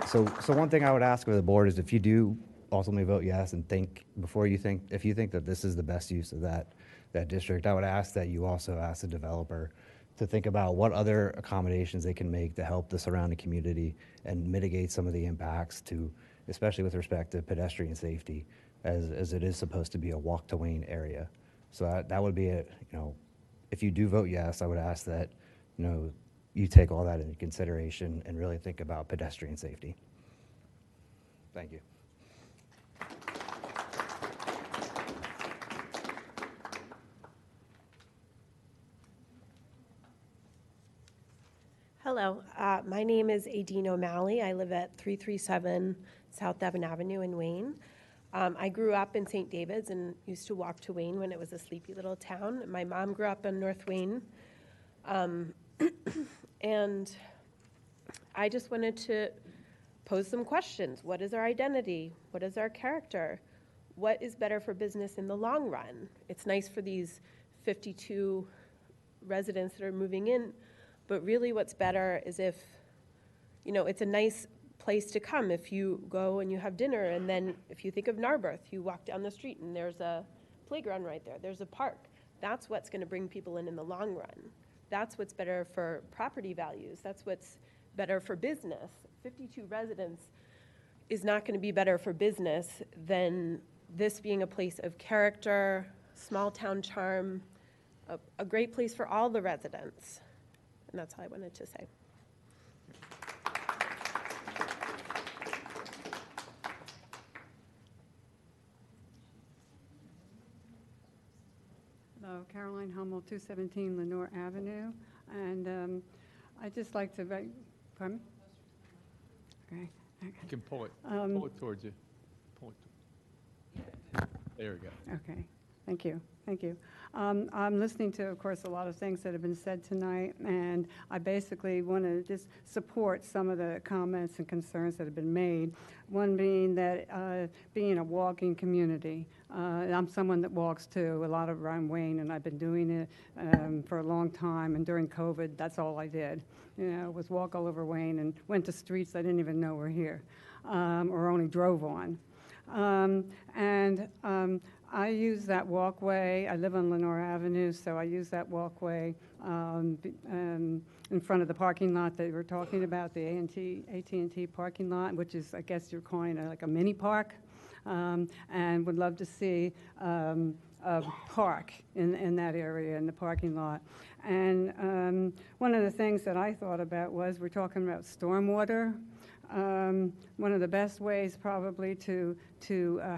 So one thing I would ask of the board is, if you do ultimately vote yes and if you think that this is the best use of that district, I would ask that you also ask the developer to think about what other accommodations they can make to help the surrounding community and mitigate some of the impacts especially with respect to pedestrian safety, as it is supposed to be a walk to Wayne area. So that would be it. If you do vote yes, I would ask that, you take all that into consideration and really think about pedestrian safety. Thank you. Hello, my name is Adine O'Malley. I live at 337 South Devon Avenue in Wayne. I grew up in St. David's and used to walk to Wayne when it was a sleepy little town. My mom grew up in North Wayne. And I just wanted to pose some questions. What is our identity? What is our character? What is better for business in the long run? It's nice for these 52 residents that are moving in, but really what's better is if, it's a nice place to come if you go and you have dinner, and then if you think of Narberth, you walk down the street and there's a playground right there, there's a park. That's what's going to bring people in the long run. That's what's better for property values. That's what's better for business. 52 residents is not going to be better for business than this being a place of character, small town charm, a great place for all the residents. And that's all I wanted to say. Hello, Caroline Hummel, 217 Lenore Avenue. And I'd just like to, pardon me? Okay. You can pull it towards you. Pull it. There we go. Okay, thank you. I'm listening to, of course, a lot of things that have been said tonight, and I basically want to just support some of the comments and concerns that have been made. One being that being a walking community, I'm someone that walks too, a lot around Wayne, and I've been doing it for a long time, and during COVID, that's all I did. Was walk all over Wayne and went to streets I didn't even know were here, or only drove on. I use that walkway. I live on Lenore Avenue, so I use that walkway in front of the parking lot that we were talking about, the AT&T parking lot, which is, I guess you're calling it like a mini park, and would love to see a park in that area, in the parking lot. And one of the things that I thought about was, we're talking about stormwater. One of the best ways probably to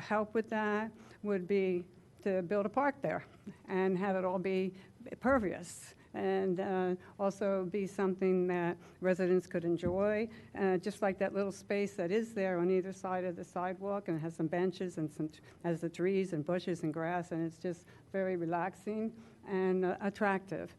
help with that would be to build a park there and have it all be pervious, and also be something that residents could enjoy, just like that little space that is there on either side of the sidewalk, and it has some benches and has the trees and bushes and grass, and it's just very relaxing and attractive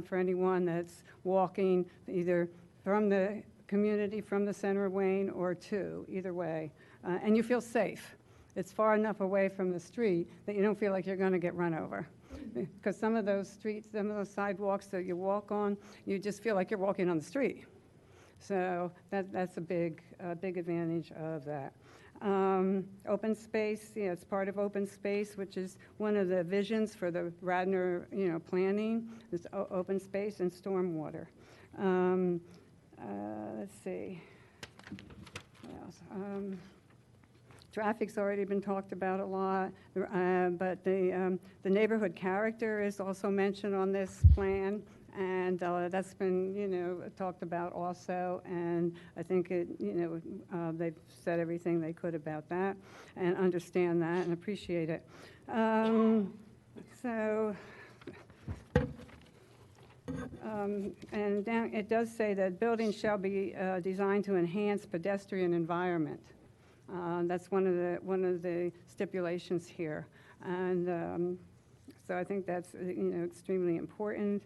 for anyone that's walking either from the community, from the center of Wayne, or to, either way. And you feel safe. It's far enough away from the street that you don't feel like you're going to get run over. Because some of those streets, some of those sidewalks that you walk on, you just feel like you're walking on the street. So that's a big advantage of that. Open space, it's part of open space, which is one of the visions for the Radnor, planning, is open space and stormwater. Let's see. What else? Traffic's already been talked about a lot, but the neighborhood character is also mentioned on this plan, and that's been, talked about also, and I think they've said everything they could about that, and understand that and appreciate it. And down, it does say that buildings shall be designed to enhance pedestrian environment. That's one of the stipulations here, and so I think that's extremely important.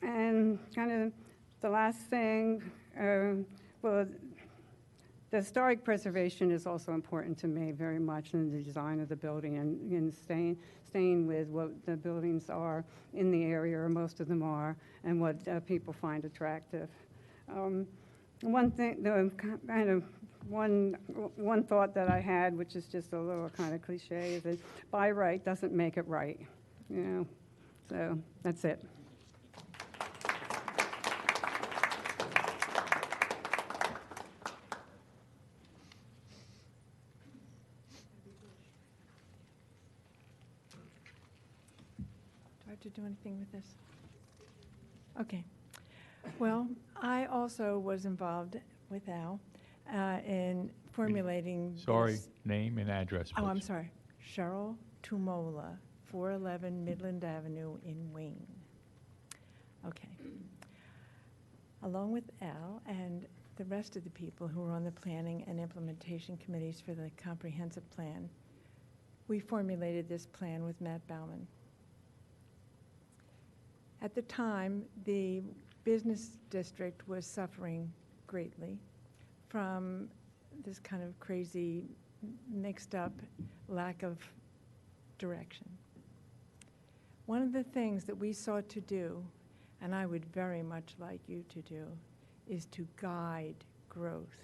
And kind of the last thing, well, the historic preservation is also important to me very much in the design of the building and staying with what the buildings are in the area, or most of them are, and what people find attractive. One thing, one thought that I had, which is just a little kind of cliche, is that by right doesn't make it right. So that's it. Do I have to do anything with this? Okay. Well, I also was involved with Al in formulating Sorry, this. name and address, Oh, I'm please. sorry. Cheryl Tumola, 411 Midland Avenue in Wayne. Okay. Along with Al and the rest of the people who were on the planning and implementation committees for the comprehensive plan, we formulated this plan with Matt Bauman. At the time, the business district was suffering greatly from this kind of crazy, mixed up lack of direction. One of the things that we sought to do, and I would very much like you to do, is to guide growth.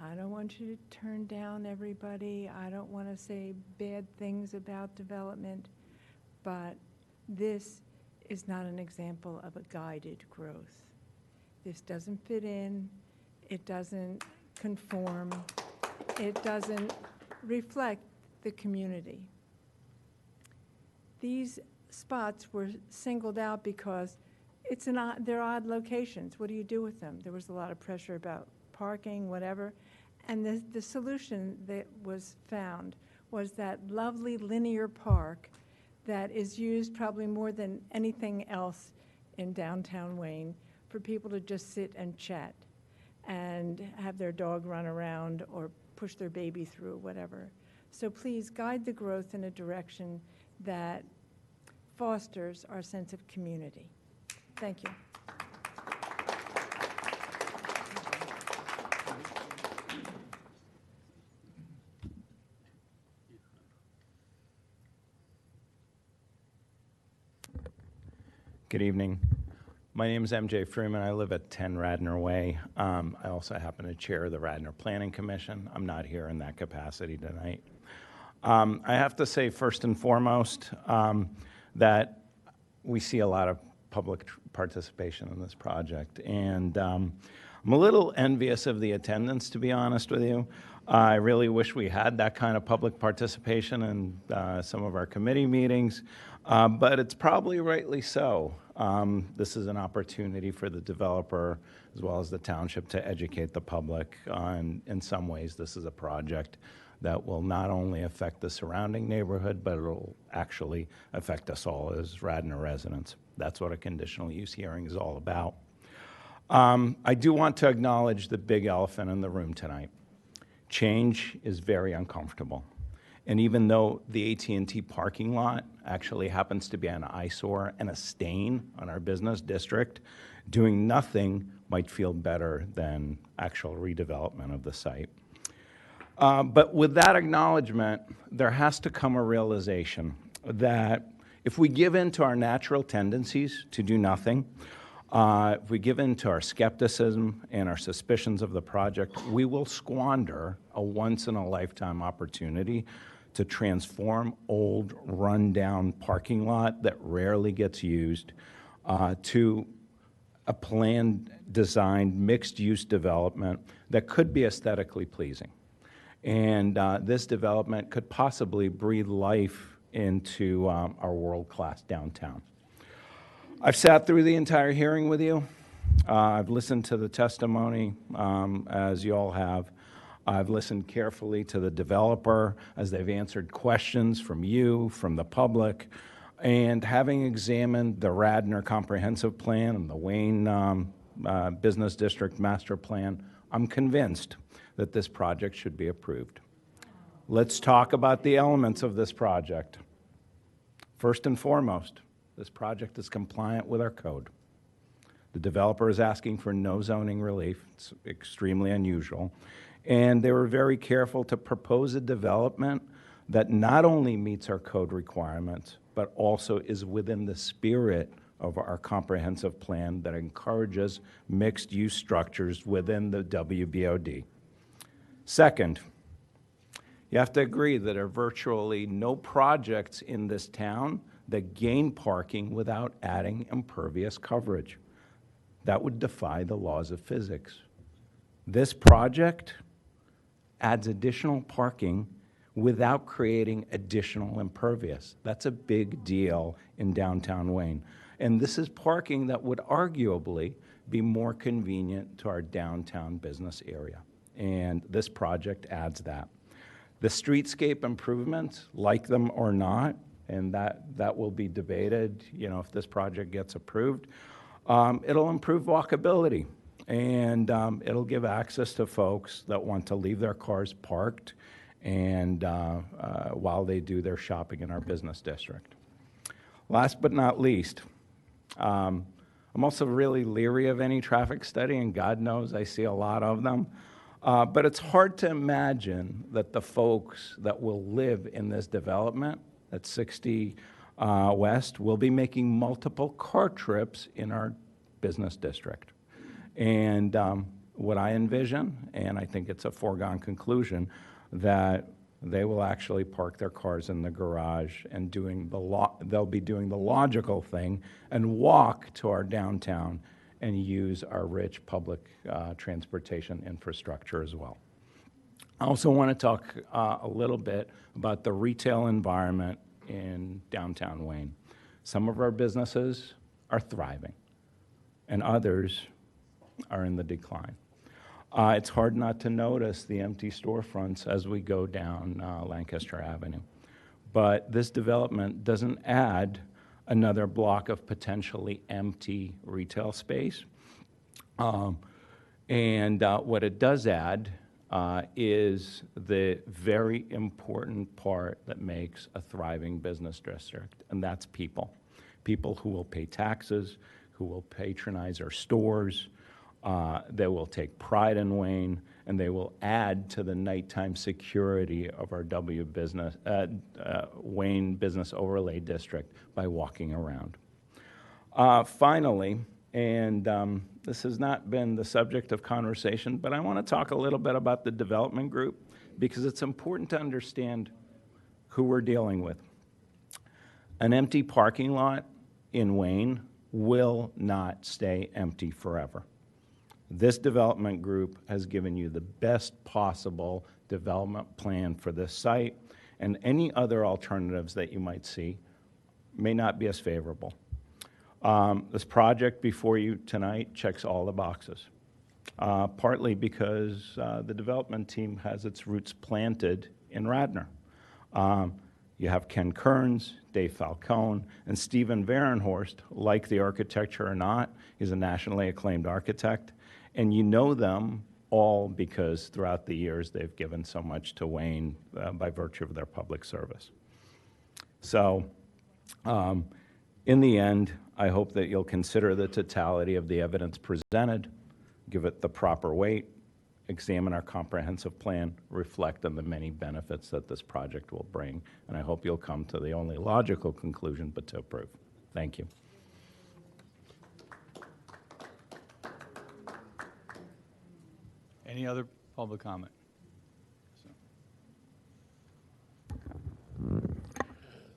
I don't want you to turn down everybody. I don't want to say bad things about development, but this is not an example of a guided growth. This doesn't fit in, it doesn't conform, it doesn't reflect the community. These spots were singled out because they're odd locations. What do you do with them? There was a lot of pressure about parking, whatever, and the solution that was found was that lovely linear park that is used probably more than anything else in downtown Wayne for people to just sit and chat and have their dog run around or push their baby through, whatever. So please guide the growth in a direction that fosters our sense of community. Thank you. Good evening. My name is MJ Freeman. I live at 10 Radnor Way. I also happen to chair the Radnor Planning Commission. I'm not here in that capacity tonight. I have to say, first and foremost, that we see a lot of public participation in this project. And I'm a little envious of the attendance, to be honest with you. I really wish we had that kind of public participation in some of our committee meetings, but it's probably rightly so. This is an opportunity for the developer as well as the township to educate the public on, in some ways, this is a project that will not only affect the surrounding neighborhood, but it'll actually affect us all as Radnor residents. That's what a conditional use hearing is all about. I do want to acknowledge the big elephant in the room tonight. Change is very uncomfortable. And even though the AT&T parking lot actually happens to be an eyesore and a stain on our business district, doing nothing might feel better than actual redevelopment of the site. But with that acknowledgement, there has to come a realization that if we give in to our natural tendencies to do nothing, if we give in to our skepticism and our suspicions of the project, we will squander a once-in-a-lifetime opportunity to transform old, run-down parking lot that rarely gets used to a planned, designed, mixed-use development that could be aesthetically pleasing. And this development could possibly breathe life into our world-class downtown. I've sat through the entire hearing with you. I've listened to the testimony, as you all have. I've listened carefully to the developer as they've answered questions from you, from the public, and having examined the Radnor Comprehensive Plan and the Wayne Business District Master Plan, I'm convinced that this project should be approved. Let's talk about the elements of this project. First and foremost, this project is compliant with our code. The developer is asking for no zoning relief. It's extremely unusual. And they were very careful to propose a development that not only meets our code requirements, but also is within the spirit of our comprehensive plan that encourages mixed-use structures within the WBOD. Second, you have to agree that there are virtually no projects in this town that gain parking without adding impervious coverage. That would defy the laws of physics. This project adds additional parking without creating additional impervious. That's a big deal in downtown Wayne. And this is parking that would arguably be more convenient to our downtown business area. And this project adds that. The streetscape improvements, like them or not, and that will be debated, if this project gets approved, it'll improve walkability, and it'll give access to folks that want to leave their cars parked and while they do their shopping in our business district. Last but not least, I'm also really leery of any traffic study, and God knows I see a lot of them. But it's hard to imagine that the folks that will live in this development at 60 West will be making multiple car trips in our business district. And what I envision, and I think it's a foregone conclusion, that they will actually park their cars in the garage and they'll be doing the logical thing and walk to our downtown and use our rich public transportation infrastructure as well. I also want to talk a little bit about the retail environment in downtown Wayne. Some of our businesses are thriving, and others are in the decline. It's hard not to notice the empty storefronts as we go down Lancaster Avenue. But this development doesn't add another block of potentially empty retail space. What it does add is the very important part that makes a thriving business district, and that's people. People who will pay taxes, who will patronize our stores, they will take pride in Wayne, and they will add to the nighttime security of our Wayne Business Overlay District by walking around. Finally, and this has not been the subject of conversation, but I want to talk a little bit about the development group because it's important to understand who we're dealing with. An empty parking lot in Wayne will not stay empty forever. This development group has given you the best possible development plan for this site, and any other alternatives that you might see may not be as favorable. This project before you tonight checks all the boxes, partly because the development team has its roots planted in Radnor. You have Ken Kearns, Dave Falcone, and Stephen Varenhorst, like the architecture or not, he's a nationally acclaimed architect. And you know them all because throughout the years they've given so much to Wayne by virtue of their public service. So in the end, I hope that you'll consider the totality of the evidence presented, give it the proper weight, examine our comprehensive plan, reflect on the many benefits that this project will bring, and I hope you'll come to the only logical conclusion but to approve. Thank you. Any other public comment?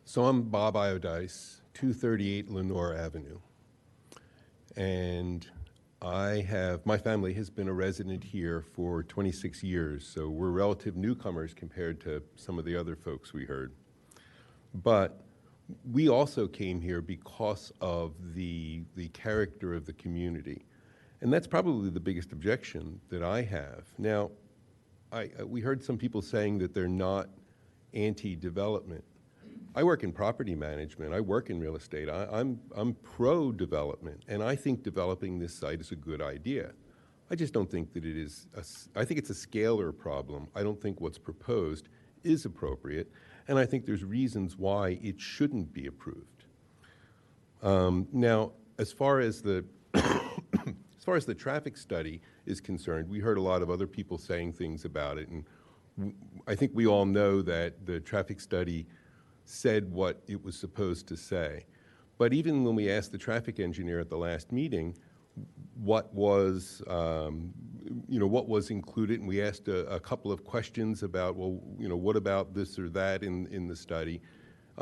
So I'm Bob Iodice, 238 Lenore Avenue. And My family has been a resident here for 26 years, so we're relative newcomers compared to some of the other folks we heard. But we also came here because of the character of the community. And that's probably the biggest objection that I have. Now, we heard some people saying that they're not anti-development. I work in property management. I work in real estate. I'm pro-development, and I think developing this site is a good idea. I just don't think that it is. I think it's a scalar problem. I don't think what's proposed is appropriate, and I think there's reasons why it shouldn't be approved. Now, as far as the as far as the traffic study is concerned, we heard a lot of other people saying things about it, and I think we all know that the traffic study said what it was supposed to say. But even when we asked the traffic engineer at the last meeting what was, what was included, and we asked a couple of questions about, well, what about this or that in the study,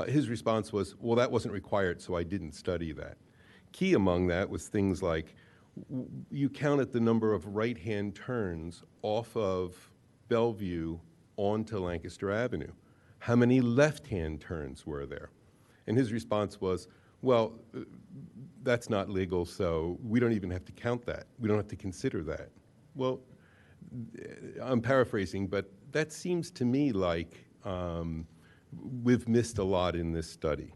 his response was, well, that wasn't required, so I didn't study that. Key among that was things like, you counted the number of right-hand turns off of Bellevue onto Lancaster Avenue. How many left-hand turns were there? And his response was, well, that's not legal, so we don't even have to count that. We don't have to consider that. Well, I'm paraphrasing, but that seems to me like we've missed a lot in this study.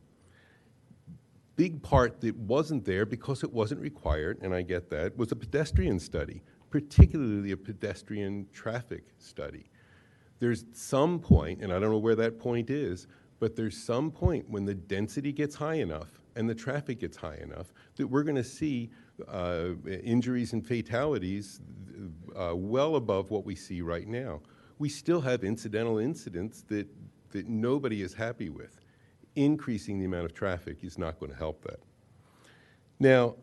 Big part that wasn't there because it wasn't required, and I get that, was a pedestrian study, particularly a pedestrian traffic study. There's some point, and I don't know where that point is, but there's some point when the density gets high enough and the traffic gets high enough that we're going to see injuries and fatalities well above what we see right now. We still have incidental incidents that nobody is happy with. Increasing the amount of traffic is not going to help that. Now,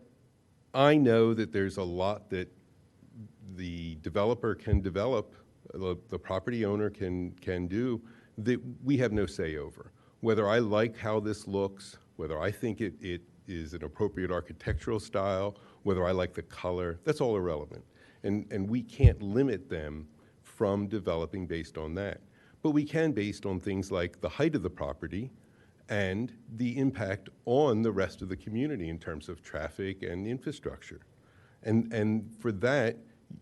I know that there's a lot that the developer can develop, the property owner can do, that we have no say over. Whether I like how this looks, whether I think it is an appropriate architectural style, whether I like the color, that's all irrelevant. And we can't limit them from developing based on that. But we can based on things like the height of the property and the impact on the rest of the community in terms of traffic and infrastructure. And for that,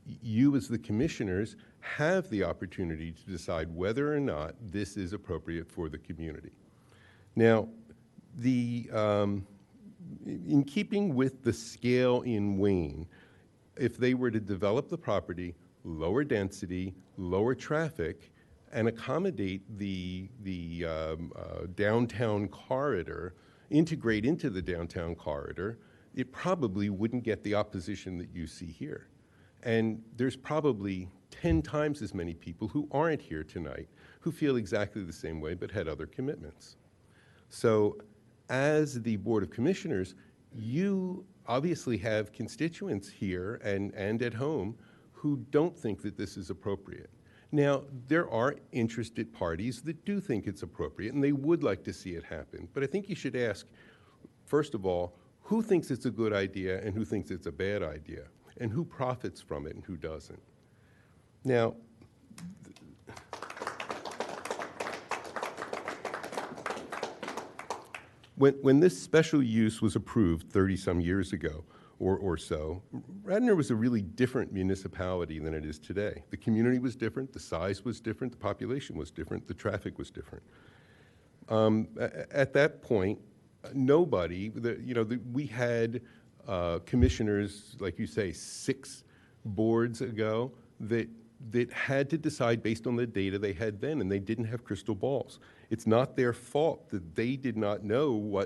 you as the commissioners have the opportunity to decide whether or not this is appropriate for the community. Now, in keeping with the scale in Wayne, if they were to develop the property, lower density, lower traffic, and accommodate the downtown corridor, integrate into the downtown corridor, it probably wouldn't get the opposition that you see here. And there's probably 10 times as many people who aren't here tonight who feel exactly the same way but had other commitments. So as the Board of Commissioners, you obviously have constituents here and at home who don't think that this is appropriate. Now, there are interested parties that do think it's appropriate and they would like to see it happen. But I think you should ask, first of all, who thinks it's a good idea and who thinks it's a bad idea? And who profits from it and who doesn't? Now, when this special use was approved 30-some years ago or so, Radnor was a really different municipality than it is today. The community was different, the size was different, the population was different, the traffic was different. At that point, nobody, we had commissioners, like you say, 6 boards ago that had to decide based on the data they had then, and they didn't have crystal balls. It's not their fault that they did not know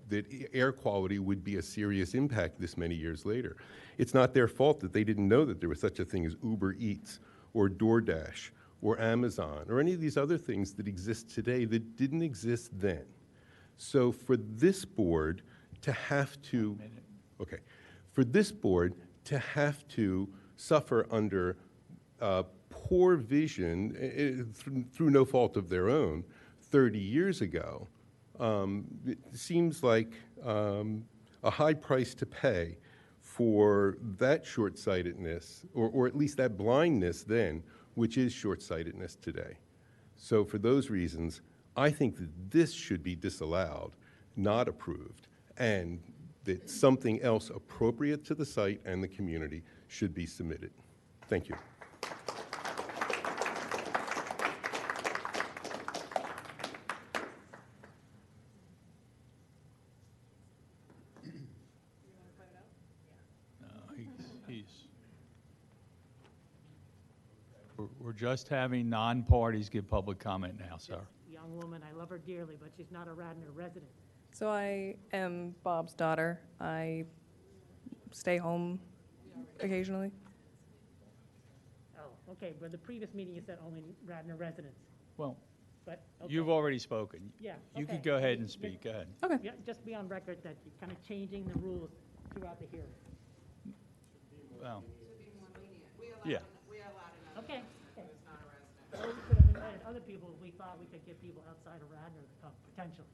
that air quality would be a serious impact this many years later. It's not their fault that they didn't know that there was such a thing as Uber Eats or DoorDash or Amazon or any of these other things that exist today that didn't exist then. So for this board to have to, suffer under poor vision through no fault of their own 30 years ago, it seems like a high price to pay for that short-sightedness, or at least that blindness then, which is short-sightedness today. So for those reasons, I think that this should be disallowed, not approved, and that something else appropriate to the site and the community should be submitted. Thank you. We're just having non-parties give public comment now, sir. Young woman, I love her dearly, but she's not a Radnor resident. So I am Bob's daughter. I stay home occasionally. Oh, okay, but the previous meeting you said only Radnor residents. Well, But, okay. you've already spoken. Yeah, You okay. could go ahead and speak. Go ahead. Okay. Yeah, just be on record that you're kind of changing the rules throughout the hearing. Well, yeah. Okay. Okay. Or we could have invited other people if we thought we could get people outside of Radnor to come, potentially.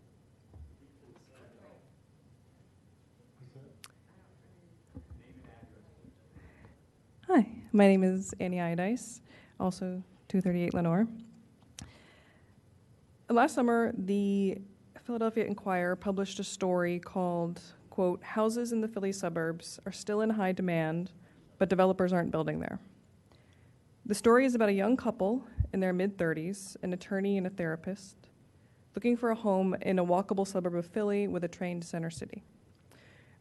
Hi, my name is Annie Iodice, also 238 Lenore. Last summer, the Philadelphia Inquirer published a story called, quote, "Houses in the Philly suburbs are still in high demand, but developers aren't building there." The story is about a young couple in their mid-30s, an attorney and a therapist, looking for a home in a walkable suburb of Philly with a train to Center City.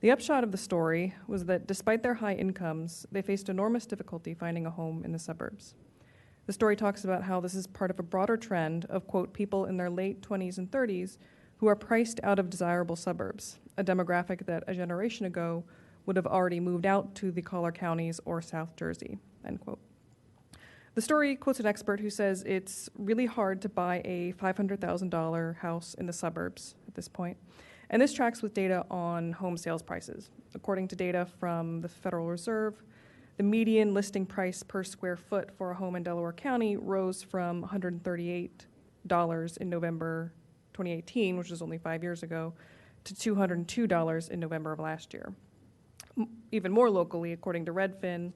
The upshot of the story was that despite their high incomes, they faced enormous difficulty finding a home in the suburbs. The story talks about how this is part of a broader trend of, quote, people in their late 20s and 30s who are priced out of desirable suburbs, a demographic that a generation ago would have already moved out to the collar counties or South Jersey, end quote. The story quotes an expert who says it's really hard to buy a $500,000 house in the suburbs at this point. And this tracks with data on home sales prices. According to data from the Federal Reserve, the median listing price per square foot for a home in Delaware County rose from $138 in November 2018, which was only 5 years ago, to $202 in November of last year. Even more locally, according to Redfin,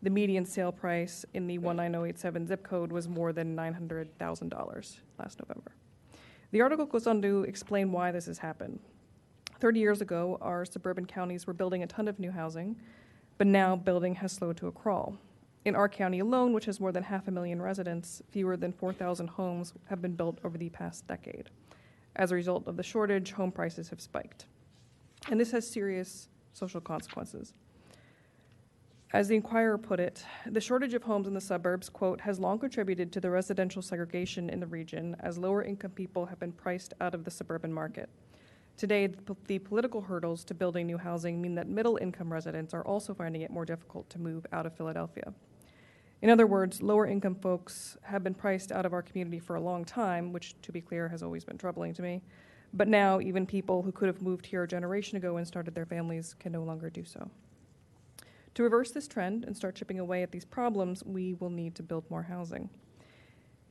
the median sale price in the 19087 zip code was more than $900,000 last November. The article goes on to explain why this has happened. 30 years ago, our suburban counties were building a ton of new housing, but now building has slowed to a crawl. In our county alone, which has more than 500,000 residents, fewer than 4,000 homes have been built over the past decade. As a result of the shortage, home prices have spiked. And this has serious social consequences. As the Inquirer put it, the shortage of homes in the suburbs, quote, has long contributed to the residential segregation in the region as lower income people have been priced out of the suburban market. Today, the political hurdles to building new housing mean that middle-income residents are also finding it more difficult to move out of Philadelphia. In other words, lower-income folks have been priced out of our community for a long time, which, to be clear, has always been troubling to me. But now, even people who could have moved here a generation ago and started their families can no longer do so. To reverse this trend and start chipping away at these problems, we will need to build more housing.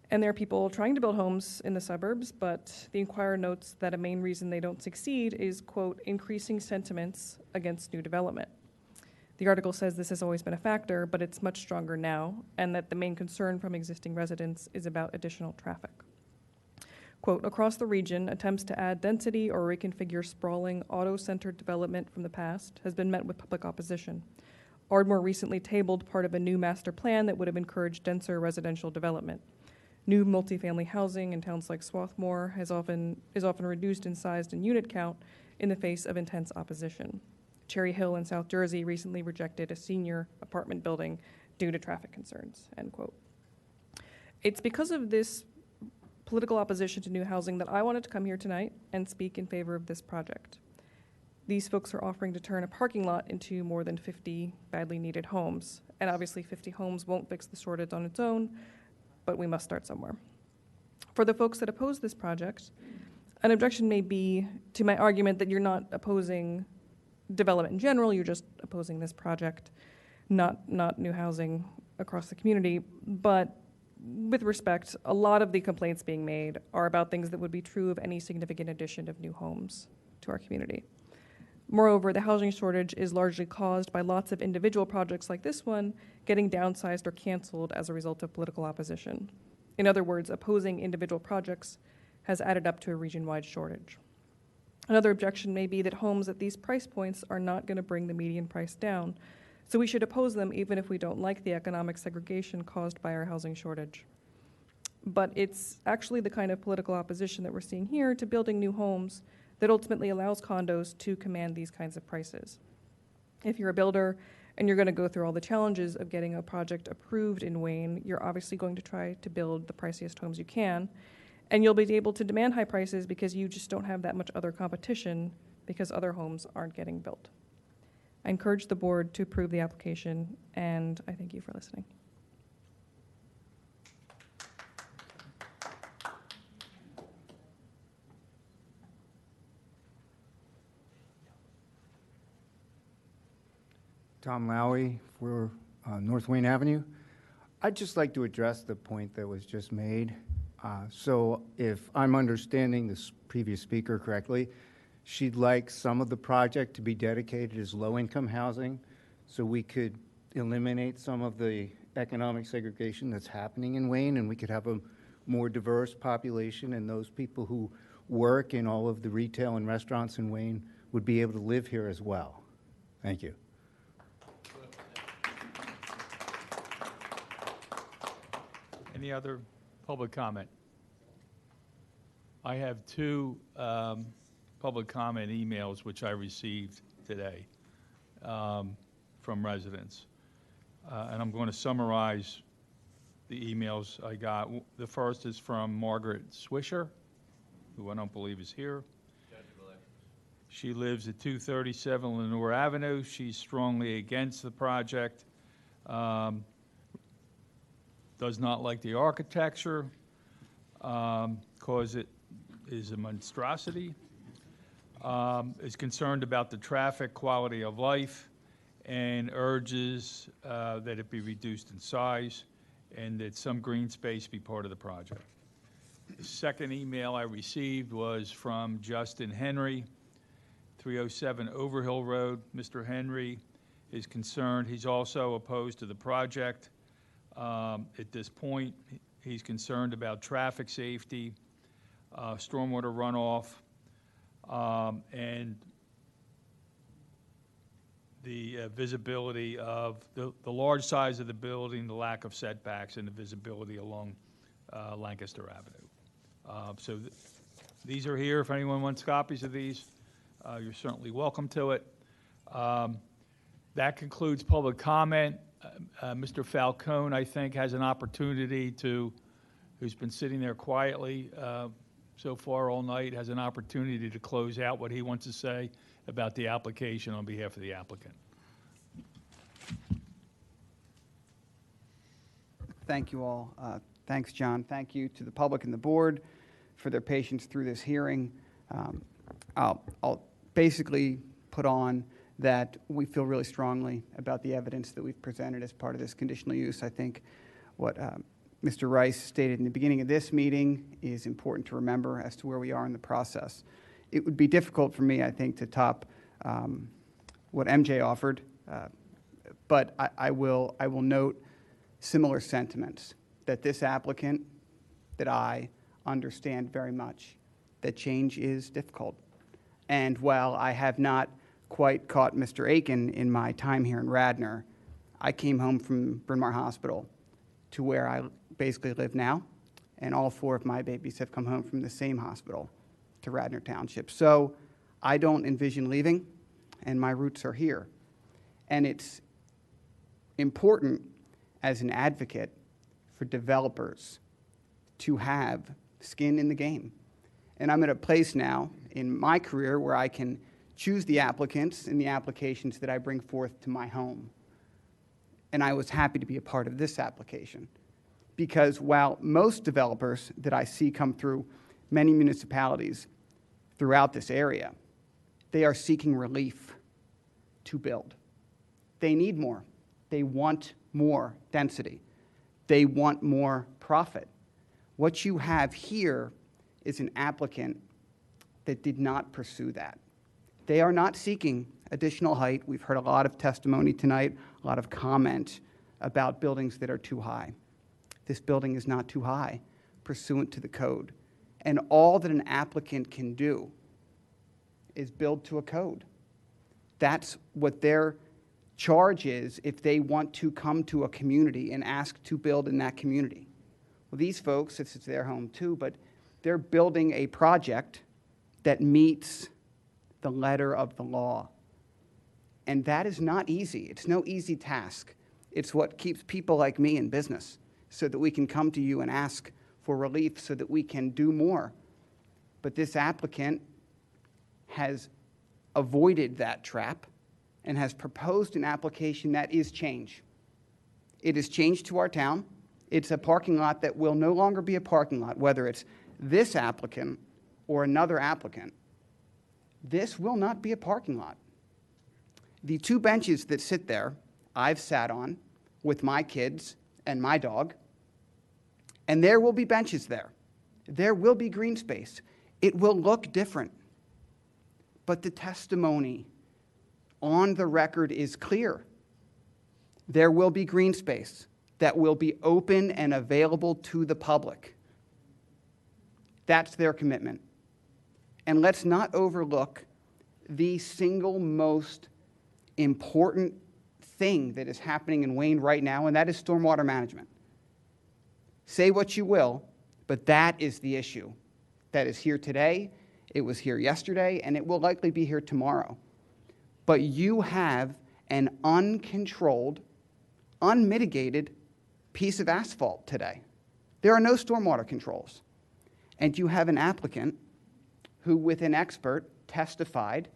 And there are people trying to build homes in the suburbs, but the Inquirer notes that a main reason they don't succeed is, quote, increasing sentiments against new development. The article says this has always been a factor, but it's much stronger now, and that the main concern from existing residents is about additional traffic. Quote, across the region, attempts to add density or reconfigure sprawling, auto-centered development from the past has been met with public opposition. Ardmore recently tabled part of a new master plan that would have encouraged denser residential development. New multifamily housing in towns like Swarthmore is often reduced in size and unit count in the face of intense opposition. Cherry Hill in South Jersey recently rejected a senior apartment building due to traffic concerns, end quote. It's because of this political opposition to new housing that I wanted to come here tonight and speak in favor of this project. These folks are offering to turn a parking lot into more than 50 badly needed homes. And obviously 50 homes won't fix the shortage on its own, but we must start somewhere. For the folks that oppose this project, an objection may be to my argument that you're not opposing development in general, you're just opposing this project, not new housing across the community. But with respect, a lot of the complaints being made are about things that would be true of any significant addition of new homes to our community. Moreover, the housing shortage is largely caused by lots of individual projects like this one getting downsized or canceled as a result of political opposition. In other words, opposing individual projects has added up to a region-wide shortage. Another objection may be that homes at these price points are not going to bring the median price down, so we should oppose them even if we don't like the economic segregation caused by our housing shortage. But it's actually the kind of political opposition that we're seeing here to building new homes that ultimately allows condos to command these kinds of prices. If you're a builder and you're going to go through all the challenges of getting a project approved in Wayne, you're obviously going to try to build the priciest homes you can, and you'll be able to demand high prices because you just don't have that much other competition because other homes aren't getting built. I encourage the board to approve the application, and I thank you for listening. Tom Lowy for North Wayne Avenue. I'd just like to address the point that was just made. So if I'm understanding this previous speaker correctly, she'd like some of the project to be dedicated as low-income housing so we could eliminate some of the economic segregation that's happening in Wayne, and we could have a more diverse population, and those people who work in all of the retail and restaurants in Wayne would be able to live here as well. Thank you. Any other public comment? I have two public comment emails which I received today from residents. And I'm going to summarize the emails I got. The first is from Margaret Swisher, who I don't believe is here. She lives at 237 Lenore Avenue. She's strongly against the project. Does not like the architecture, cause it is a monstrosity, is concerned about the traffic quality of life, and urges that it be reduced in size and that some green space be part of the project. The second email I received was from Justin Henry, 307 Overhill Road. Mr. Henry is concerned. He's also opposed to the project. At this point, he's concerned about traffic safety, stormwater runoff, and the visibility of the large size of the building, the lack of setbacks, and the visibility along Lancaster Avenue. So these are here. If anyone wants copies of these, you're certainly welcome to it. That concludes public comment. Mr. Falcone, I think, has an opportunity to, who's been sitting there quietly so far all night, has an opportunity to close out what he wants to say about the application on behalf of the applicant. Thank you all. Thanks, John. Thank you to the public and the board for their patience through this hearing. I'll basically put on that we feel really strongly about the evidence that we've presented as part of this conditional use. I think what Mr. Rice stated in the beginning of this meeting is important to remember as to where we are in the process. It would be difficult for me, I think, to top what MJ offered, but I will note similar sentiments, that this applicant, that I understand very much, that change is difficult. And while I have not quite caught Mr. Aiken in my time here in Radnor, I came home from Bryn Mawr Hospital to where I basically live now, and all four of my babies have come home from the same hospital, to Radnor Township. So I don't envision leaving, and my roots are here. And it's important as an advocate for developers to have skin in the game. And I'm at a place now in my career where I can choose the applicants and the applications that I bring forth to my home. And I was happy to be a part of this application, because while most developers that I see come through many municipalities throughout this area, they are seeking relief to build. They need more. They want more density. They want more profit. What you have here is an applicant that did not pursue that. They are not seeking additional height. We've heard a lot of testimony tonight, a lot of comment about buildings that are too high. This building is not too high pursuant to the code. And all that an applicant can do is build to a code. That's what their charge is if they want to come to a community and ask to build in that community. Well, these folks, it's their home too, but they're building a project that meets the letter of the law. And that is not easy. It's no easy task. It's what keeps people like me in business, so that we can come to you and ask for relief so that we can do more. But this applicant has avoided that trap and has proposed an application that is change. It is change to our town. It's a parking lot that will no longer be a parking lot, whether it's this applicant or another applicant. This will not be a parking lot. The 2 benches that sit there, I've sat on with my kids and my dog, and there will be benches there. There will be green space. It will look different. But the testimony on the record is clear. There will be green space that will be open and available to the public. That's their commitment. And let's not overlook the single most important thing that is happening in Wayne right now, and that is stormwater management. Say what you will, but that is the issue. That is here today, it was here yesterday, and it will likely be here tomorrow. But you have an uncontrolled, unmitigated piece of asphalt today. There are no stormwater controls. And you have an applicant who, with an expert, testified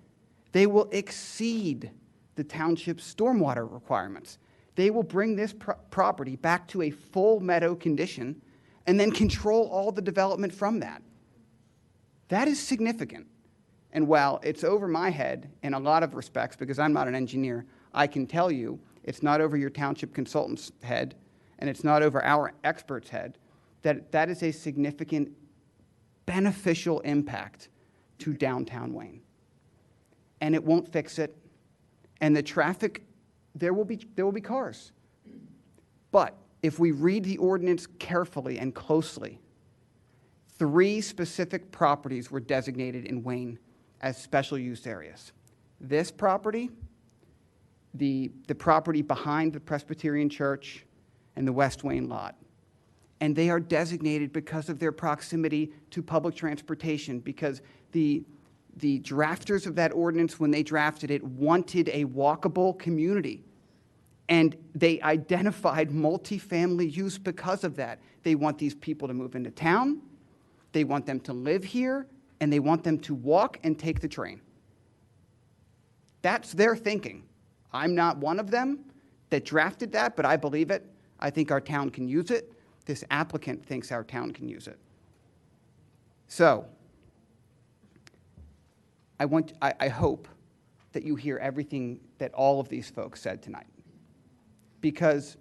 they will exceed the township's stormwater requirements. They will bring this property back to a full meadow condition and then control all the development from that. That is significant. And while it's over my head in a lot of respects, because I'm not an engineer, I can tell you it's not over your township consultant's head and it's not over our expert's head, that is a significant beneficial impact to downtown Wayne. And it won't fix it. And the traffic, there will be cars. But if we read the ordinance carefully and closely, 3 specific properties were designated in Wayne as special use areas. This property, the property behind the Presbyterian Church, and the West Wayne lot. And they are designated because of their proximity to public transportation, because the drafters of that ordinance, when they drafted it, wanted a walkable community. And they identified multifamily use because of that. They want these people to move into town, they want them to live here, and they want them to walk and take the train. That's their thinking. I'm not one of them that drafted that, but I believe it. I think our town can use it. This applicant thinks our town can use it. So, I hope that you hear everything that all of these folks said tonight, because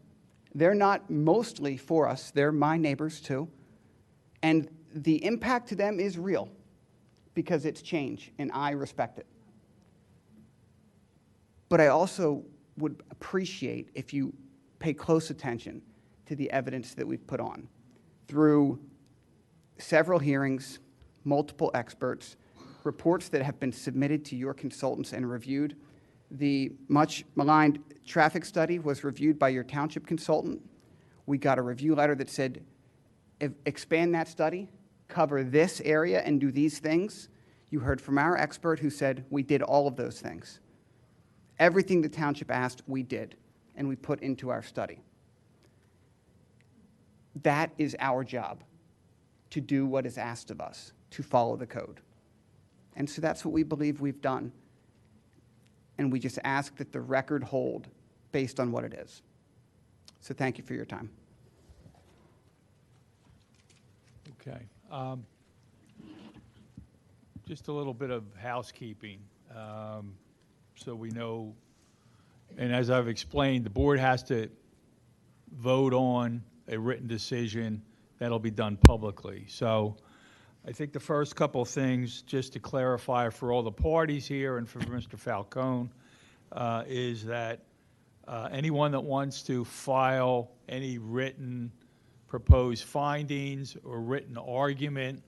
they're not mostly for us, they're my neighbors too, and the impact to them is real because it's change, and I respect it. But I also would appreciate if you pay close attention to the evidence that we've put on through several hearings, multiple experts, reports that have been submitted to your consultants and reviewed. The much maligned traffic study was reviewed by your township consultant. We got a review letter that said, expand that study, cover this area and do these things. You heard from our expert who said we did all of those things. Everything the township asked, we did, and we put into our study. That is our job, to do what is asked of us, to follow the code. And so that's what we believe we've done. And we just ask that the record hold based on what it is. So thank you for your time. Okay. Just a little bit of housekeeping. So we know, and as I've explained, the board has to vote on a written decision that'll be done publicly. So I think the first couple of things, just to clarify for all the parties here and for Mr. Falcone, is that anyone that wants to file any written proposed findings or written argument,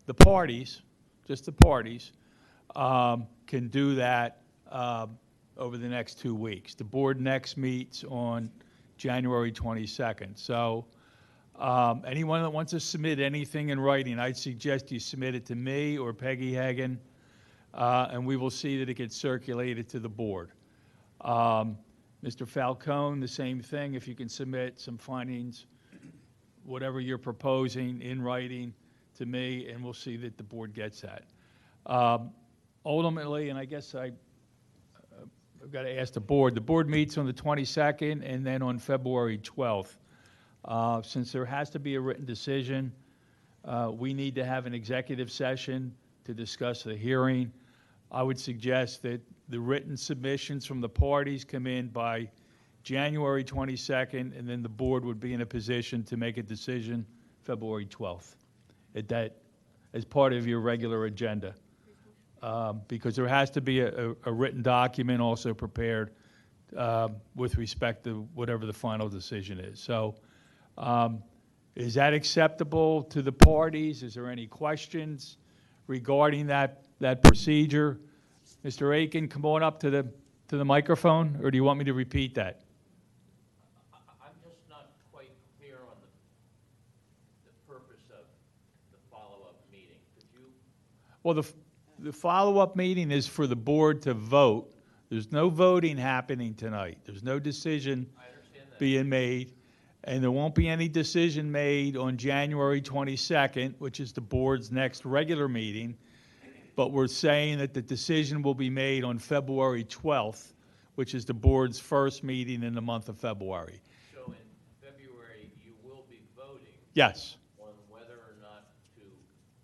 the parties, just the parties, can do that over the next 2 weeks. The board next meets on January 22nd. So anyone that wants to submit anything in writing, I'd suggest you submit it to me or Peggy Hagan, and we will see that it gets circulated to the board. Mr. Falcone, the same thing. If you can submit some findings, whatever you're proposing in writing to me, and we'll see that the board gets that. Ultimately, and I guess I've got to ask the board meets on the 22nd and then on February 12th. Since there has to be a written decision, we need to have an executive session to discuss the hearing. I would suggest that the written submissions from the parties come in by January 22nd, and then the board would be in a position to make a decision February 12th. As part of your regular agenda. Because there has to be a written document also prepared with respect to whatever the final decision is. So is that acceptable to the parties? Is there any questions regarding that procedure? Mr. Aiken, come on up to the microphone, or do you want me to repeat that? I'm just not quite clear on the purpose of the follow-up meeting. Could you? Well, the follow-up meeting is for the board to vote. There's no voting happening tonight. There's no decision being made, and there won't be any decision made on January 22nd, which is the board's next regular meeting, but we're saying that the decision will be made on February 12th, which is the board's first meeting in the month of February. So in February, you will be voting? Yes. On whether or not to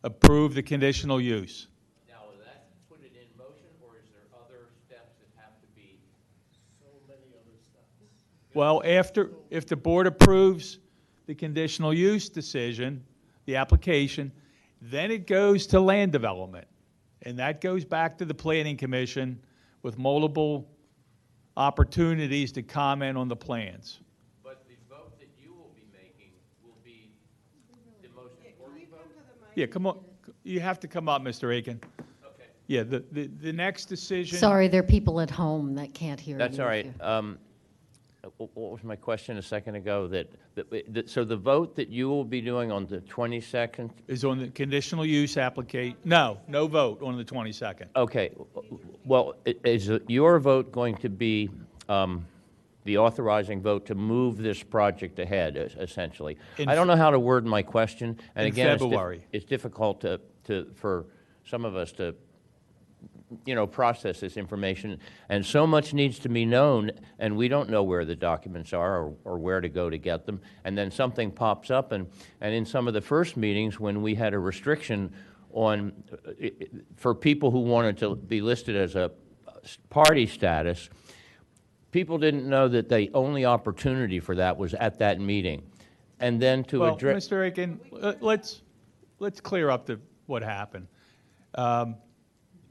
Approve the conditional use. Now, will that put it in motion, or is there other steps that have to be? So many other steps. Well, if the board approves the conditional use decision, the application, then it goes to land development. And that goes back to the Planning Commission with multiple opportunities to comment on the plans. But the vote that you will be making will be the most important vote? Yeah, come on. You have to come up, Mr. Aiken. Okay. Yeah, the next decision. Sorry, there are people at home that can't hear you. That's all right. What was my question a second ago? So the vote that you will be doing on the 22nd? Is on the conditional use application. No vote on the 22nd. Okay. Well, is your vote going to be the authorizing vote to move this project ahead, essentially? I don't know how to word my question. And again, February. It's difficult for some of us to process this information, and so much needs to be known, and we don't know where the documents are or where to go to get them, and then something pops up, and in some of the first meetings when we had a restriction on, for people who wanted to be listed as a party status, people didn't know that the only opportunity for that was at that meeting. And then to address... Mr. Aiken, let's clear up what happened.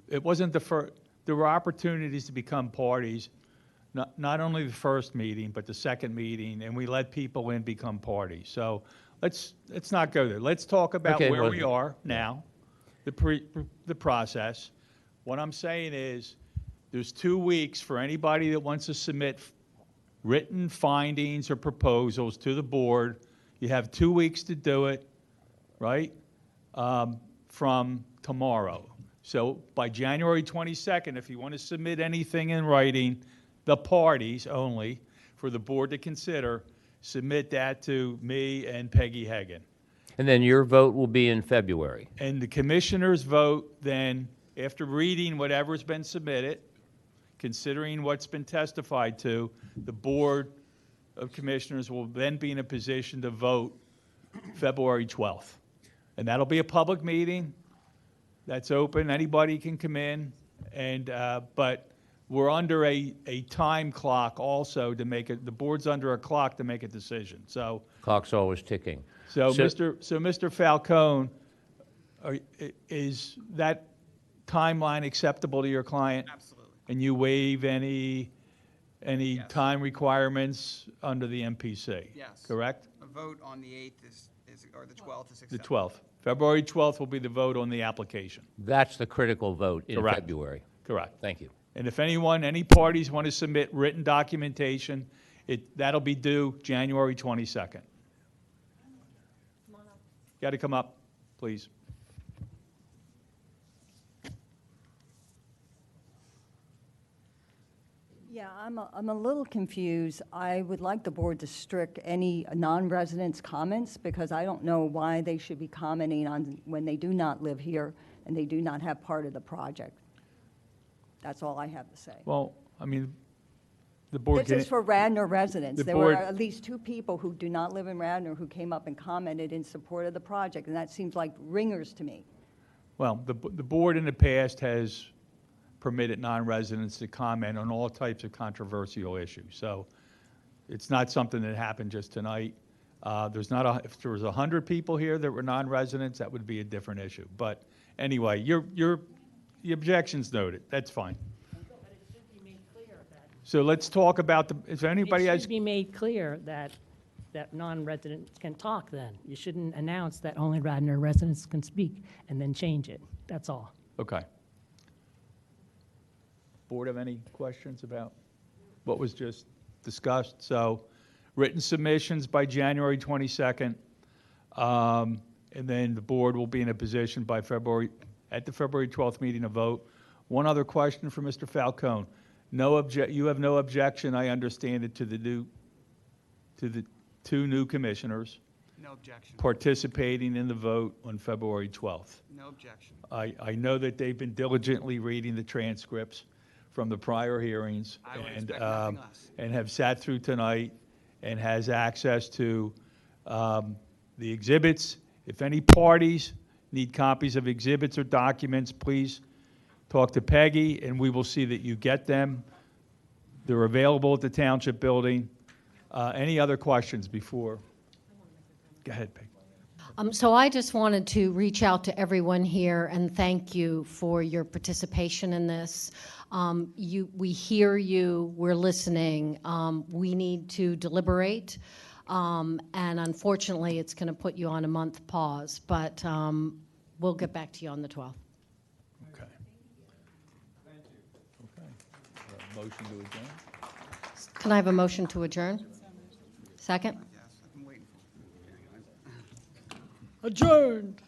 It wasn't the first. There were opportunities to become parties, not only the first meeting, but the second meeting, and we let people in become parties. So let's not go there. Let's talk about where we are now, the process. What I'm saying is there's 2 weeks for anybody that wants to submit written findings or proposals to the board. You have 2 weeks to do it, right, from tomorrow. So by January 22nd, if you want to submit anything in writing, the parties only, for the board to consider, submit that to me and Peggy Hagan. And then your vote will be in February. And the commissioners vote then, after reading whatever's been submitted, considering what's been testified to, the Board of Commissioners will then be in a position to vote February 12th. And that'll be a public meeting. That's open. Anybody can come in. And but we're under a time clock also to make it. The board's under a clock to make a decision. So clock's always ticking. So Mr. Falcone, Is that timeline acceptable to your client? Absolutely. And you waive any Yes. time requirements under the MPC? Yes. Correct? A vote on the 8th or the 12th is The acceptable. 12th. February 12th will be the vote on the application. That's the critical vote in Correct. February. Correct. Thank you. And if any parties want to submit written documentation, that'll be due January 22nd. Got to come up, please. Yeah, I'm a little confused. I would like the board to strict any non-residents' comments, because I don't know why they should be commenting on when they do not live here and they do not have part of the project. That's all I have to say. Well, I mean, the board This is for Radnor residents. the There were board- at least 2 people who do not live in Radnor who came up and commented in support of the project, and that seems like ringers to me. Well, the board in the past has permitted non-residents to comment on all types of controversial issues. So it's not something that happened just tonight. If there was 100 people here that were non-residents, that would be a different issue. But anyway, the objection's noted. That's fine. So let's talk about if anybody It has. should be made clear that non-residents can talk then. You shouldn't announce that only Radnor residents can speak and then change it. That's all. Okay. Board have any questions about what was just discussed? So written submissions by January 22nd. And then the board will be in a position by at the February 12th meeting to vote. One other question for Mr. Falcone. You have no objection, I understand it, to the 2 new commissioners No objection. participating in the vote on February 12th. No objection. I know that they've been diligently reading the transcripts from the prior hearings. I would expect nothing less. And have sat through tonight and has access to the exhibits. If any parties need copies of exhibits or documents, please talk to Peggy, and we will see that you get them. They're available at the Township building. Any other questions before? Go ahead, Peggy. So I just wanted to reach out to everyone here and thank you for your participation in this. We hear you, we're listening. We need to deliberate, and unfortunately, it's going to put you on a month pause, but we'll get back to you on the 12th. Okay. Thank you. Okay. Motion to adjourn? Can I have a motion to adjourn? Second? Yes, I've been waiting for it. Adjourned.